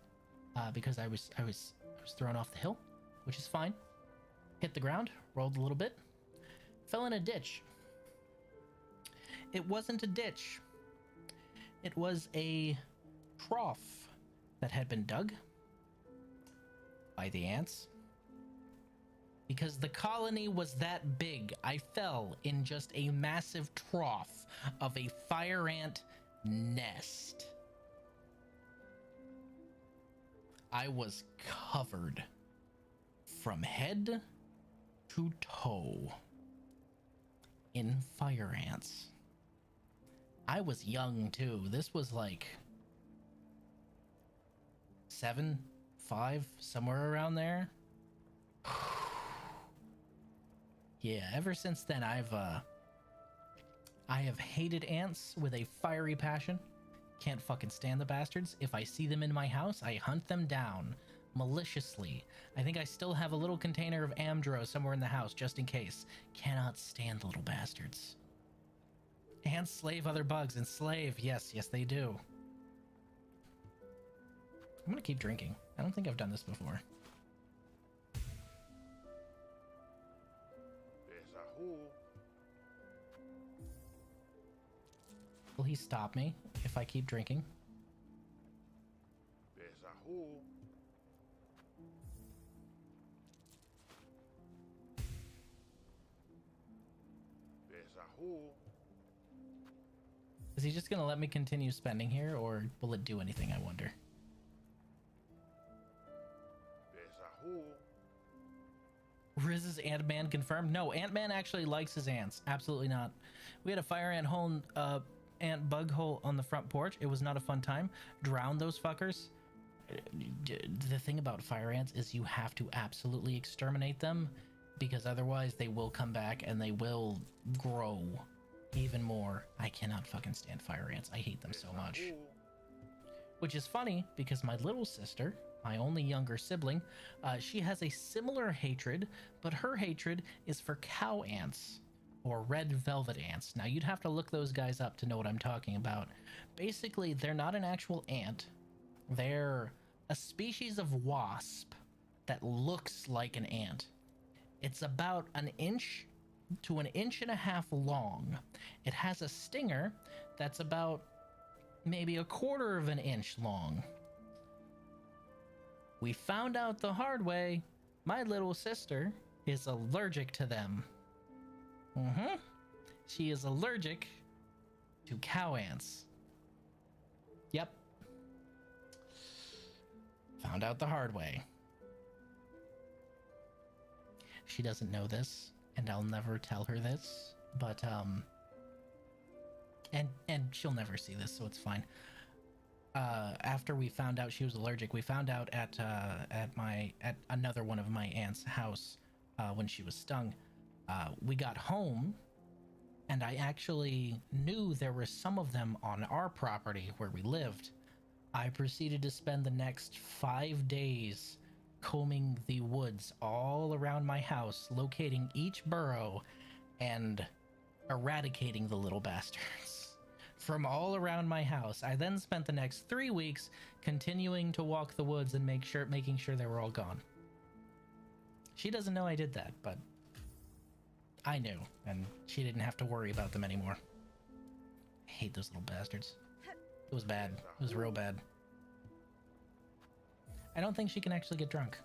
because I was thrown off the hill, which is fine. Hit the ground, rolled a little bit, fell in a ditch. It wasn't a ditch. It was a trough that had been dug by the ants. Because the colony was that big, I fell in just a massive trough of a fire ant nest. I was covered from head to toe in fire ants. I was young too. This was like 7, 5, somewhere around there. Yeah, ever since then I have hated ants with a fiery passion. Can't fucking stand the bastards. If I see them in my house, I hunt them down maliciously. I think I still have a little container of Amdro somewhere in the house just in case. Cannot stand the little bastards. Ants slave other bugs, and slave, yes they do. I'm gonna keep drinking. I don't think I've done this before. There's a hole. Will he stop me if I keep drinking? There's a hole. There's a hole. Is he just gonna let me continue spending here, or will it do anything, I wonder? There's a hole. Riz's Ant-Man confirmed? No, Ant-Man actually likes his ants. Absolutely not. We had a fire ant hole, ant bug hole on the front porch. It was not a fun time. Drown those fuckers. The thing about fire ants is you have to absolutely exterminate them, because otherwise they will come back and they will grow even more. I cannot fucking stand fire ants. I hate them so much. Which is funny, because my little sister, my only younger sibling, she has a similar hatred, but her hatred is for cow ants, or red velvet ants. Now, you'd have to look those guys up to know what I'm talking about. Basically, they're not an actual ant. They're a species of wasp that looks like an ant. It's about an inch to an inch and a half long. It has a stinger that's about maybe a quarter of an inch long. We found out the hard way. My little sister is allergic to them. She is allergic to cow ants. Yep. Found out the hard way. She doesn't know this, and I'll never tell her this, but and she'll never see this, so it's fine. After we found out she was allergic, we found out at another one of my aunt's house when she was stung. We got home, and I actually knew there were some of them on our property where we lived. I proceeded to spend the next 5 days combing the woods all around my house, locating each burrow and eradicating the little bastards from all around my house. I then spent the next 3 weeks continuing to walk the woods and making sure they were all gone. She doesn't know I did that, but I knew, and she didn't have to worry about them anymore. I hate those little bastards. It was bad. It was real bad. I don't think she can actually get drunk.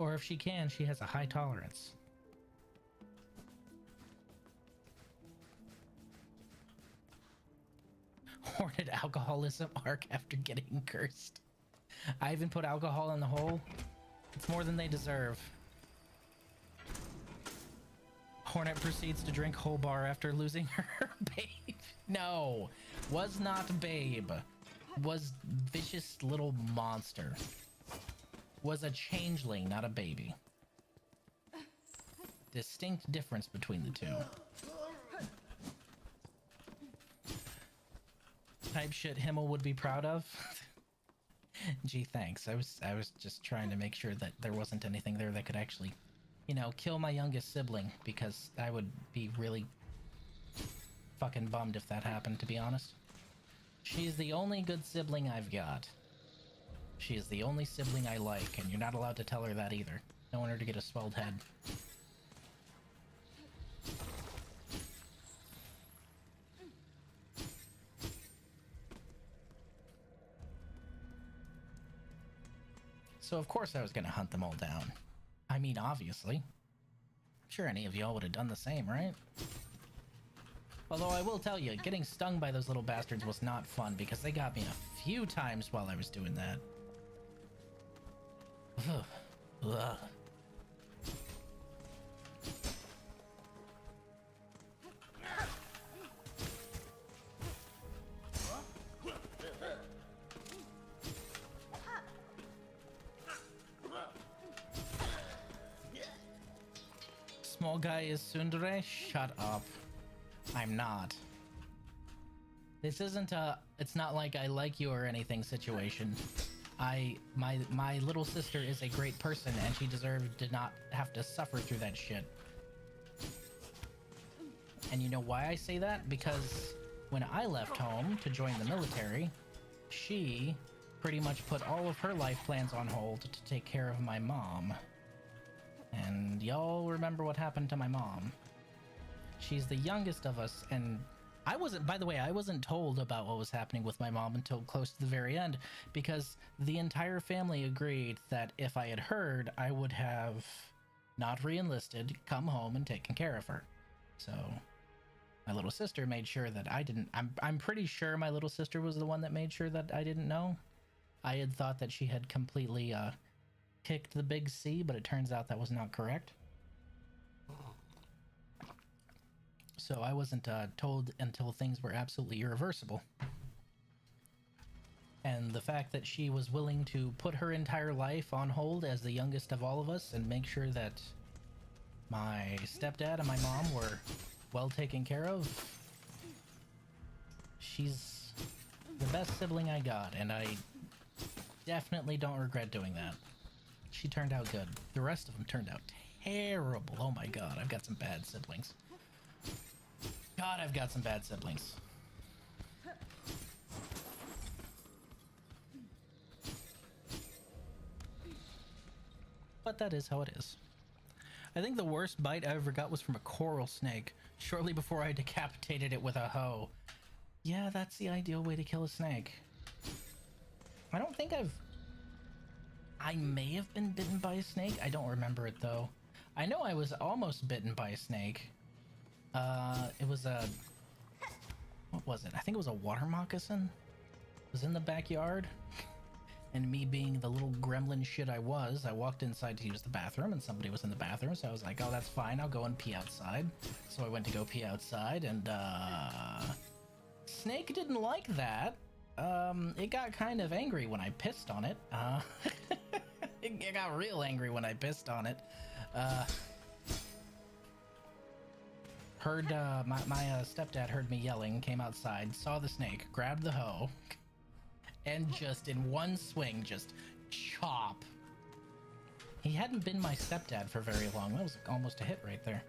Or if she can, she has a high tolerance. Hornet alcoholism arc after getting cursed. I even put alcohol in the hole. It's more than they deserve. Hornet proceeds to drink whole bar after losing her babe. No, was not babe. Was vicious little monster. Was a changeling, not a baby. Distinct difference between the two. Type shit Himmel would be proud of. Gee, thanks. I was just trying to make sure that there wasn't anything there that could actually, you know, kill my youngest sibling, because I would be really fucking bummed if that happened, to be honest. She's the only good sibling I've got. She is the only sibling I like, and you're not allowed to tell her that either. Don't want her to get a swelled head. So of course I was gonna hunt them all down. I mean, obviously. I'm sure any of y'all would have done the same, right? Although I will tell you, getting stung by those little bastards was not fun, because they got me a few times while I was doing that. Ugh. Small guy is tsundere? Shut up. I'm not. This isn't a it's not like I like you or anything situation. My little sister is a great person, and she deserved to not have to suffer through that shit. And you know why I say that? Because when I left home to join the military, she pretty much put all of her life plans on hold to take care of my mom. And y'all remember what happened to my mom. She's the youngest of us, and by the way, I wasn't told about what was happening with my mom until close to the very end, because the entire family agreed that if I had heard, I would have not re-enlisted, come home, and taken care of her. So my little sister made sure that I didn't. I'm pretty sure my little sister was the one that made sure that I didn't know. I had thought that she had completely kicked the big C, but it turns out that was not correct. So I wasn't told until things were absolutely irreversible. And the fact that she was willing to put her entire life on hold as the youngest of all of us and make sure that my stepdad and my mom were well taken care of, she's the best sibling I got, and I definitely don't regret doing that. She turned out good. The rest of them turned out terrible. Oh my god, I've got some bad siblings. God, I've got some bad siblings. But that is how it is. I think the worst bite I ever got was from a coral snake, shortly before I decapitated it with a hoe. Yeah, that's the ideal way to kill a snake. I don't think I may have been bitten by a snake. I don't remember it though. I know I was almost bitten by a snake. It was a... What was it? I think it was a water moccasin. It was in the backyard. And me being the little gremlin shit I was, I walked inside to use the bathroom, and somebody was in the bathroom, so I was like, oh, that's fine, I'll go and pee outside. So I went to go pee outside, and, snake didn't like that. It got kind of angry when I pissed on it. It got real angry when I pissed on it. Heard, my stepdad heard me yelling, came outside, saw the snake, grabbed the hoe, and just in one swing, just chop. He hadn't been my stepdad for very long. That was almost a hit right there.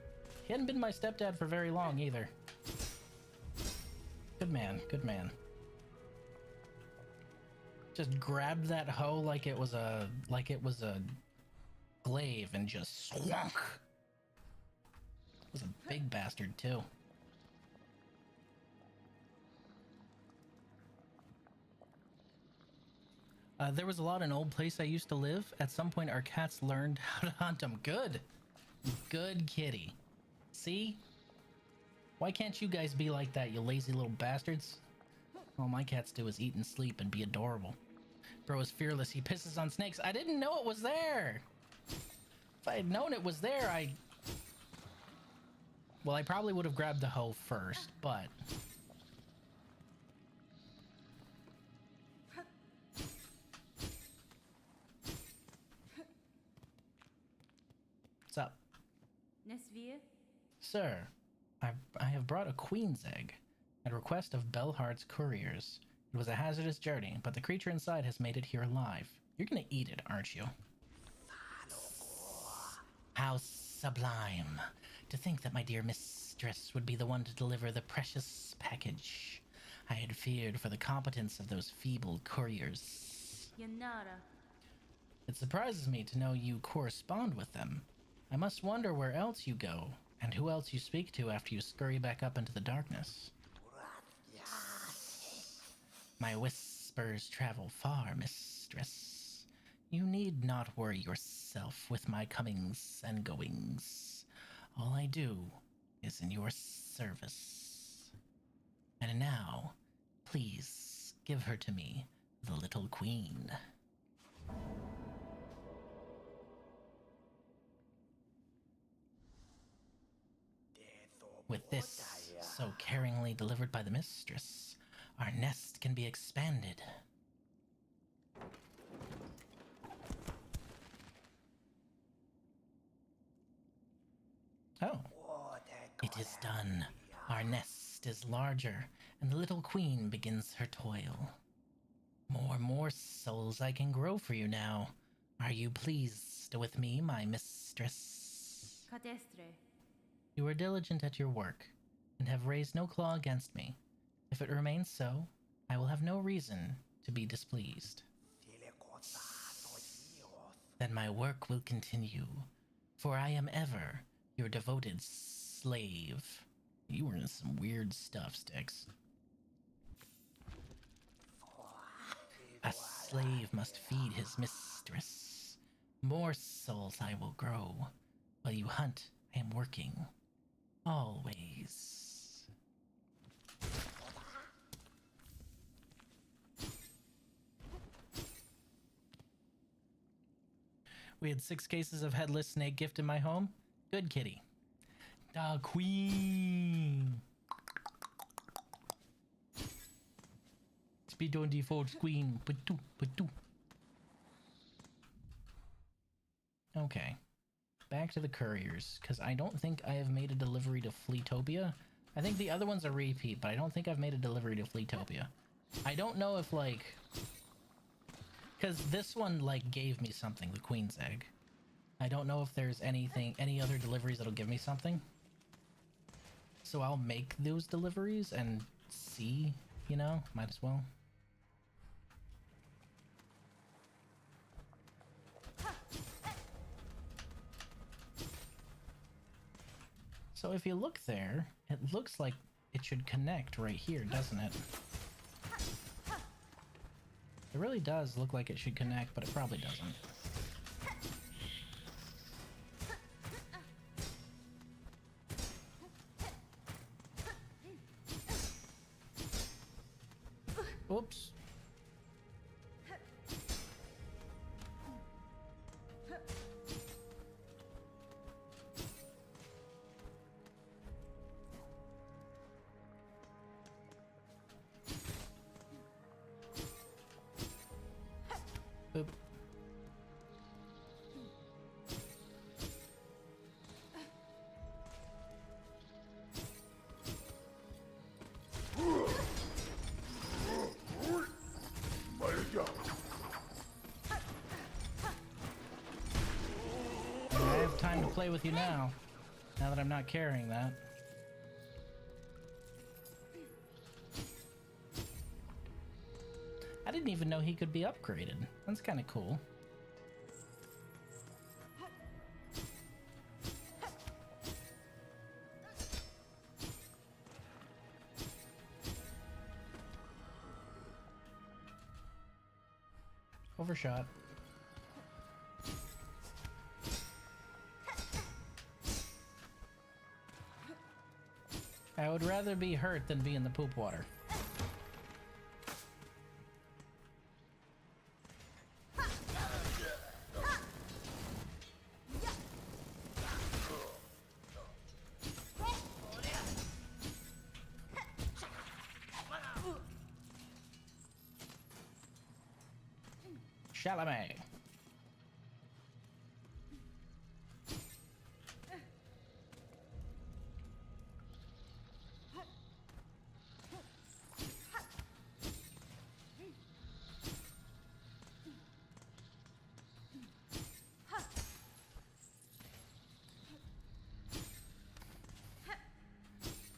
He hadn't been my stepdad for very long either. Good man, good man. Just grabbed that hoe like it was a glaive and just swunk. Was a big bastard too. There was a lot in an old place I used to live. At some point our cats learned how to hunt them. Good. Good kitty. See? Why can't you guys be like that, you lazy little bastards? All my cats do is eat and sleep and be adorable. Bro is fearless. He pisses on snakes. I didn't know it was there. If I had known it was there, well, I probably would have grabbed the hoe first, but... What's up? Nesvir? Sir, I have brought a queen's egg at request of Belhardt's couriers. It was a hazardous journey, but the creature inside has made it here alive. You're gonna eat it, aren't you? How sublime. To think that my dear mistress would be the one to deliver the precious package. I had feared for the competence of those feeble couriers. Yanara. It surprises me to know you correspond with them. I must wonder where else you go, and who else you speak to after you scurry back up into the darkness. My whispers travel far, mistress. You need not worry yourself with my comings and goings. All I do is in your service. And now, please give her to me, the little queen. With this, so caringly delivered by the mistress, our nest can be expanded. Oh. It is done. Our nest is larger, and the little queen begins her toil. More souls I can grow for you now. Are you pleased with me, my mistress? Cadestre. You are diligent at your work, and have raised no claw against me. If it remains so, I will have no reason to be displeased. Then my work will continue, for I am ever your devoted slave. You were in some weird stuff, Styx. A slave must feed his mistress. More souls I will grow. While you hunt, I am working. Always. We had 6 cases of headless snake gift in my home. Good kitty. Da queen. Speed on default queen. Patu. Okay. Back to the couriers, because I don't think I have made a delivery to Fleetopia. I think the other one's a repeat, but I don't think I've made a delivery to Fleetopia. I don't know if, like... Because this one, like, gave me something, the queen's egg. I don't know if there's any other deliveries that'll give me something. So I'll make those deliveries and see, you know? Might as well. So if you look there, it looks like it should connect right here, doesn't it? It really does look like it should connect, but it probably doesn't. Oops. Boop. play with you now that I'm not carrying that. I didn't even know he could be upgraded. That's kind of cool. Overshot. I would rather be hurt than be in the poop water. Chalamet.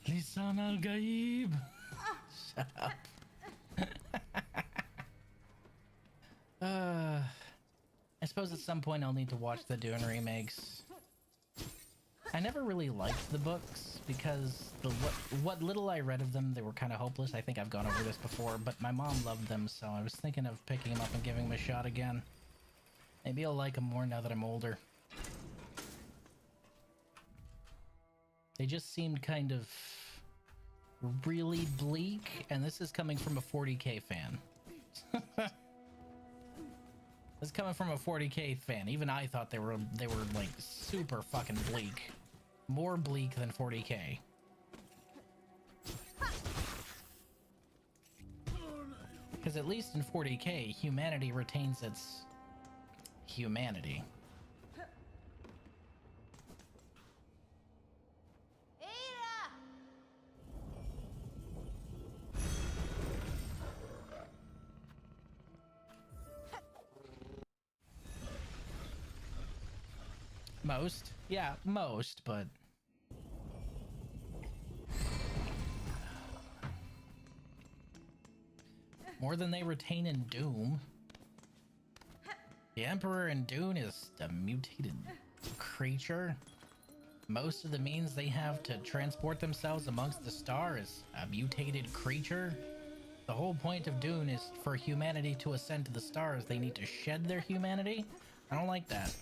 Lisan al-Gaib. Shut up. I suppose at some point I'll need to watch the Dune remakes. I never really liked the books because what little I read of them, they were kind of hopeless. I think I've gone over this before, but my mom loved them, so I was thinking of picking them up and giving them a shot again. Maybe I'll like them more now that I'm older. They just seemed kind of really bleak, and this is coming from a 40k fan. This is coming from a 40k fan. Even I thought they were like super fucking bleak. More bleak than 40k. Because at least in 40k, humanity retains its humanity. Most. Yeah, most, but... more than they retain in Doom. The Emperor in Dune is a mutated creature. Most of the means they have to transport themselves amongst the stars is a mutated creature. The whole point of Dune is for humanity to ascend to the stars. They need to shed their humanity. I don't like that.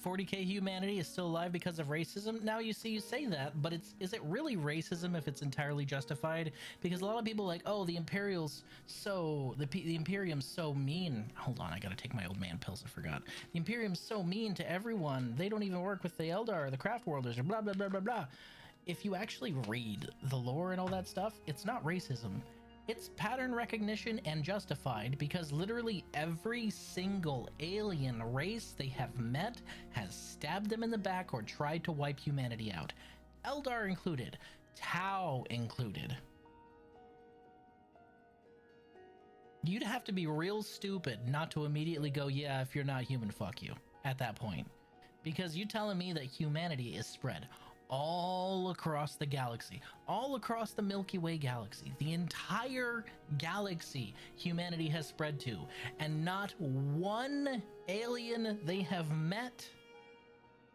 40k humanity is still alive because of racism. Now you say that, but is it really racism if it's entirely justified? Because a lot of people are like, oh, the Imperial's so the Imperium's so mean. Hold on, I gotta take my old man pills. I forgot. The Imperium's so mean to everyone. They don't even work with the Eldar or the Craft Worlders or blah blah blah blah blah. If you actually read the lore and all that stuff, it's not racism. It's pattern recognition and justified because literally every single alien race they have met has stabbed them in the back or tried to wipe humanity out. Eldar included. Tau included. You'd have to be real stupid not to immediately go, yeah, if you're not human, fuck you, at that point. Because you're telling me that humanity is spread all across the galaxy, all across the Milky Way galaxy, the entire galaxy humanity has spread to, and not one alien they have met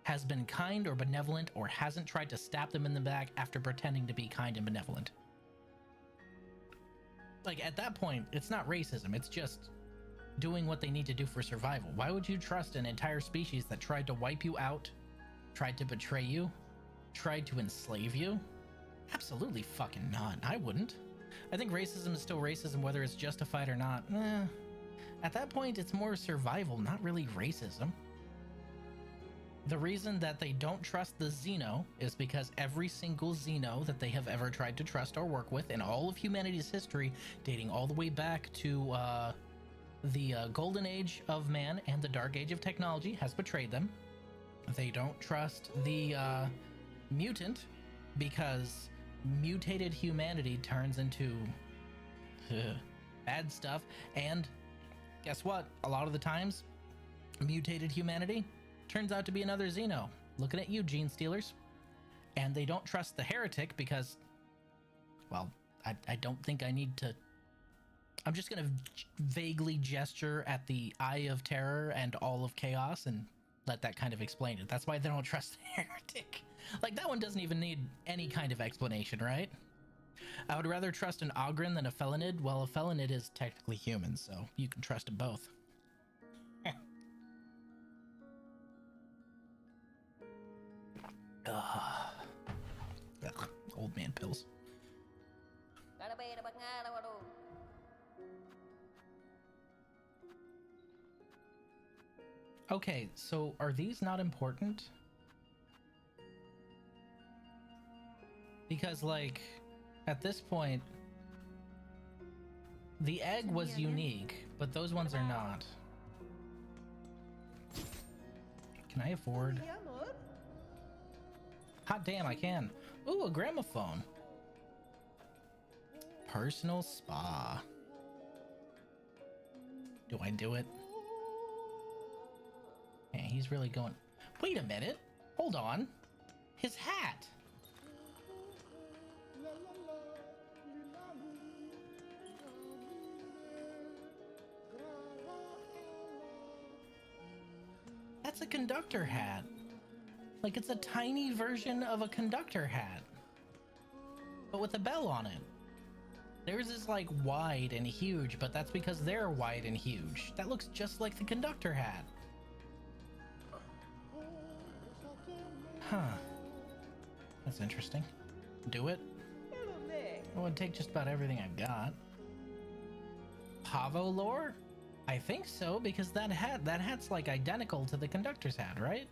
has been kind or benevolent or hasn't tried to stab them in the back after pretending to be kind and benevolent. Like, at that point, it's not racism, it's just doing what they need to do for survival. Why would you trust an entire species that tried to wipe you out, tried to betray you, tried to enslave you? Absolutely fucking not. I wouldn't. I think racism is still racism whether it's justified or not. At that point, it's more survival, not really racism. The reason that they don't trust the Xeno is because every single Xeno that they have ever tried to trust or work with in all of humanity's history, dating all the way back to the Golden Age of Man and the Dark Age of Technology, has betrayed them. They don't trust the mutant because mutated humanity turns into bad stuff. And guess what? A lot of the times, mutated humanity Turns out to be another Xeno. Looking at you, gene stealers. And they don't trust the heretic because, well, I don't think I need to. I'm just going to vaguely gesture at the Eye of Terror and all of Chaos and let that kind of explain it. That's why they don't trust the heretic. Like, that one doesn't even need any kind of explanation, right? I would rather trust an Ogren than a Felonid. Well, a Felonid is technically human, so you can trust them both. Ugh, old man pills. Okay, so are these not important? Because, like, at this point, the egg was unique, but those ones are not. Can I afford? Hot damn, I can. Ooh, a gramophone. Personal spa. Do I do it? Yeah, he's really going. Wait a minute. Hold on. His hat. That's a conductor hat. Like, it's a tiny version of a conductor hat, but with a bell on it. Theirs is like wide and huge, but that's because they're wide and huge. That looks just like the conductor hat. Huh. That's interesting. Do it? It would take just about everything I've got. Pavo lore? I think so, because that hat's like identical to the conductor's hat, right?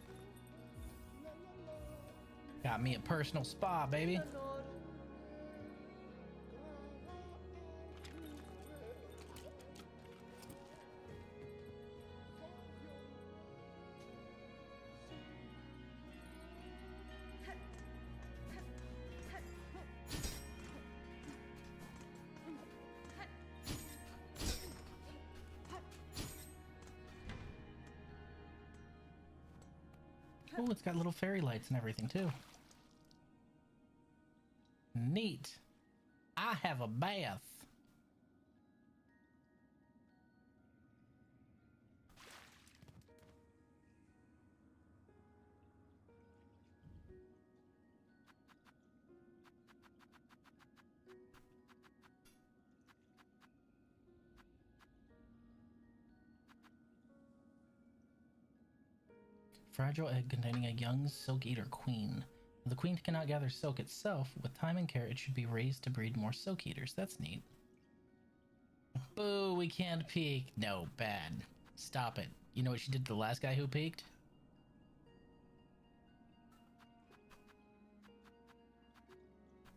Got me a personal spa, baby. Oh, it's got little fairy lights and everything too. Neat. I have a bath. Fragile egg containing a young silk eater queen. The queen cannot gather silk itself. With time and care, it should be raised to breed more silk eaters. That's neat. Boo, we can't peek. No, bad. Stop it. You know what she did to the last guy who peeked?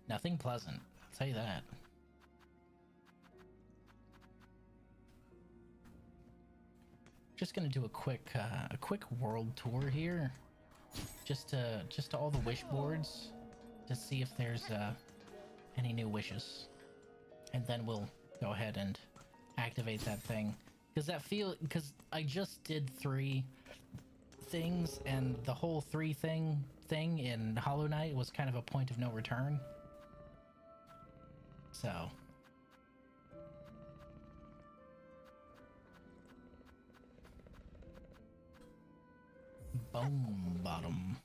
Nothing pleasant. I'll tell you that. Just gonna do a quick world tour here. Just to all the wish boards to see if there's any new wishes, and then we'll go ahead and activate that thing, because I just did 3 things, and the whole 3 thing in Hollow Knight was kind of a point of no return. So bone bottom.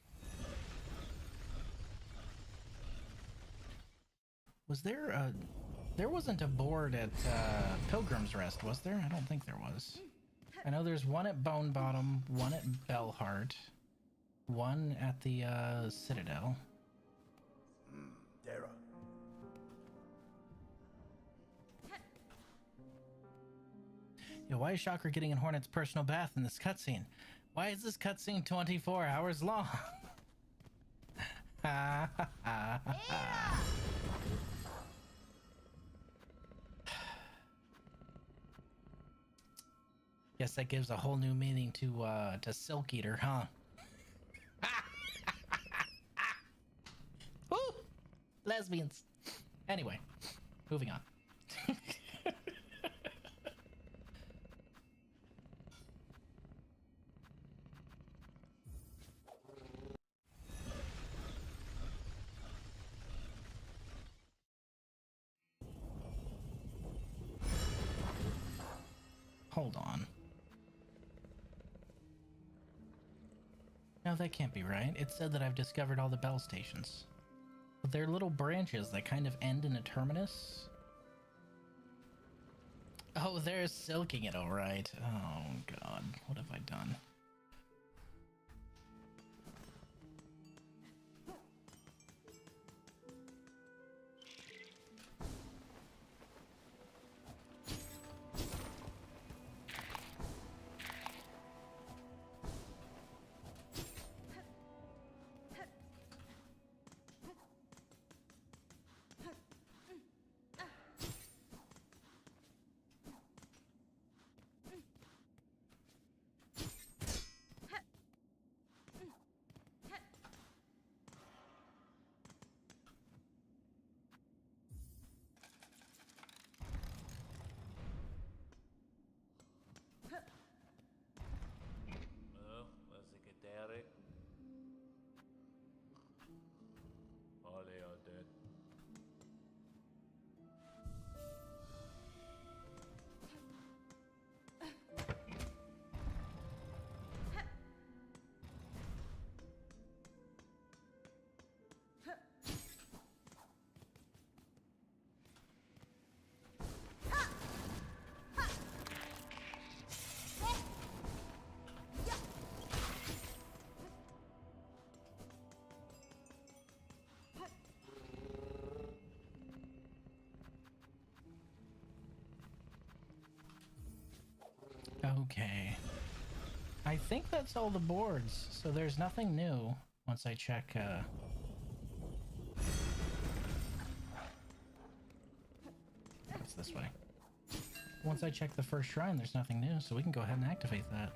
Was there there wasn't a board at Pilgrim's Rest, was there? I don't think there was. I know there's one at Bone Bottom, one at Bellheart, one at the Citadel. Dara. Yo, why is Shocker getting in Hornet's personal bath in this cutscene? Why is this cutscene 24 hours long? Ha ha ha ha. Guess that gives a whole new meaning to Silk Eater, huh? Woo! Lesbians. Anyway, moving on. Hold on. No, that can't be right. It said that I've discovered all the bell stations. But they're little branches that kind of end in a terminus. Oh, they're silking it, alright. Oh, God. What have I done? Was ik het eigenlijk? Alle are dead. Okay. I think that's all the boards, so there's nothing new once I check, It's this way. Once I check the first shrine, there's nothing new, so we can go ahead and activate that.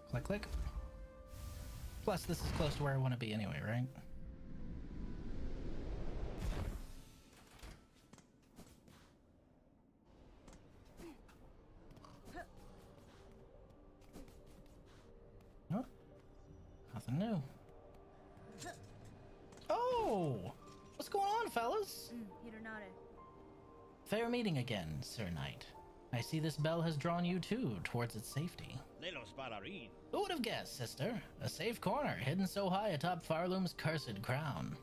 Click, click. Plus, this is close to where I want to be anyway, right? Oh, nothing new. Oh! What's going on, fellas? Hironare. Fair meeting again, Sir Knight. I see this bell has drawn you too towards its safety. Who would have guessed, sister? A safe corner hidden so high atop Farloom's cursed crown.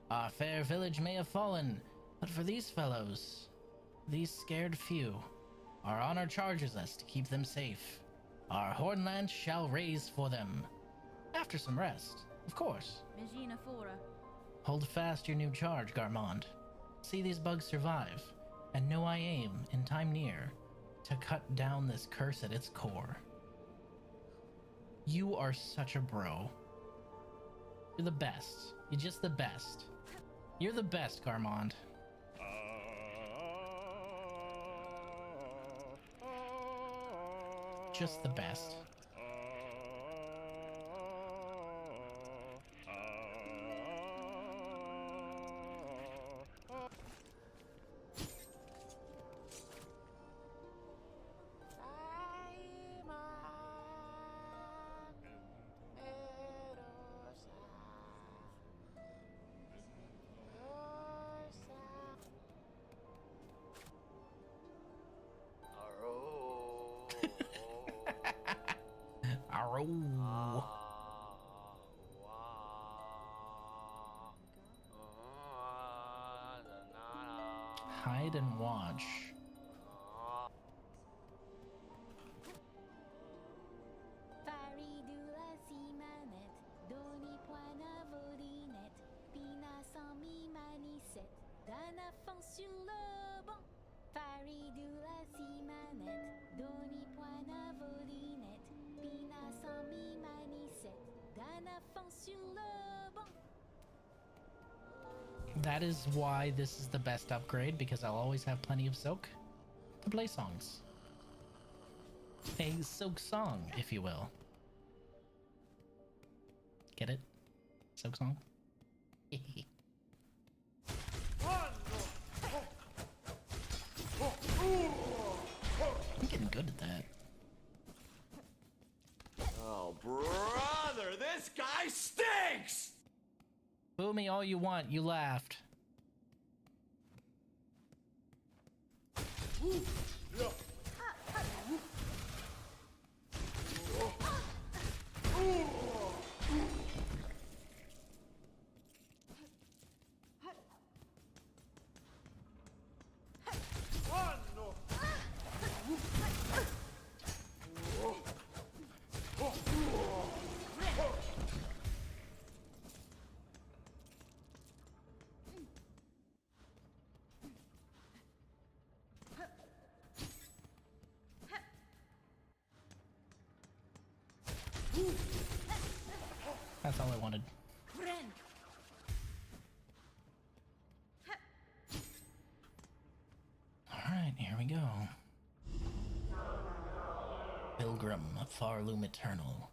Our fair village may have fallen, but for these fellows, these scared few, our honor charges us to keep them safe. Our Hornland shall raise for them. After some rest, of course. Megina Fora. Hold fast your new charge, Garmond. See these bugs survive, and know I aim, in time near, to cut down this curse at its core. You are such a bro. You're the best. You're just the best. You're the best, Garmond. Just the best. Arrow. Hide and watch. Faridula simanet, doni poina volinet, pina sans mi manicette, d'un affant sur le banc. Faridula simanet, doni poina volinet, pina sans mi manicette, d'un affant sur le banc. That is why this is the best upgrade, because I'll always have plenty of silk to play songs. A silk song, if you will. Get it? Silk song? I'm getting good at that. Oh, brother, this guy stinks! Boo me all you want, you laughed. That's all I wanted. Alright, here we go. Pilgrim of Farloom Eternal,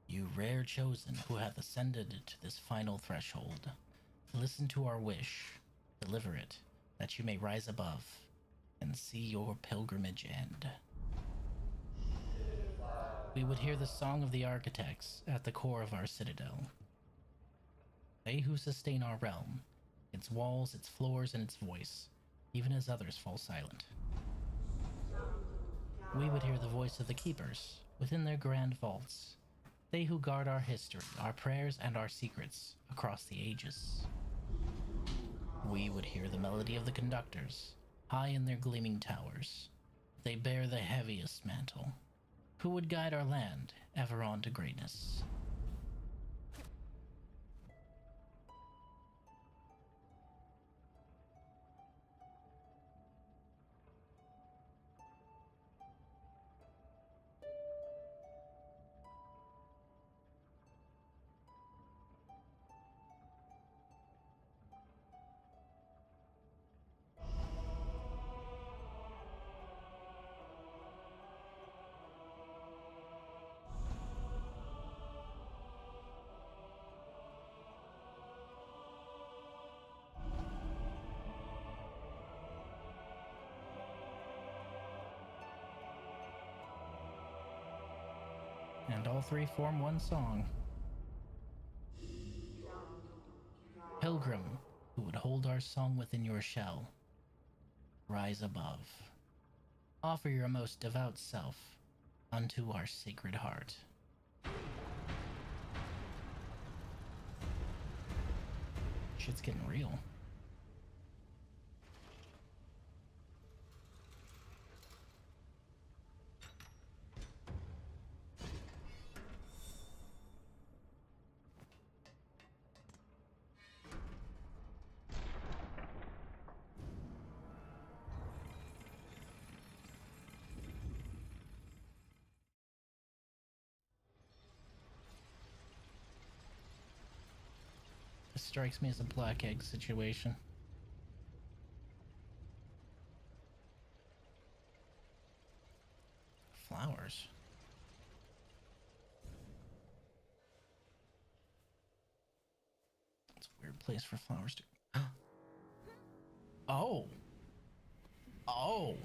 you rare chosen who hath ascended to this final threshold, listen to our wish, deliver it, that you may rise above and see your pilgrimage end. We would hear the song of the architects at the core of our citadel. They who sustain our realm, its walls, its floors, and its voice, even as others fall silent. We would hear the voice of the keepers within their grand vaults, they who guard our history, our prayers, and our secrets across the ages. We would hear the melody of the conductors, high in their gleaming towers. They bear the heaviest mantle, who would guide our land ever on to greatness. And all three form one song. Pilgrim, who would hold our song within your shell, rise above. Offer your most devout self unto our sacred heart. Shit's getting real. This strikes me as a black egg situation. Flowers. It's a weird place for flowers to... Oh! Oh!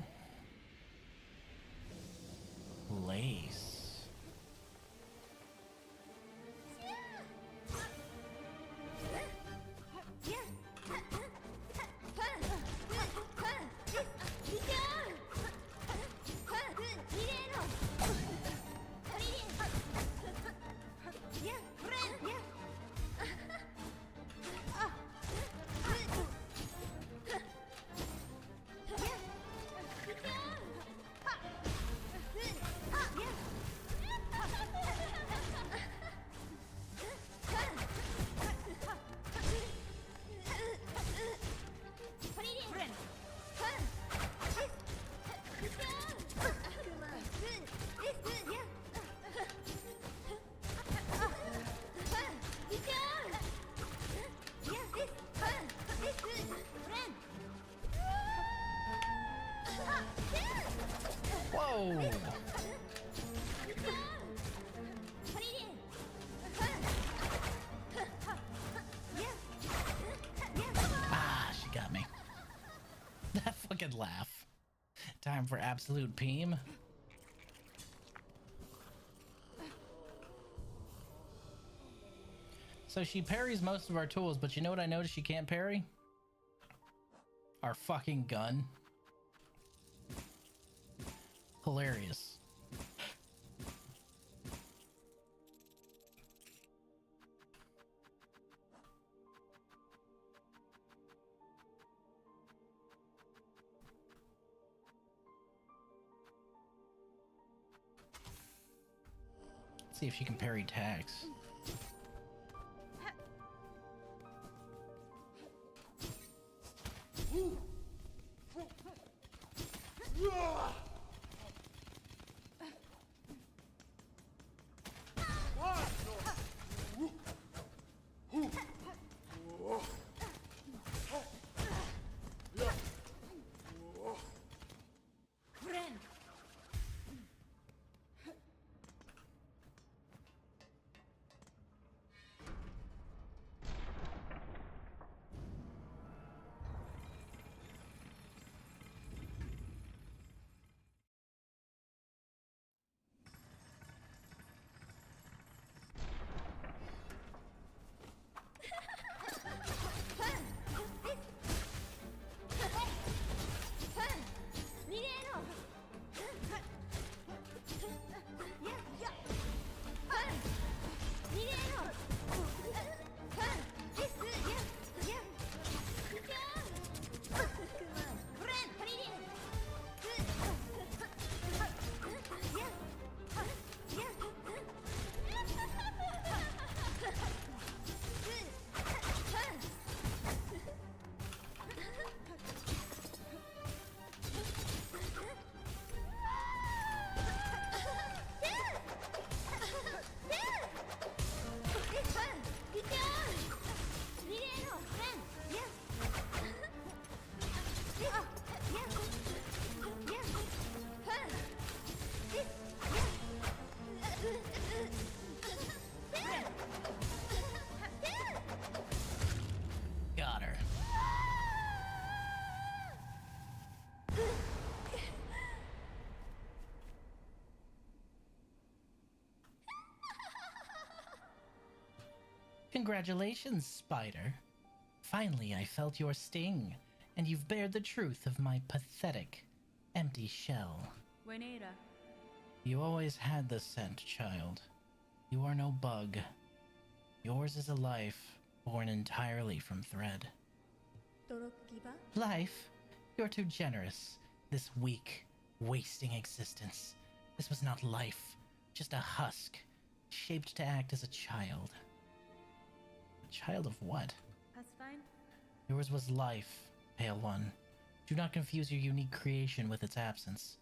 Lace. Whoa! Ah, she got me. That fucking laugh. Time for absolute peem. So she parries most of our tools, but you know what I noticed she can't parry? Our fucking gun. hilarious. Let's see if she can parry tags. Got her. Congratulations, Spider. Finally, I felt your sting, and you've bared the truth of my pathetic, empty shell. Buenera. You always had the scent, child. You are no bug. Yours is a life born entirely from thread. Life? You're too generous. This weak, wasting existence. This was not life, just a husk, shaped to act as a child. A child of what? That's fine. Yours was life, Pale One. Do not confuse your unique creation with its absence.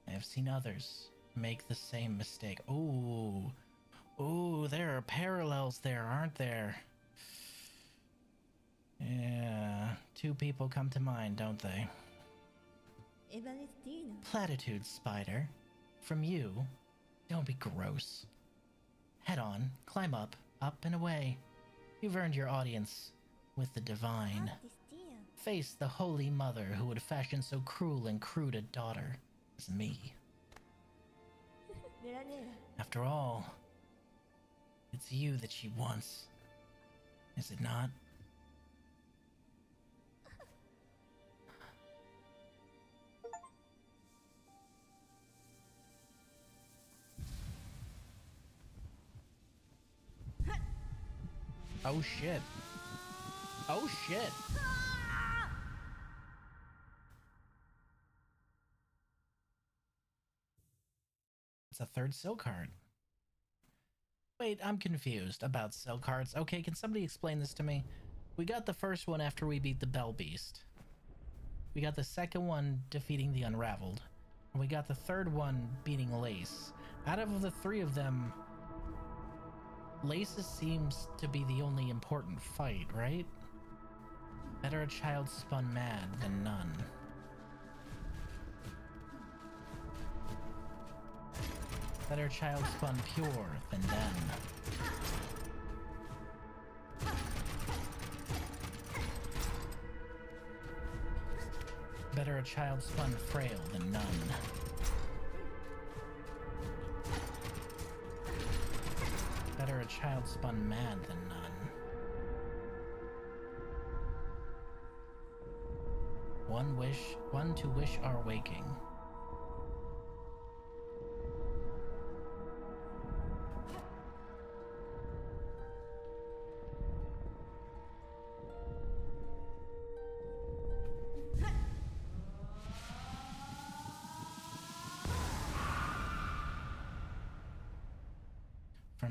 I have seen others make the same mistake. Ooh. Ooh, there are parallels there, aren't there? Yeah, two people come to mind, don't they? Platitudes, Spider. From you, don't be gross. Head on, climb up, up and away. You've earned your audience with the divine. Face the Holy Mother who would fashion so cruel and crude a daughter as me. After all, it's you that she wants, is it not? Oh shit. Oh shit. It's a third silk heart. Wait, I'm confused about silk hearts. Okay, can somebody explain this to me? We got the first one after we beat the Bell Beast. We got the second one defeating the Unraveled. And we got the third one beating Lace. Out of the three of them, Lace seems to be the only important fight, right? Better a child spun mad than none. Better child spun pure than den. Better a child spun frail than none. Better a child spun mad than none. One to wish our waking.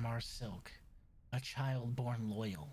from our silk, a child born loyal.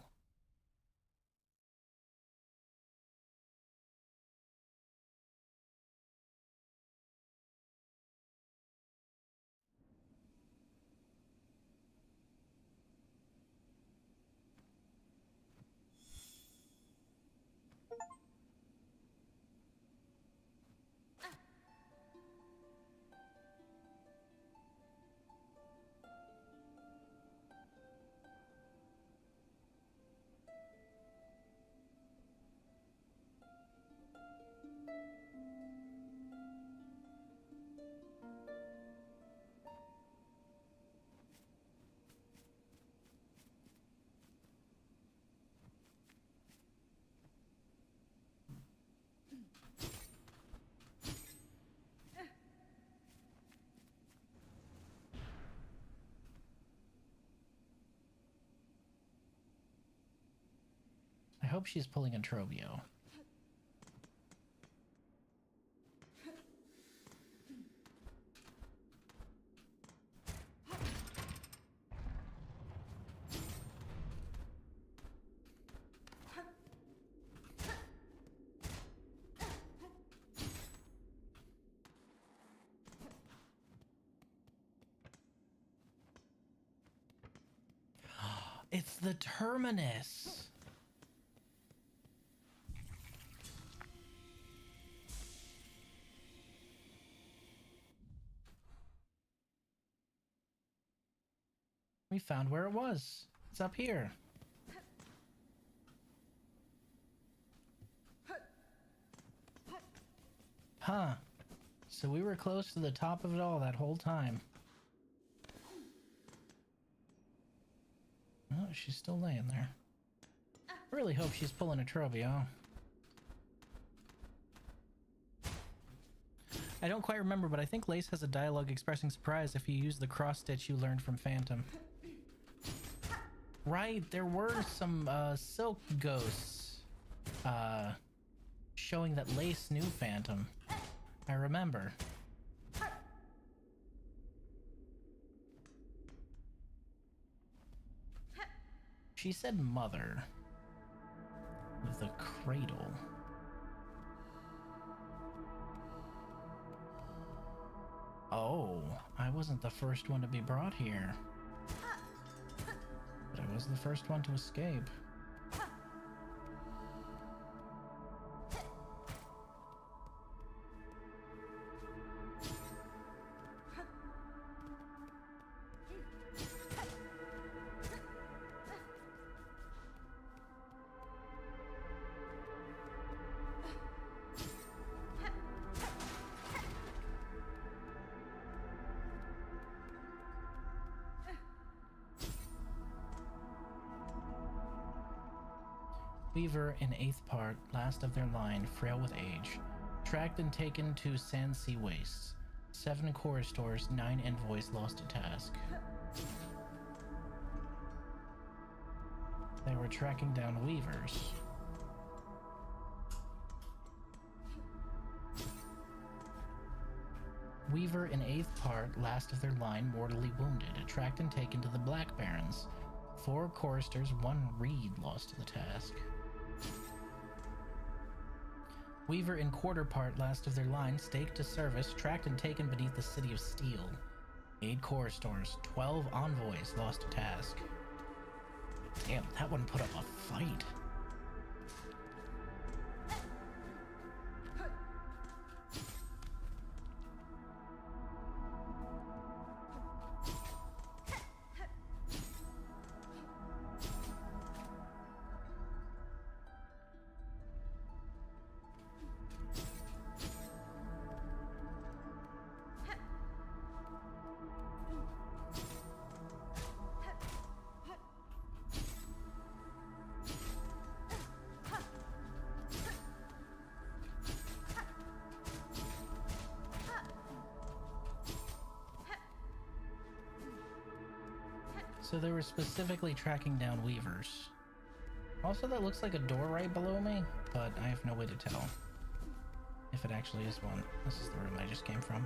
I hope she's pulling a Trovio. It's the terminus. We found where it was. It's up here. Huh. So we were close to the top of it all that whole time. Oh, she's still laying there. I really hope she's pulling a Trovio. I don't quite remember, but I think Lace has a dialogue expressing surprise if you use the cross stitch you learned from Phantom. Right, there were some silk ghosts showing that Lace knew Phantom. I remember. She said mother. The cradle. Oh, I wasn't the first one to be brought here. But I was the first one to escape. Weaver in 8th part, last of their line, frail with age. Tracked and taken to Sandsea Wastes. 7 choristors, 9 envoys lost to task. They were tracking down Weavers. Weaver in 8th part, last of their line, mortally wounded. Tracked and taken to the Black Barons. 4 choristers, 1 reed lost to the task. Weaver in quarter part, last of their line, staked to service, tracked and taken beneath the city of Steel. 8 choristors, 12 envoys lost to task. Damn, that one put up a fight. So they were specifically tracking down Weavers. Also, that looks like a door right below me, but I have no way to tell if it actually is one. This is the room I just came from.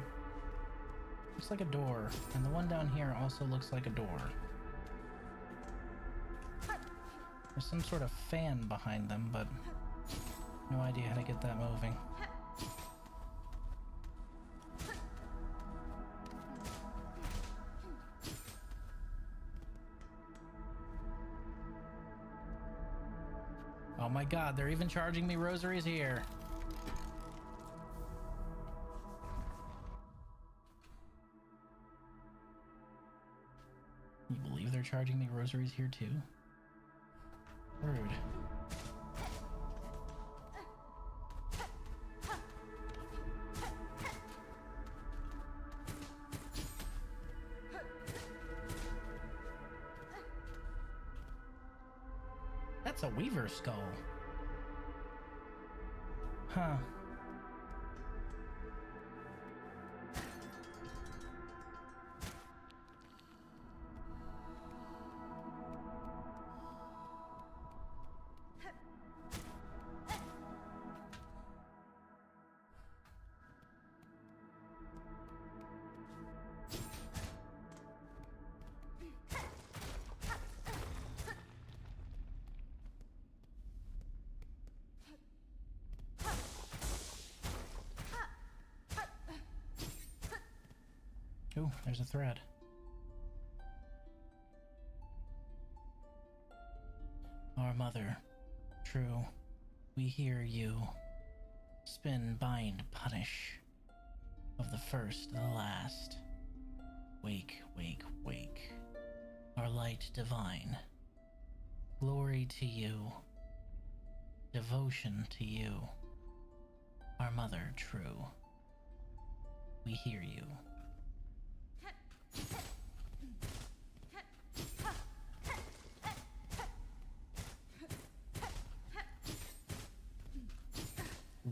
Looks like a door, and the one down here also looks like a door. There's some sort of fan behind them, but no idea how to get that moving. Oh my god, they're even charging me rosaries here. You believe they're charging me rosaries here too? Rude. That's a weaver skull. Huh. Oh, there's a thread. Our mother, true, we hear you. Spin, bind, punish. Of the first to the last. Wake, wake, wake. Our light divine. Glory to you. Devotion to you. Our mother, true. We hear you.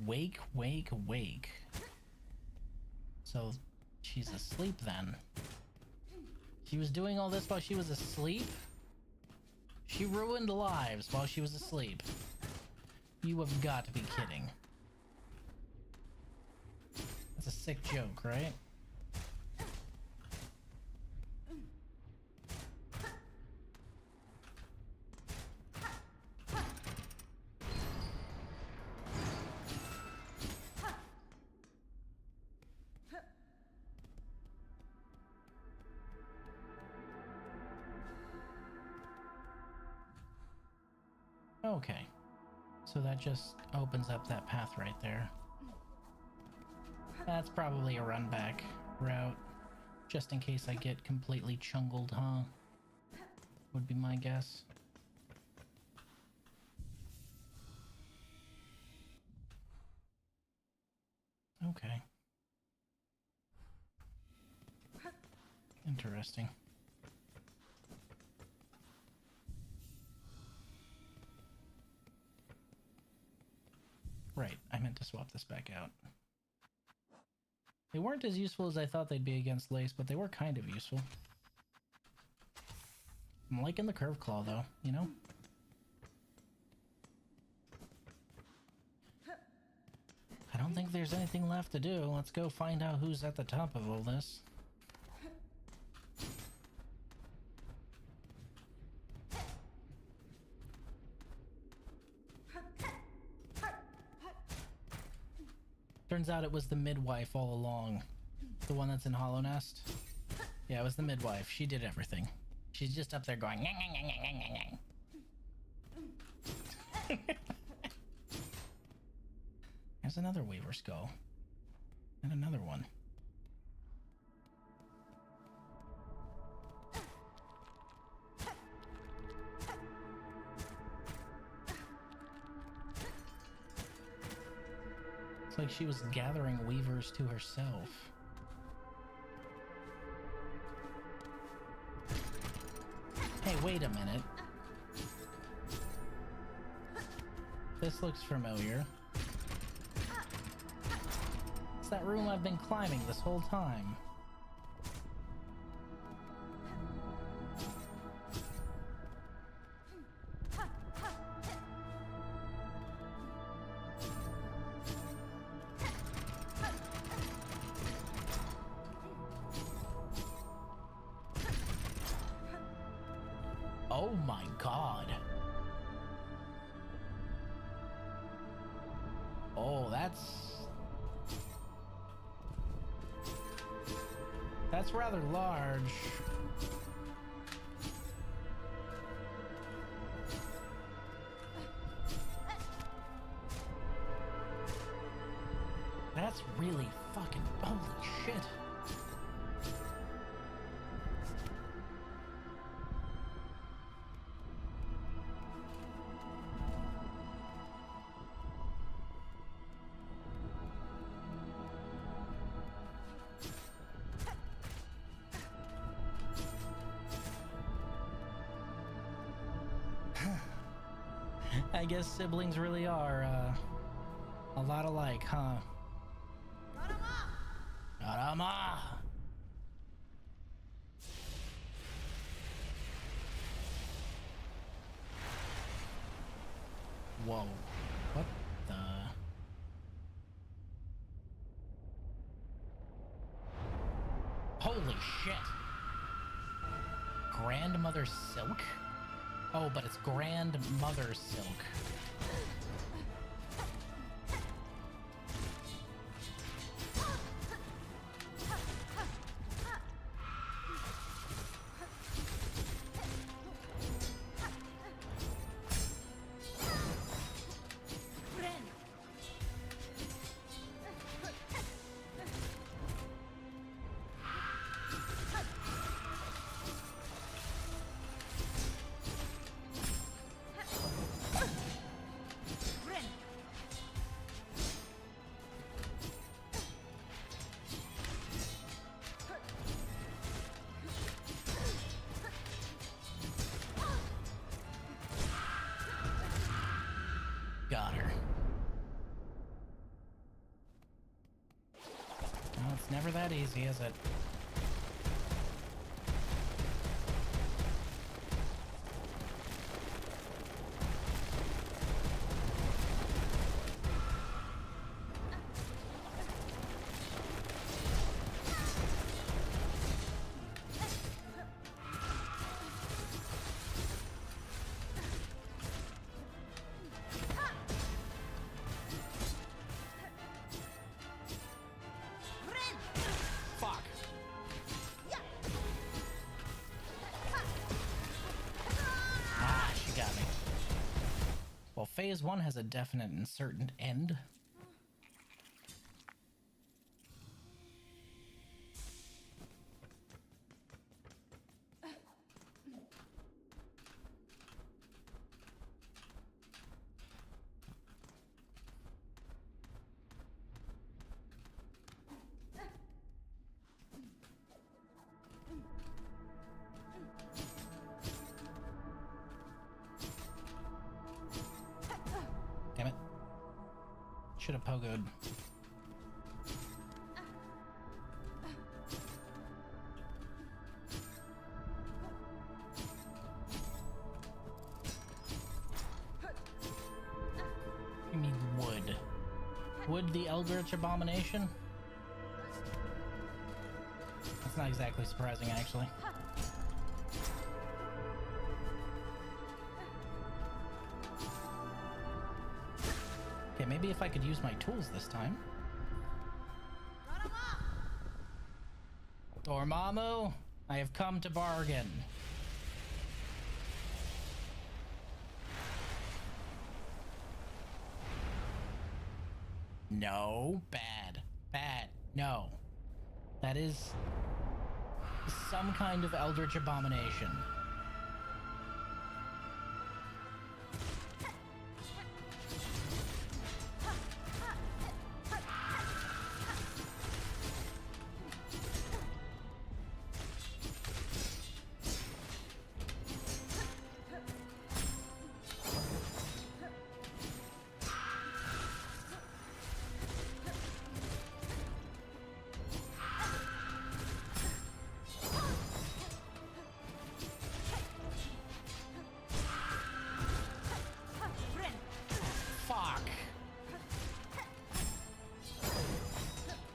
Wake, wake, wake. So she's asleep then. She was doing all this while she was asleep? She ruined lives while she was asleep. You have got to be kidding. That's a sick joke, right? Okay, so that just opens up that path right there. That's probably a run back route, just in case I get completely chungled, huh? Would be my guess. Okay. Interesting. Right, I meant to swap this back out. They weren't as useful as I thought they'd be against Lace, but they were kind of useful. I'm liking the curve claw though, you know? I don't think there's anything left to do. Let's go find out who's at the top of all this. Turns out it was the midwife all along. The one that's in Hollow Nest. Yeah, it was the midwife. She did everything. She's just up there going, "Nyang, nyang, nyang, nyang, nyang, nyang." There's another Weaver skull. And another one. It's like she was gathering weavers to herself. Hey, wait a minute. This looks familiar. It's that room I've been climbing this whole time. Oh my god. Whoa, that's rather large. That's really fucking holy shit. I guess siblings really are a lot alike, huh? Karama! Whoa. What the? Holy shit! Grandmother Silk? Oh, but it's Grandmother Silk. Got her. Well, it's never that easy, is it? Fuck. Ah, she got me. Well, phase 1 has a definite and certain end. Damn it. Should have pogoed. You mean wood? Wood the Eldritch Abomination? That's not exactly surprising, actually. Okay, maybe if I could use my tools this time. Dormammu, I have come to bargain. No, bad. Bad. No. That is some kind of Eldritch Abomination.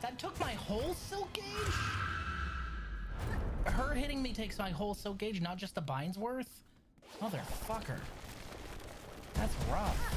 That took my whole silk gauge? Her hitting me takes my whole silk gauge, not just the bind's worth? Motherfucker. That's rough.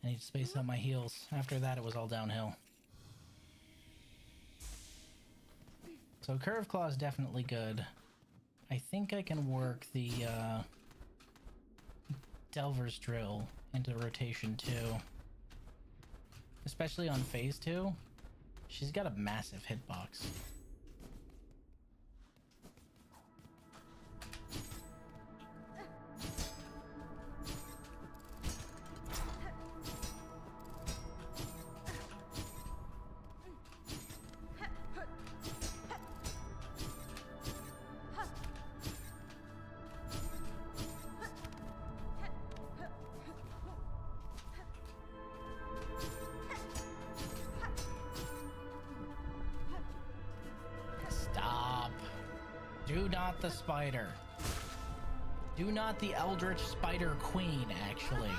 I need to space out my heals. After that, it was all downhill. So Curve Claw is definitely good. I think I can work the Delver's Drill into rotation too. Especially on phase 2. She's got a massive hitbox. Do not the spider. Do not the Eldritch Spider Queen, actually.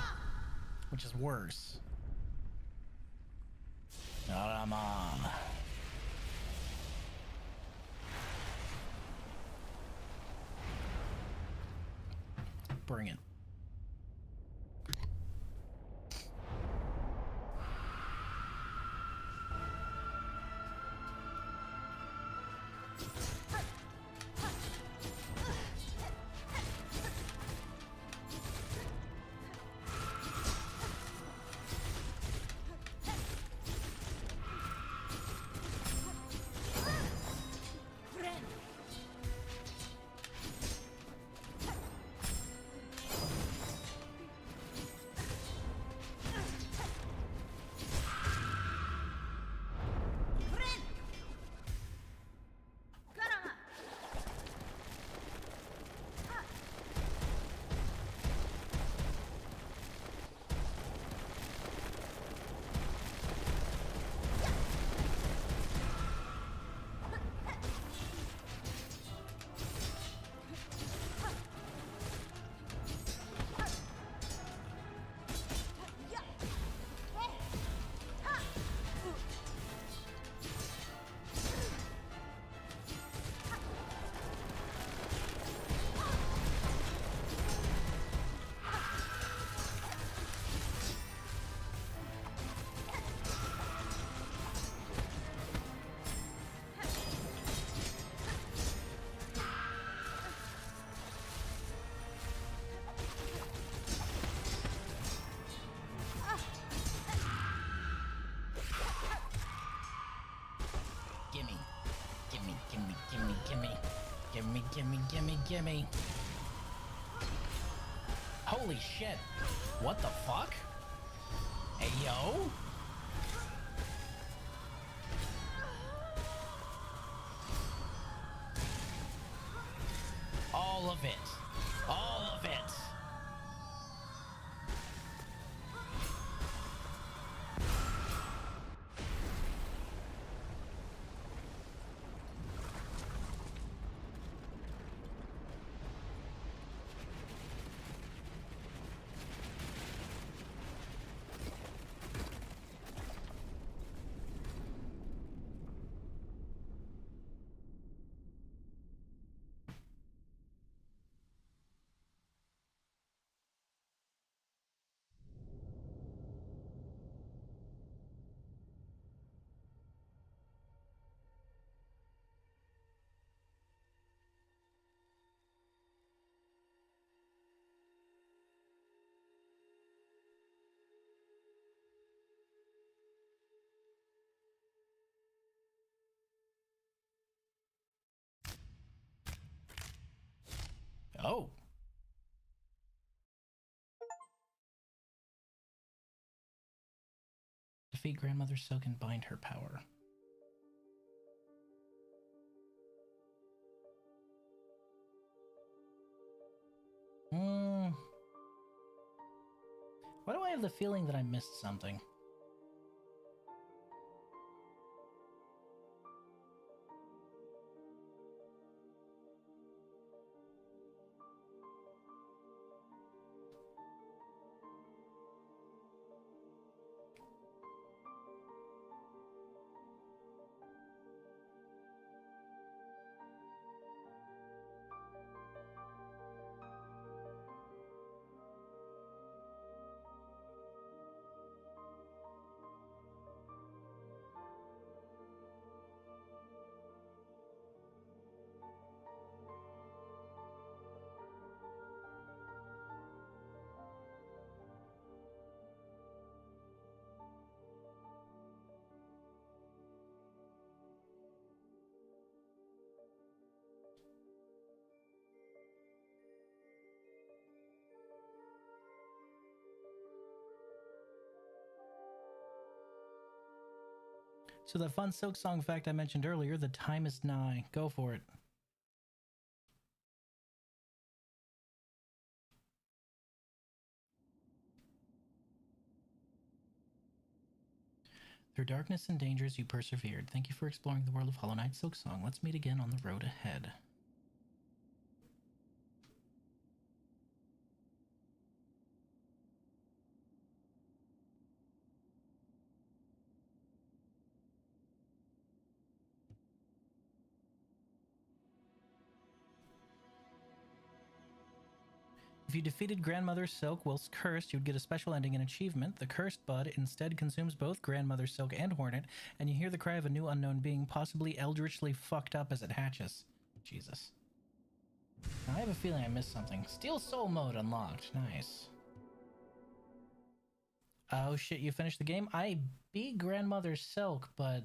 Which is worse. Narama. Bring it. Gimme. Holy shit. What the fuck? Hey, yo. All of it. All of it. Oh. Defeat Grandmother Silk and bind her power. Why do I have the feeling that I missed something? So that fun Silksong fact I mentioned earlier, the time is nigh. Go for it. Through darkness and dangers you persevered. Thank you for exploring the world of Hollow Knight Silksong. Let's meet again on the road ahead. If you defeated Grandmother Silk whilst cursed, you'd get a special ending and achievement. The cursed bud instead consumes both Grandmother Silk and Hornet, and you hear the cry of a new unknown being, possibly eldritchly fucked up as it hatches. Jesus. Now, I have a feeling I missed something. Steel Soul mode unlocked. Nice. Oh shit, you finished the game? I beat Grandmother Silk, but...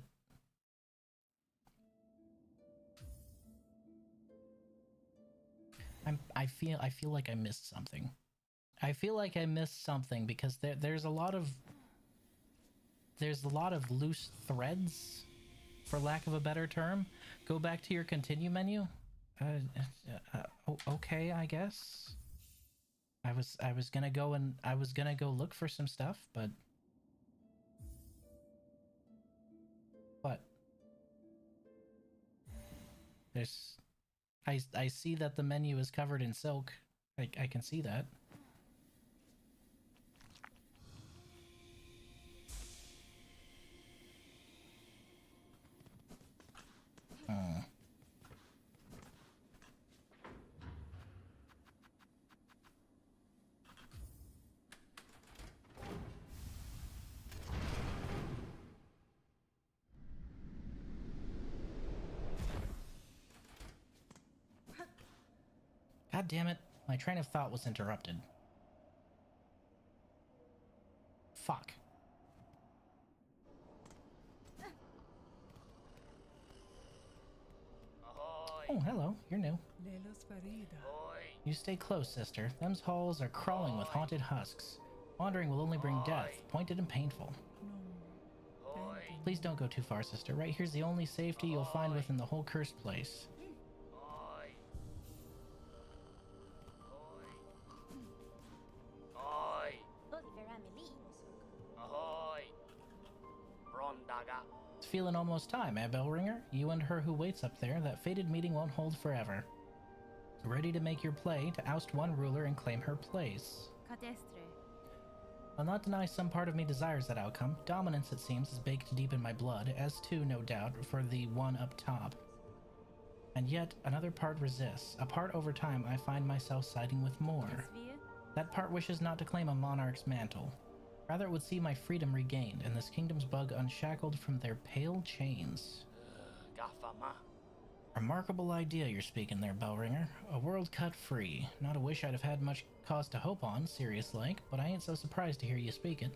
I feel like I missed something. I feel like I missed something because there's a lot of loose threads, for lack of a better term. Go back to your continue menu. Okay, I guess. I was gonna go look for some stuff, but what? There's. I see that the menu is covered in silk. I can see that. God damn it, my train of thought was interrupted. Fuck. Oh, hello, you're new. You stay close, sister. Them's halls are crawling with haunted husks. Wandering will only bring death, pointed and painful. Please don't go too far, sister. Right here's the only safety you'll find within the whole cursed place. It's feeling almost time, eh, Bellringer? You and her who waits up there, that fated meeting won't hold forever. Ready to make your play to oust one ruler and claim her place. I'll not deny some part of me desires that outcome. Dominance, it seems, is baked deep in my blood, as too, no doubt, for the one up top. And yet, another part resists. A part over time I find myself siding with more. That part wishes not to claim a monarch's mantle. Rather, it would see my freedom regained, and this kingdom's bug unshackled from their pale chains. Remarkable idea you're speaking there, Bellringer. A world cut free. Not a wish I'd have had much cause to hope on, serious-like, but I ain't so surprised to hear you speak it.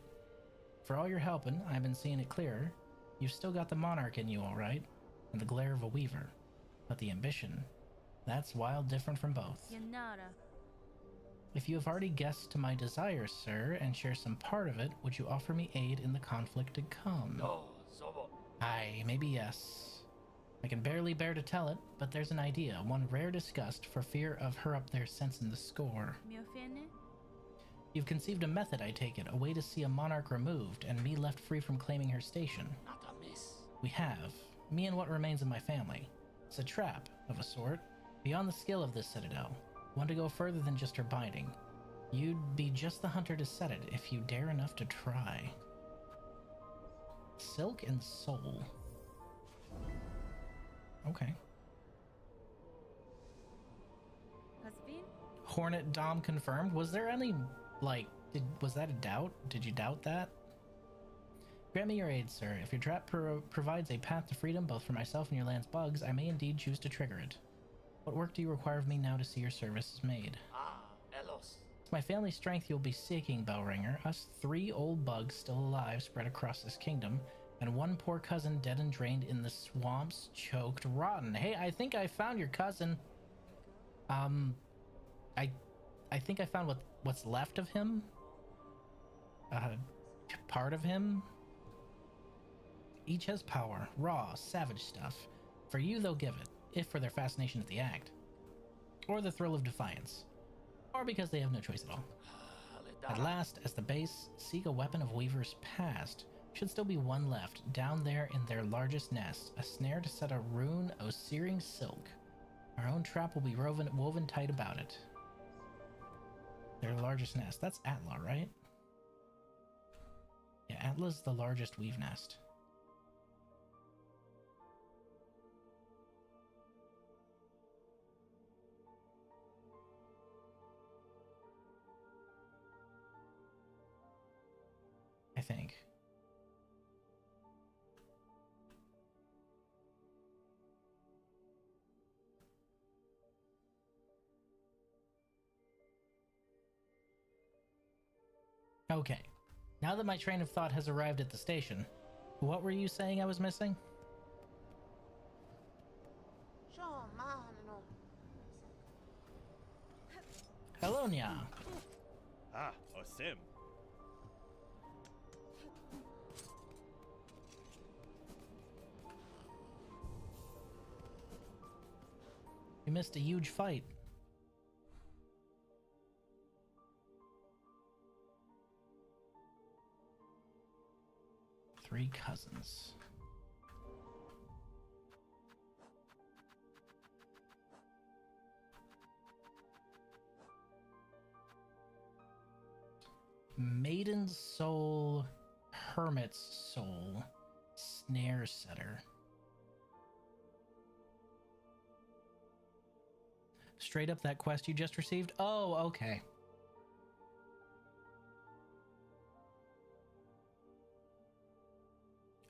For all your helping, I've been seeing it clearer. You've still got the monarch in you, all right, and the glare of a weaver. But the ambition, that's wild different from both. If you have already guessed to my desires, sir, and share some part of it, would you offer me aid in the conflict to come? No, Zobo. Aye, maybe yes. I can barely bear to tell it, but there's an idea, one rare disgust, for fear of her up there sensing the score. You've conceived a method, I take it, a way to see a monarch removed, and me left free from claiming her station. Not a miss. We have. Me and what remains of my family. It's a trap, of a sort, beyond the skill of this citadel. One to go further than just her binding. You'd be just the hunter to set it, if you dare enough to try. Silk and soul. Okay. Hornet Dom confirmed. Was there any, like, was that a doubt? Did you doubt that? Grant me your aid, sir. If your trap provides a path to freedom both for myself and your land's bugs, I may indeed choose to trigger it. What work do you require of me now to see your services made? Elos. It's my family's strength you'll be seeking, Bellringer. Us 3 old bugs still alive spread across this kingdom, and one poor cousin dead and drained in the swamps, choked, rotten. Hey, I think I found your cousin. I think I found what's left of him. Part of him. Each has power, raw, savage stuff. For you, they'll give it, if for their fascination at the act, or the thrill of defiance, or because they have no choice at all. At last, as the base, seek a weapon of Weaver's past. Should still be one left, down there in their largest nest, a snare to set a rune o' searing silk. Our own trap will be woven tight about it. Their largest nest. That's Atla, right? Yeah, Atla's the largest weave nest. I think. Okay. Now that my train of thought has arrived at the station, what were you saying I was missing? Hello, Nya. Ah, Osim. You missed a huge fight. Three cousins. Maiden's soul, hermit's soul, snare setter. Straight up that quest you just received? Oh, okay.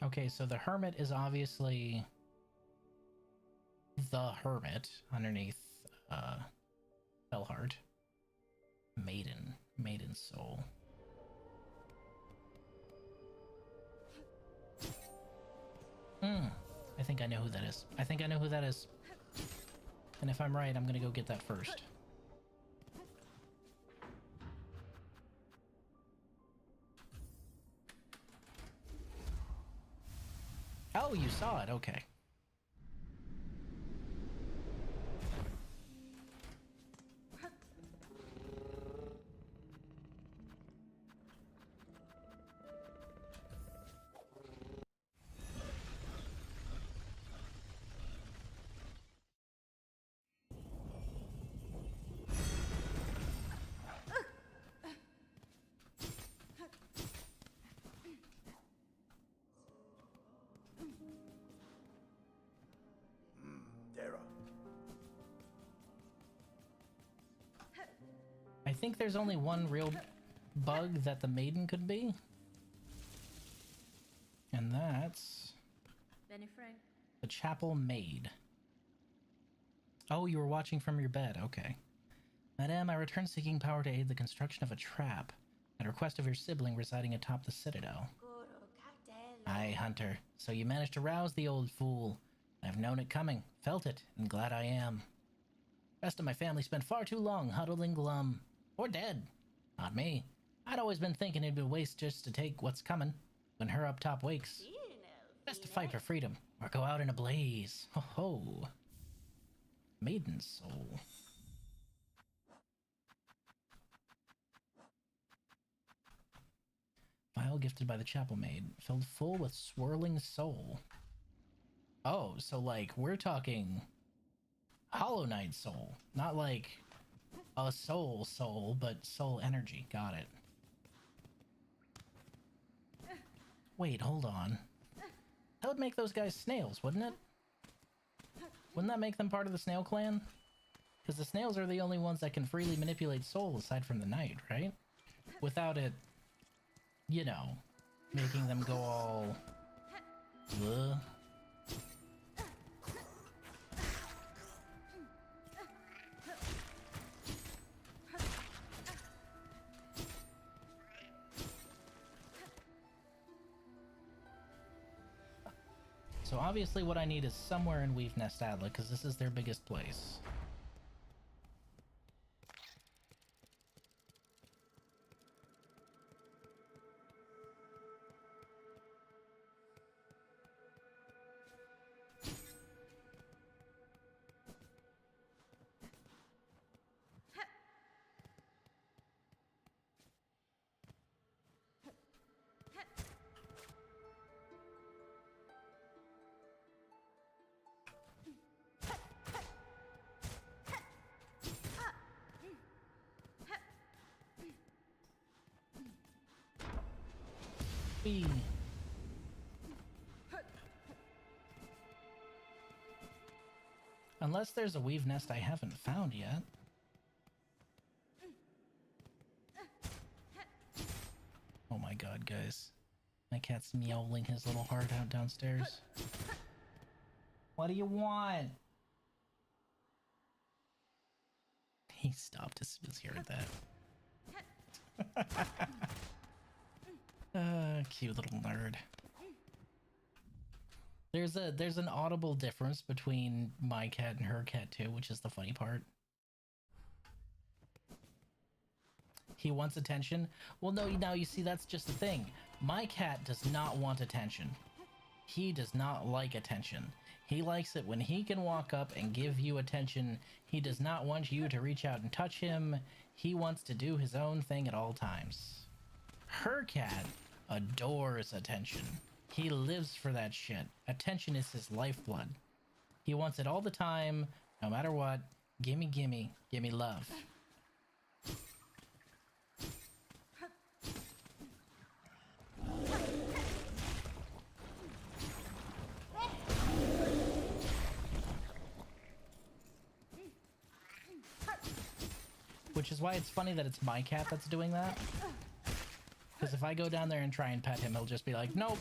Okay, so the hermit is obviously the hermit underneath Felhard. Maiden soul. I think I know who that is. I think I know who that is. And if I'm right, I'm gonna go get that first. Oh, you saw it. Okay. I think there's only one real bug that the maiden could be. And that's Benny-Frank. the chapel maid. Oh, you were watching from your bed. Okay. Madame, I return seeking power to aid the construction of a trap at request of your sibling residing atop the citadel. Aye, Hunter. So you managed to rouse the old fool. I've known it coming, felt it, and glad I am. Rest of my family spent far too long huddled and glum. Or dead. Not me. I'd always been thinking it'd be a waste just to take what's coming when her up top wakes. Best to fight for freedom, or go out in a blaze. Ho ho. Maiden soul. Vial gifted by the chapel maid, filled full with swirling soul. Oh, so like we're talking Hollow Knight soul, not like a soul, but soul energy. Got it. Wait, hold on. That would make those guys snails, wouldn't it? Wouldn't that make them part of the snail clan? Because the snails are the only ones that can freely manipulate soul aside from the knight, right? Without it, you know, making them go all... Ugh. So obviously what I need is somewhere in Weave Nest Adla, because this is their biggest place. Whee. Unless there's a weave nest I haven't found yet. Oh my god, guys. My cat's meowing his little heart out downstairs. What do you want? He stopped as soon as he heard that. Cute little nerd. There's an audible difference between my cat and her cat too, which is the funny part. He wants attention. Well, no, now you see, that's just the thing. My cat does not want attention. He does not like attention. He likes it when he can walk up and give you attention. He does not want you to reach out and touch him. He wants to do his own thing at all times. Her cat adores attention. He lives for that shit. Attention is his lifeblood. He wants it all the time, no matter what. Gimme, gimme, gimme love. Which is why it's funny that it's my cat that's doing that. Because if I go down there and try and pet him, he'll just be like, nope.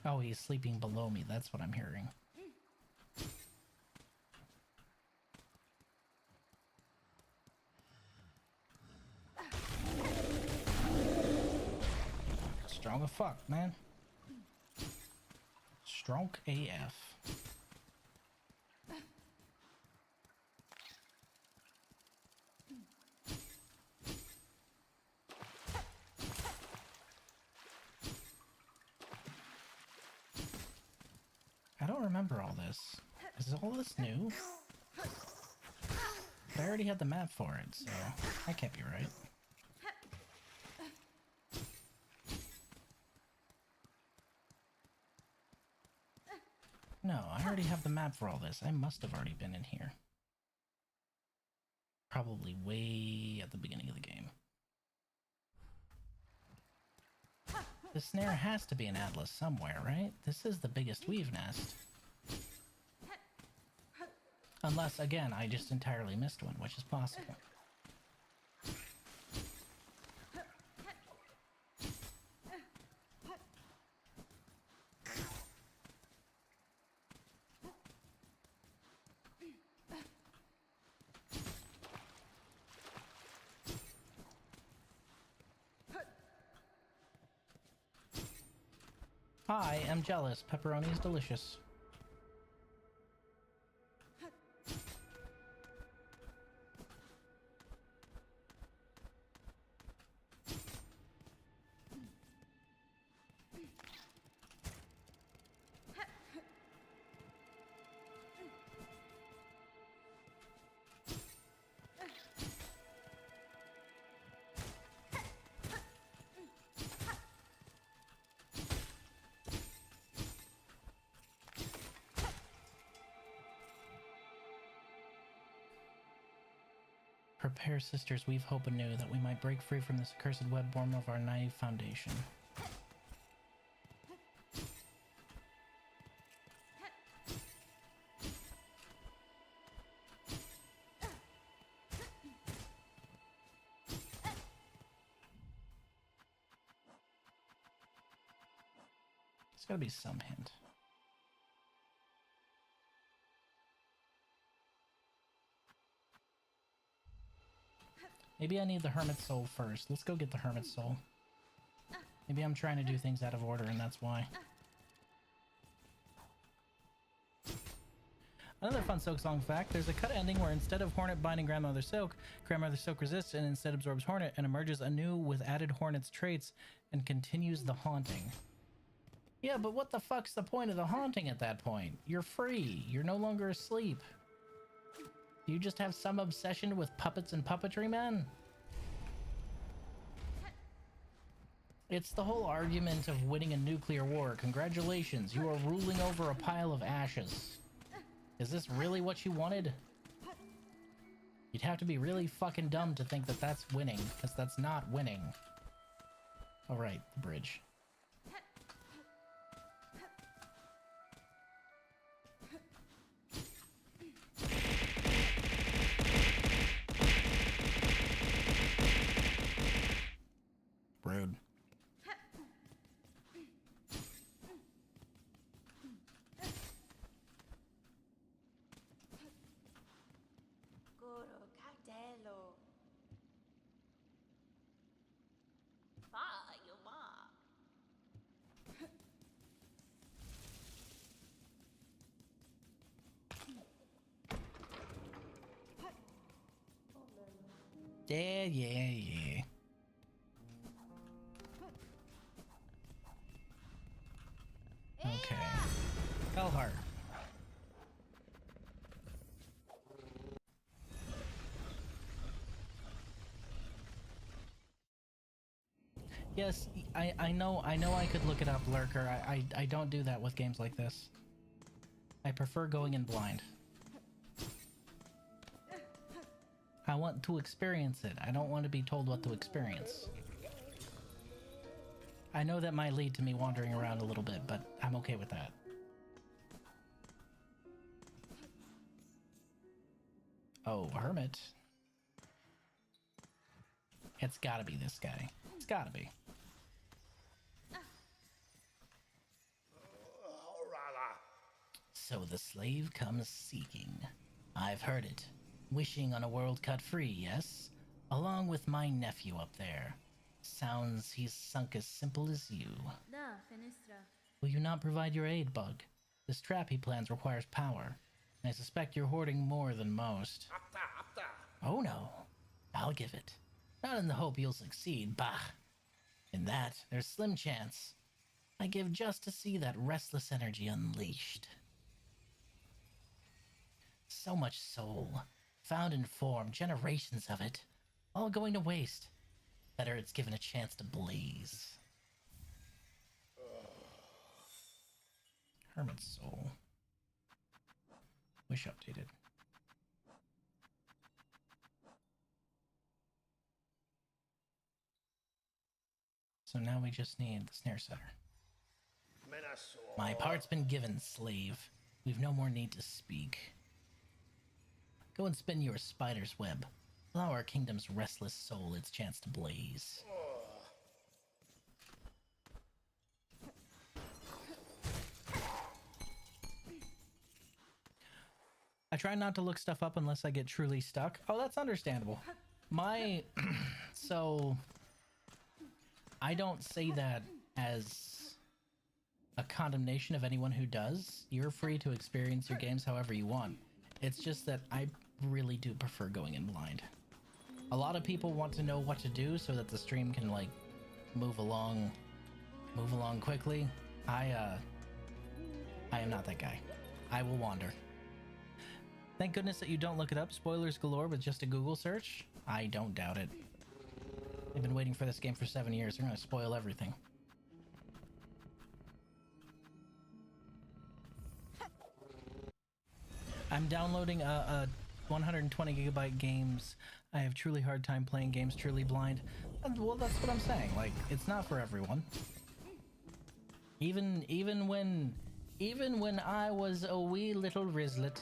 Oh, he's sleeping below me. That's what I'm hearing. Strong as fuck, man. Strong AF. I don't remember all this. Is all this new? But I already had the map for it, so that can't be right. No, I already have the map for all this. I must have already been in here. Probably way at the beginning of the game. The snare has to be an atlas somewhere, right? This is the biggest weave nest. Unless, again, I just entirely missed one, which is possible. I am jealous. Pepperoni is delicious. Prepare, sisters, weave hope anew, that we might break free from this accursed web born of our naive foundation. There's gotta be some hint. Maybe I need the Hermit Soul first. Let's go get the Hermit Soul. Maybe I'm trying to do things out of order and that's why. Another fun Silksong fact, there's a cut ending where instead of Hornet binding Grandmother Silk resists and instead absorbs Hornet and emerges anew with added Hornet's traits and continues the haunting. Yeah, but what the fuck's the point of the haunting at that point? You're free. You're no longer asleep. You just have some obsession with puppets and puppetry, man? It's the whole argument of winning a nuclear war. Congratulations, you are ruling over a pile of ashes. Is this really what you wanted? You'd have to be really fucking dumb to think that that's winning, because that's not winning. All right, the bridge. Rude. Goro Cartello. Vai, ma. Yeah. Okay. Belhar. Yes, I know I could look it up, Lurker. I don't do that with games like this. I prefer going in blind. I want to experience it. I don't want to be told what to experience. I know that might lead to me wandering around a little bit, but I'm okay with that. Oh, Hermit. It's gotta be this guy. It's gotta be. So the slave comes seeking. I've heard it. Wishing on a world cut free, yes? Along with my nephew up there. Sounds he's sunk as simple as you. Da, Fenestra. Will you not provide your aid, Bug? This trap he plans requires power. And I suspect you're hoarding more than most. Oh no. I'll give it. Not in the hope you'll succeed, bah. In that, there's slim chance. I give just to see that restless energy unleashed. So much soul, found in form, generations of it, all going to waste. Better it's given a chance to blaze. Hermit's soul. Wish updated. So now we just need the snare setter. My part's been given, slave. We've no more need to speak. Go and spin your spider's web. Allow our kingdom's restless soul its chance to blaze. I try not to look stuff up unless I get truly stuck. Oh, that's understandable. So, I don't say that as a condemnation of anyone who does. You're free to experience your games however you want. It's just that I really do prefer going in blind. A lot of people want to know what to do so that the stream can like move along quickly. I am not that guy. I will wander. Thank goodness that you don't look it up. Spoilers galore with just a Google search. I don't doubt it. I've been waiting for this game for 7 years. They're gonna spoil everything. I'm downloading a 120 gigabyte games. I have truly hard time playing games truly blind. And, well, that's what I'm saying. Like, it's not for everyone. Even when I was a wee little rizlet,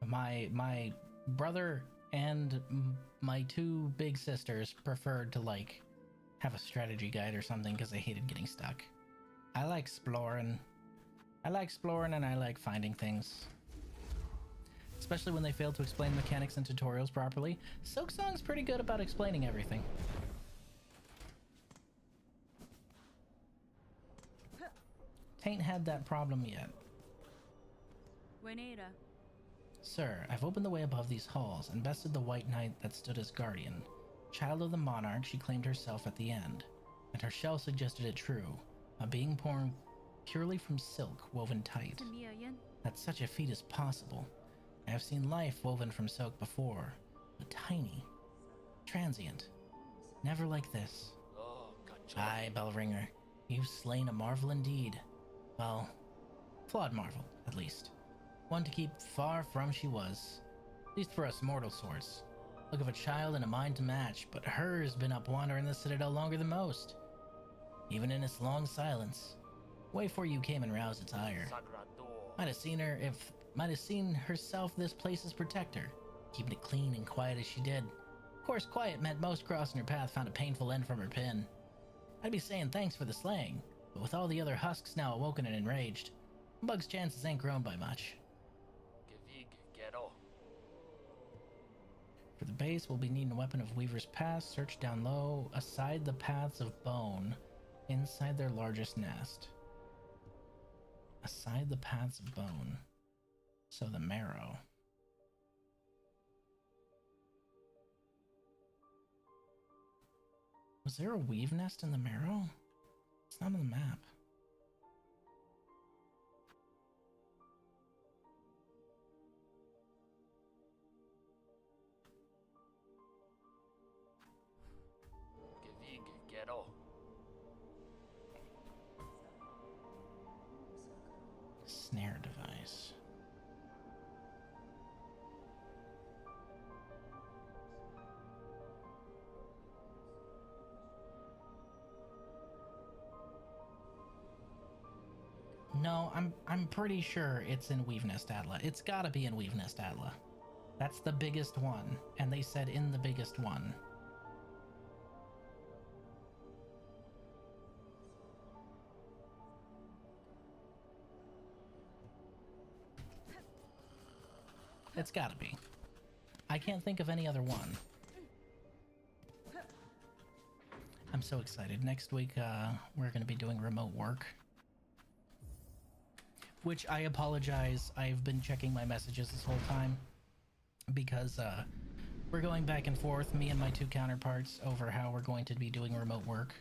my brother and my two big sisters preferred to like have a strategy guide or something because they hated getting stuck. I like exploring and I like finding things. Especially when they fail to explain mechanics and tutorials properly. Silksong's pretty good about explaining everything. Tain't had that problem yet. Buenera. Sir, I've opened the way above these halls and bested the white knight that stood as guardian. Child of the monarch, she claimed herself at the end. and her shell suggested it true, a being born purely from silk woven tight. That such a feat is possible. I have seen life woven from silk before, but tiny, transient, never like this. Oh, gotcha. Aye, Bellringer, you've slain a marvel indeed. Well, flawed marvel, at least. One to keep far from she was. At least for us mortal sorts. Look of a child and a mind to match, but hers been up wandering the citadel longer than most. Even in its long silence, way before you came and roused its ire. Sagrador. Might have seen herself this place's protector, keeping it clean and quiet as she did. Of course, quiet meant most crossing her path found a painful end from her pin. I'd be saying thanks for the slaying, but with all the other husks now awoken and enraged, Bug's chances ain't grown by much. Gevig, ghetto. For the base, we'll be needing a weapon of Weaver's Pass. Search down low, aside the paths of bone, inside their largest nest. Aside the paths of bone. So the marrow. Was there a weave nest in the marrow? It's not on the map. Gevig, ghetto. Snare device. No, I'm pretty sure it's in Weave Nest Atla. It's gotta be in Weave Nest Atla. That's the biggest one, and they said in the biggest one. It's gotta be. I can't think of any other one. I'm so excited. Next week, we're gonna be doing remote work. Which I apologize, I've been checking my messages this whole time. Because, we're going back and forth, me and my two counterparts, over how we're going to be doing remote work.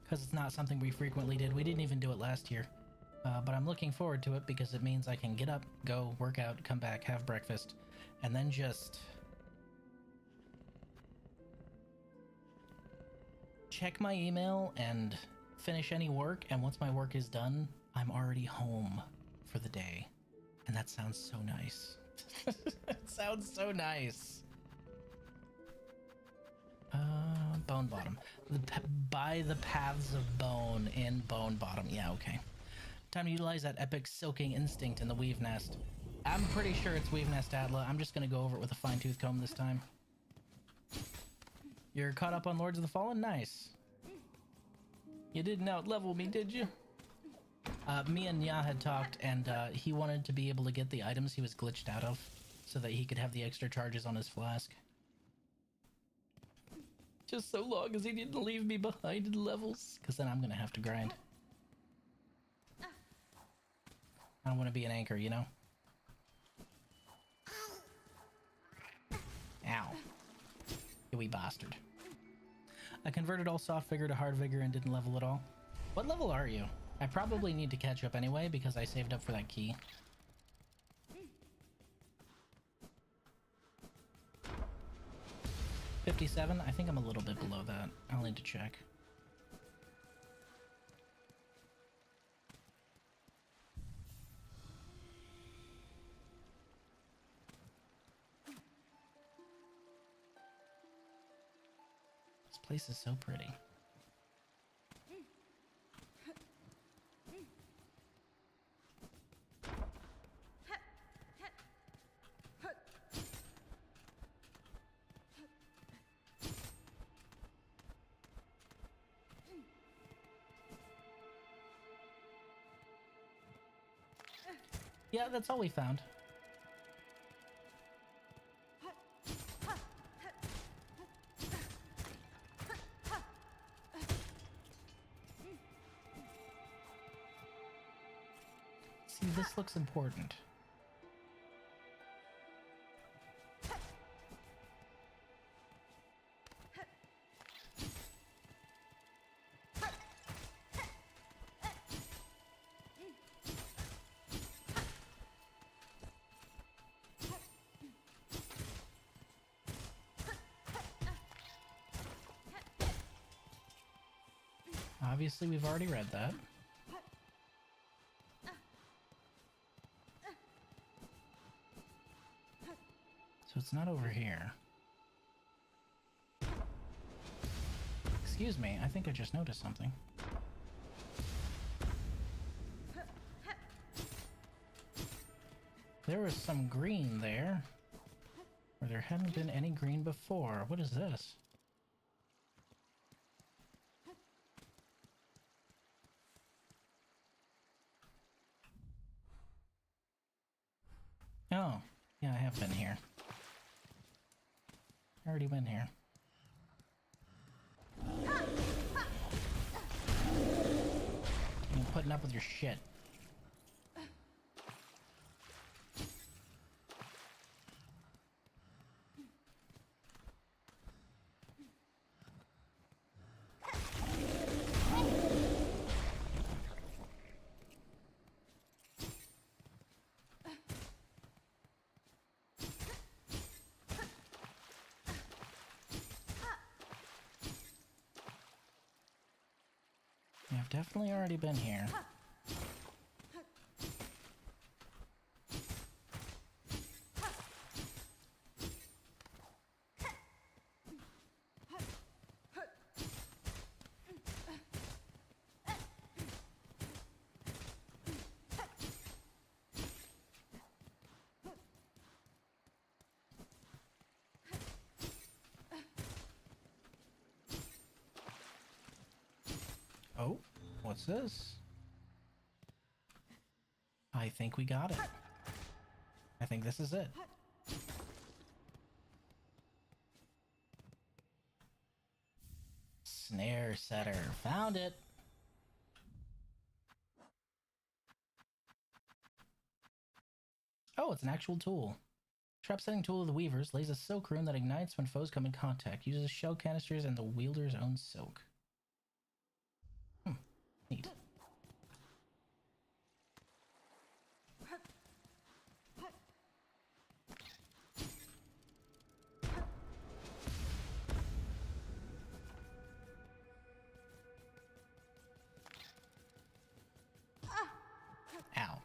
Because it's not something we frequently did. We didn't even do it last year. But I'm looking forward to it because it means I can get up, go, work out, come back, have breakfast, and then just check my email and finish any work, and once my work is done, I'm already home for the day. And that sounds so nice. It sounds so nice. Bone Bottom. By the paths of bone in Bone Bottom. Yeah, okay. Time to utilize that epic silking instinct in the Weave Nest. I'm pretty sure it's Weave Nest Atla. I'm just gonna go over it with a fine-tooth comb this time. You're caught up on Lords of the Fallen? Nice. You didn't out-level me, did you? Me and Nya had talked, and he wanted to be able to get the items he was glitched out of, so that he could have the extra charges on his flask. Just so long as he didn't leave me behind in levels, because then I'm gonna have to grind. I don't want to be an anchor, you know? Ow. You wee bastard. I converted all soft vigor to hard vigor and didn't level at all. What level are you? I probably need to catch up anyway because I saved up for that key. $57? I think I'm a little bit below that. I'll need to check. This place is so pretty. Yeah, that's all we found. See, this looks important. Obviously, we've already read that. So it's not over here. Excuse me, I think I just noticed something. There was some green there, where there hadn't been any green before. What is this? Oh, yeah, I have been here. I already been here. I'm putting up with your shit. Yeah, I've definitely already been here. Oh, what's this? I think we got it. I think this is it. Snare setter. Found it. Oh, it's an actual tool. Trap setting tool of the weavers lays a silk rune that ignites when foes come in contact. Uses shell canisters and the wielder's own silk. Neat. Ow.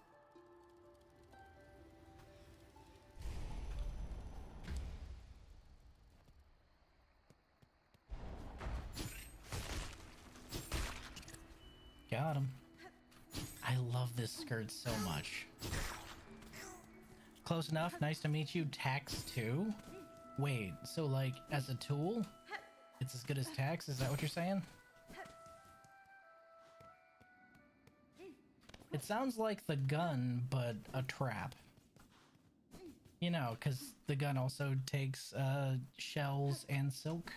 Got him. I love this skirt so much. Close enough. Nice to meet you. Tax 2? Wait, so like as a tool, it's as good as tax? Is that what you're saying? It sounds like the gun, but a trap. You know, because the gun also takes shells and silk.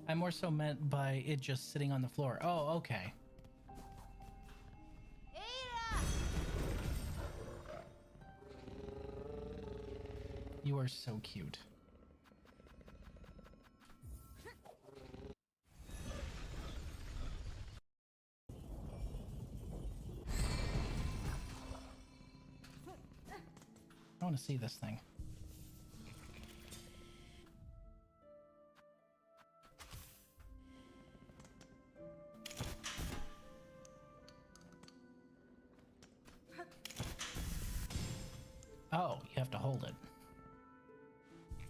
I more so meant by it just sitting on the floor. Oh, okay. You are so cute. I want to see this thing. Oh, you have to hold it.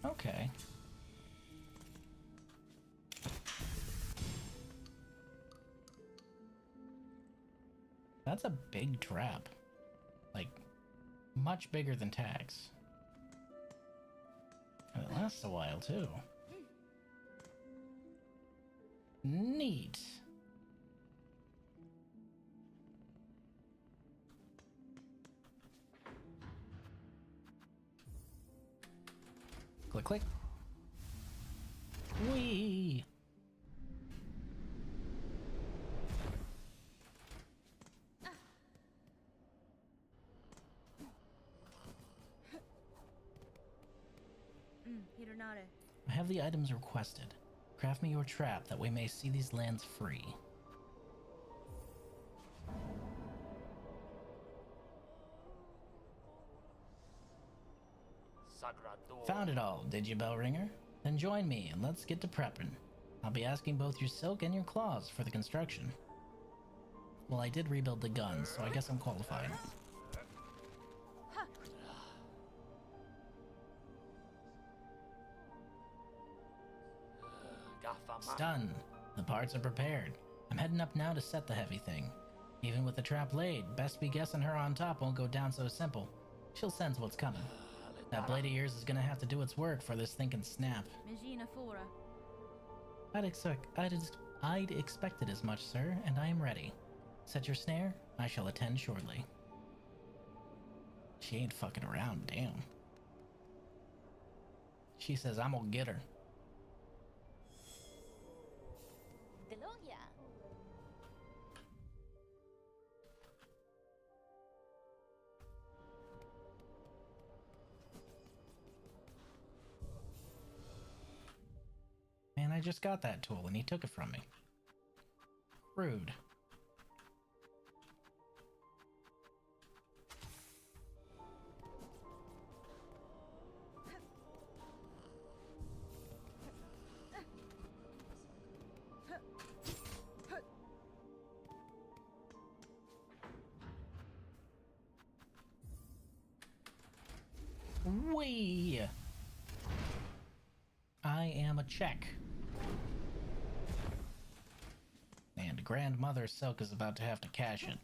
Okay. That's a big trap. Like, much bigger than tags. And it lasts a while, too. Neat. Click, click. Whee! Hironare. I have the items requested. Craft me your trap that we may see these lands free. Sagrado. Found it all, did you, Bellringer? Then join me and let's get to prepping. I'll be asking both your silk and your claws for the construction. Well, I did rebuild the guns, so I guess I'm qualified. It's done. The parts are prepared. I'm heading up now to set the heavy thing. Even with the trap laid, best be guessing her on top won't go down so simple. She'll sense what's coming. That blade of yours is gonna have to do its work for this thing can snap. Megina Fora. I'd expected as much, sir, and I am ready. Set your snare. I shall attend shortly. She ain't fucking around, damn. She says I'm gonna get her. Deloria. Man, I just got that tool and he took it from me. Rude. Wee! I am a check. And Grandmother Silk is about to have to cash it.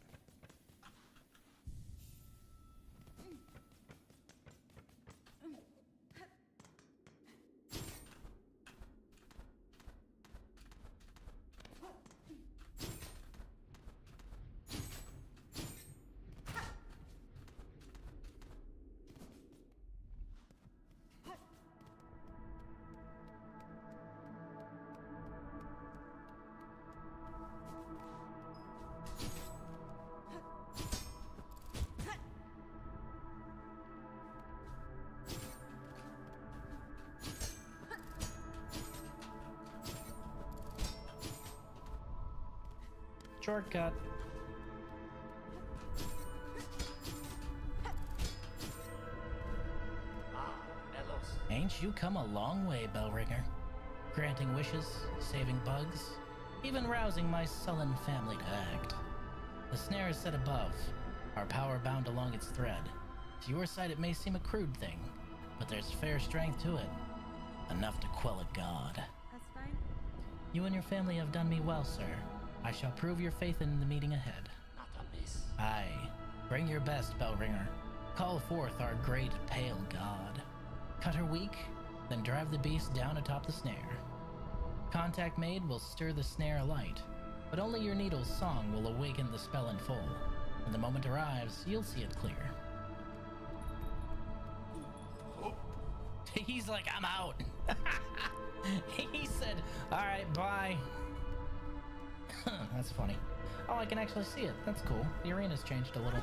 Shortcut. Melos. Ain't you come a long way, Bellringer? Granting wishes, saving bugs, even rousing my sullen family to act. The snare is set above, our power bound along its thread. To your sight it may seem a crude thing, but there's fair strength to it. Enough to quell a god. That's fine. You and your family have done me well, sir. I shall prove your faith in the meeting ahead. Not a miss. Aye, bring your best, Bellringer. Call forth our great pale god. Cut her weak, then drive the beast down atop the snare. Contact made will stir the snare alight, but only your needle's song will awaken the spell in full. When the moment arrives, you'll see it clear. He's like, I'm out. He said, alright, bye. That's funny. Oh, I can actually see it. That's cool. The arena's changed a little.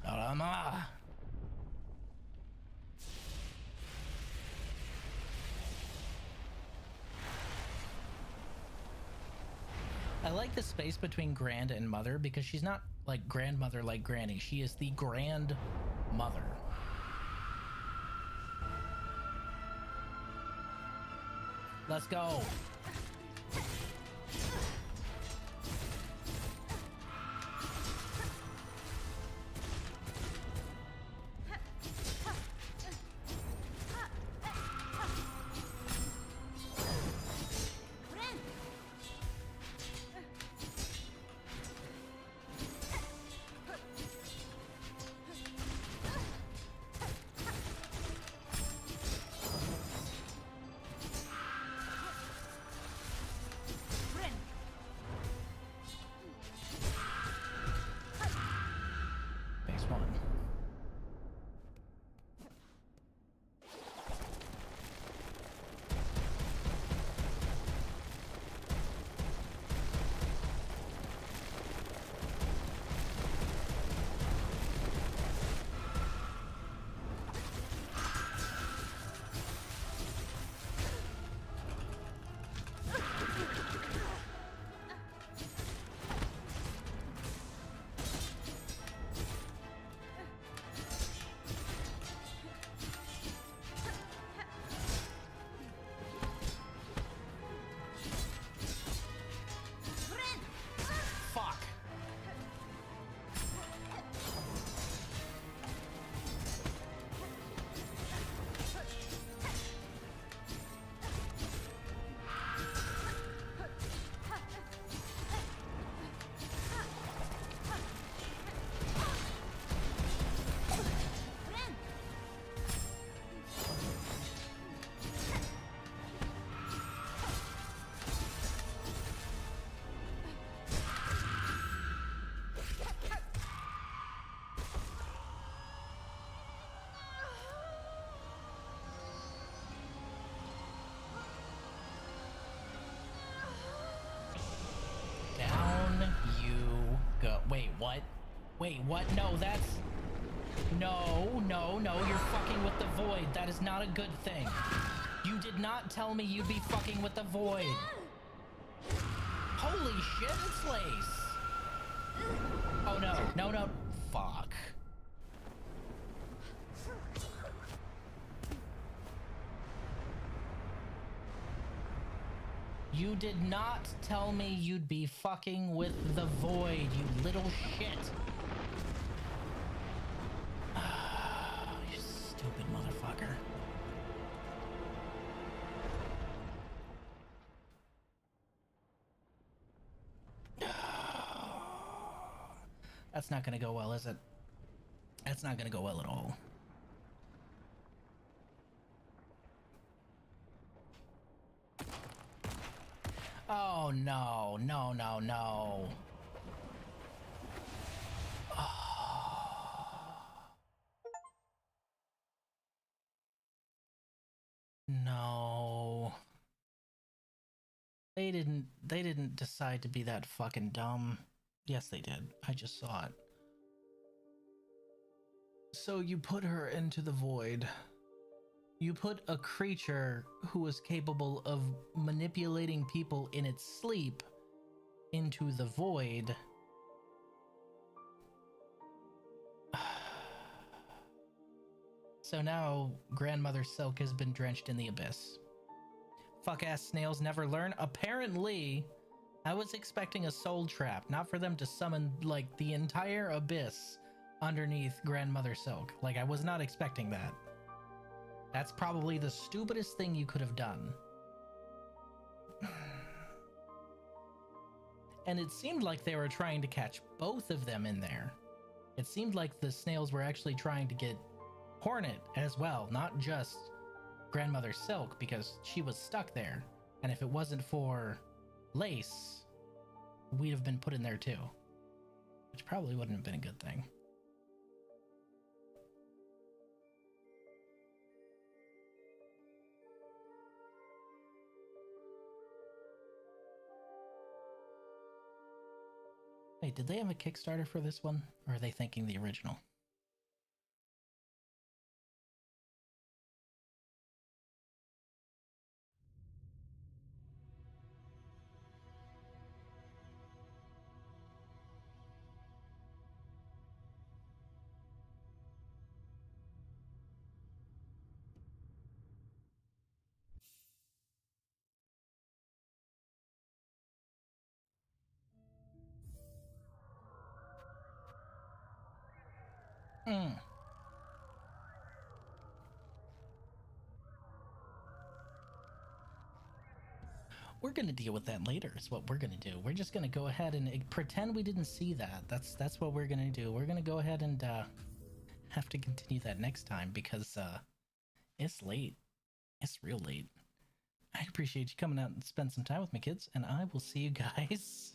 Alama! I like the space between Grand and Mother because she's not like grandmother like Granny. She is the Grand Mother. Let's go. Wait, what? Wait, what? No, that's... No, you're fucking with the void. That is not a good thing. You did not tell me you'd be fucking with the void. Holy shit, it's Lace. Oh no. Fuck. You did not tell me you'd be fucking with the void, you little shit. You stupid motherfucker. That's not gonna go well, is it? That's not gonna go well at all. Oh no. No. They didn't decide to be that fucking dumb. Yes, they did. I just saw it. So you put her into the void. You put a creature who is capable of manipulating people in its sleep into the void. So now Grandmother Silk has been drenched in the abyss. Fuck-ass snails never learn. Apparently, I was expecting a soul trap, not for them to summon, like, the entire abyss underneath Grandmother Silk. Like, I was not expecting that. That's probably the stupidest thing you could have done. And it seemed like they were trying to catch both of them in there. It seemed like the snails were actually trying to get Hornet as well, not just Grandmother Silk, because she was stuck there. And if it wasn't for Lace, we'd have been put in there too. Which probably wouldn't have been a good thing. Wait, did they have a Kickstarter for this one? Or are they thinking the original? We're gonna deal with that later is what we're gonna do. We're just gonna go ahead and pretend we didn't see that. That's what we're gonna do. We're gonna go ahead and have to continue that next time because it's late. It's real late. I appreciate you coming out and spend some time with me, kids, and I will see you guys.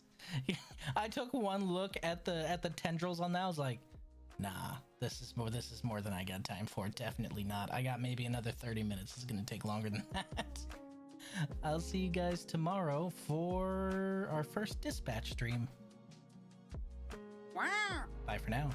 I took one look at the tendrils on that. I was like, nah, this is more than I got time for. Definitely not. I got maybe another 30 minutes. It's gonna take longer than that. I'll see you guys tomorrow for our first dispatch stream. Wow. Bye for now.